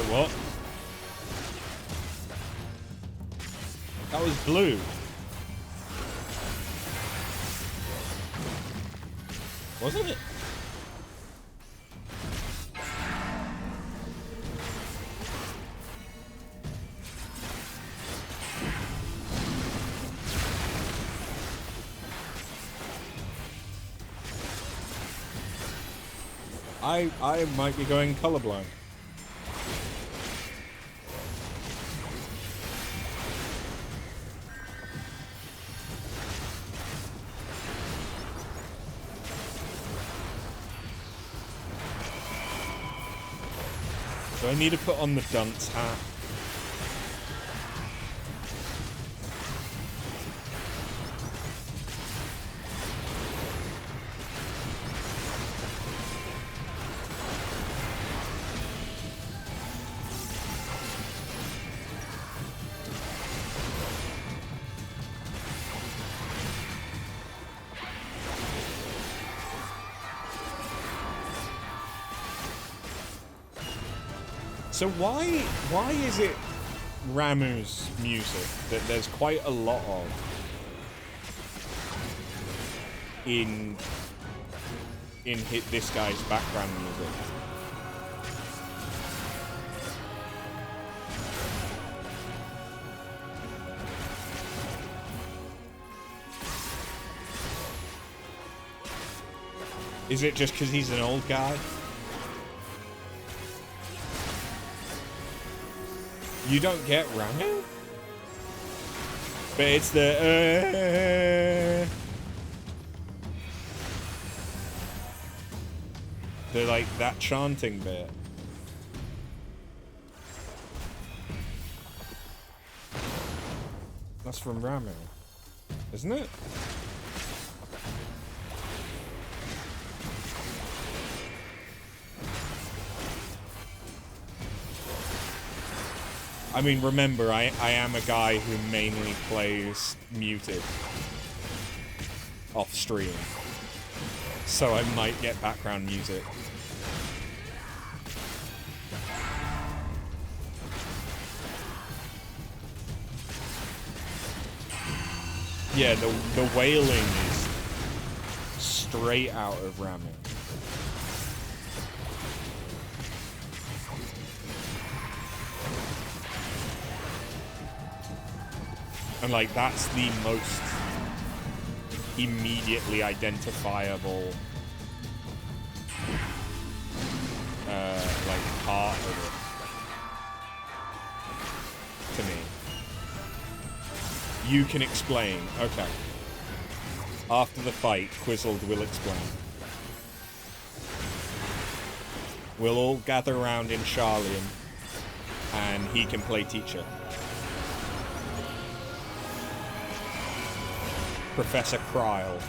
What? That was blue. Wasn't it? I might be going colorblind. Do I need to put on the dunce hat? So why is it Ramu's music that there's quite a lot of in this guy's background music? Is it just because he's an old guy? You don't get Ramu? But it's the like that chanting bit. That's from Ramu, isn't it? I mean, remember, I am a guy who mainly plays muted off stream, so I might get background music. Yeah, the wailing is straight out of Ramu. And, like, that's the most immediately identifiable, like, part of it to me. You can explain. Okay. After the fight, Quizzled will explain. We'll all gather around in Charlian, and he can play teacher. Professor Kryl.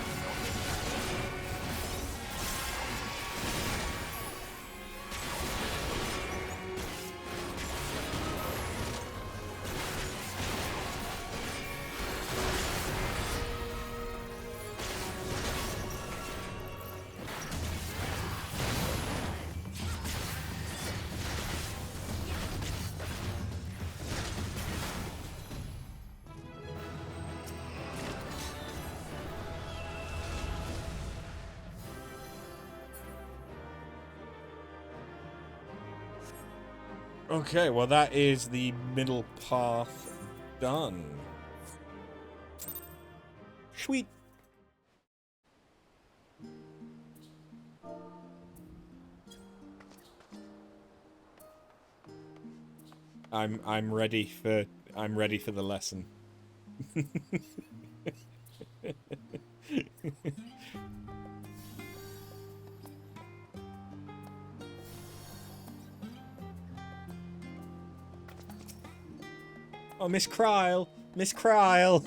Okay, well that is the middle path done. Sweet. I'm ready for the lesson. Oh, Miss Kryle! Miss Kryle!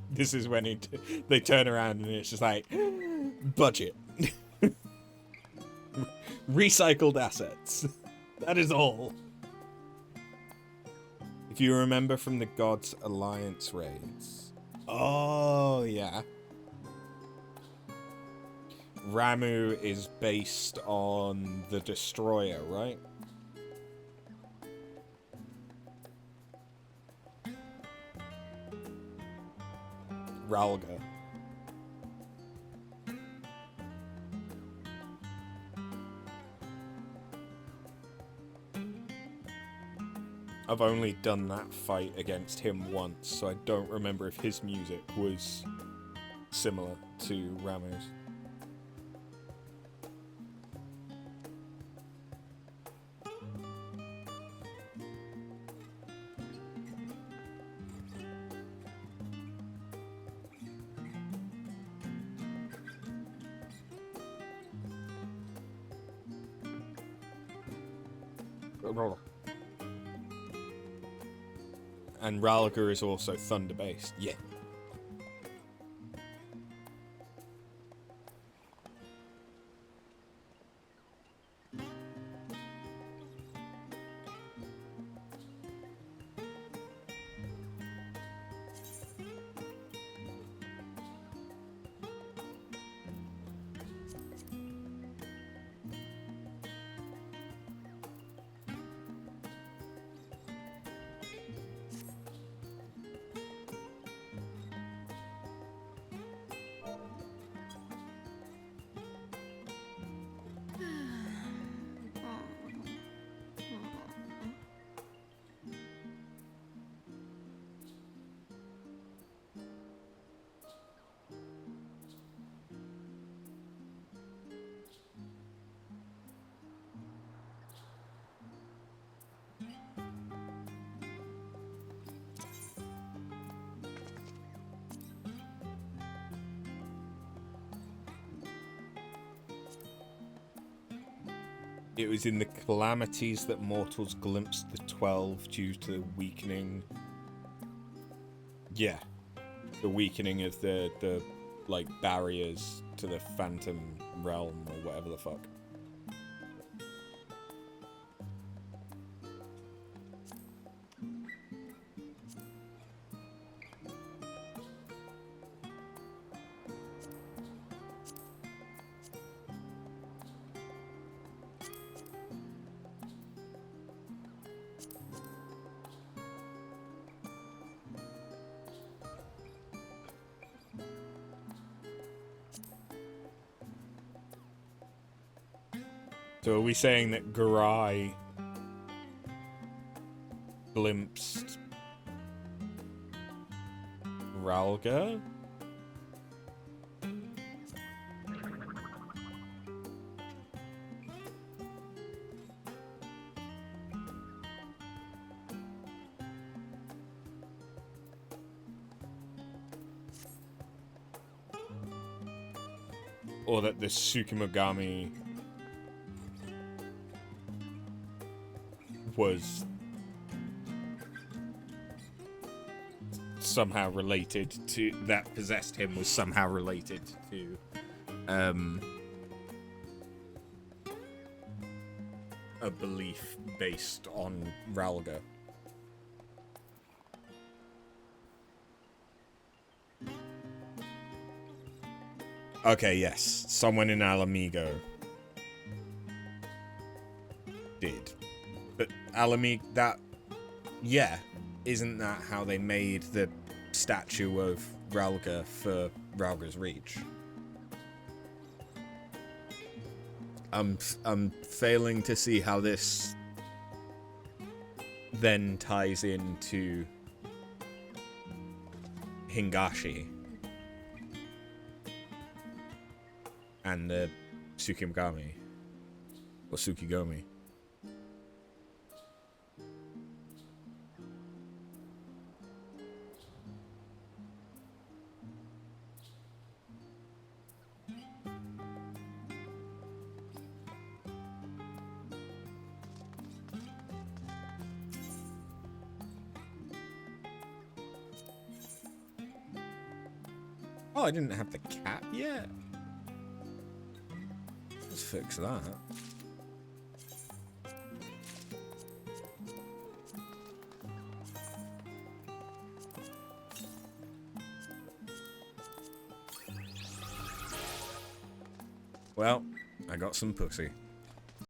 This is when they turn around and it's just like, budget. Recycled assets. That is all. If you remember from the Gods Alliance raids. Oh, yeah. Ramu is based on the Destroyer, right? Ralga. I've only done that fight against him once, so I don't remember if his music was similar to Ramu's. And Ralga is also thunder-based. Yeah. It was in the calamities that mortals glimpsed the 12 due to the weakening. Yeah. The weakening of the like, barriers to the phantom realm or whatever the fuck. So are we saying that Garai glimpsed Ralga? Or that the Tsukimogami was somehow related to, that possessed him was somehow related to a belief based on Ralga. Okay, yes. Someone in Alamigo. did. But Alamik, that... Yeah, isn't that how they made the statue of Ralga for Ralga's Reach? I'm failing to see how this then ties into Hingashi and the Tsukigami or Tsukigami. Oh, I didn't have the cap yet. Let's fix that. Well, I got some pussy.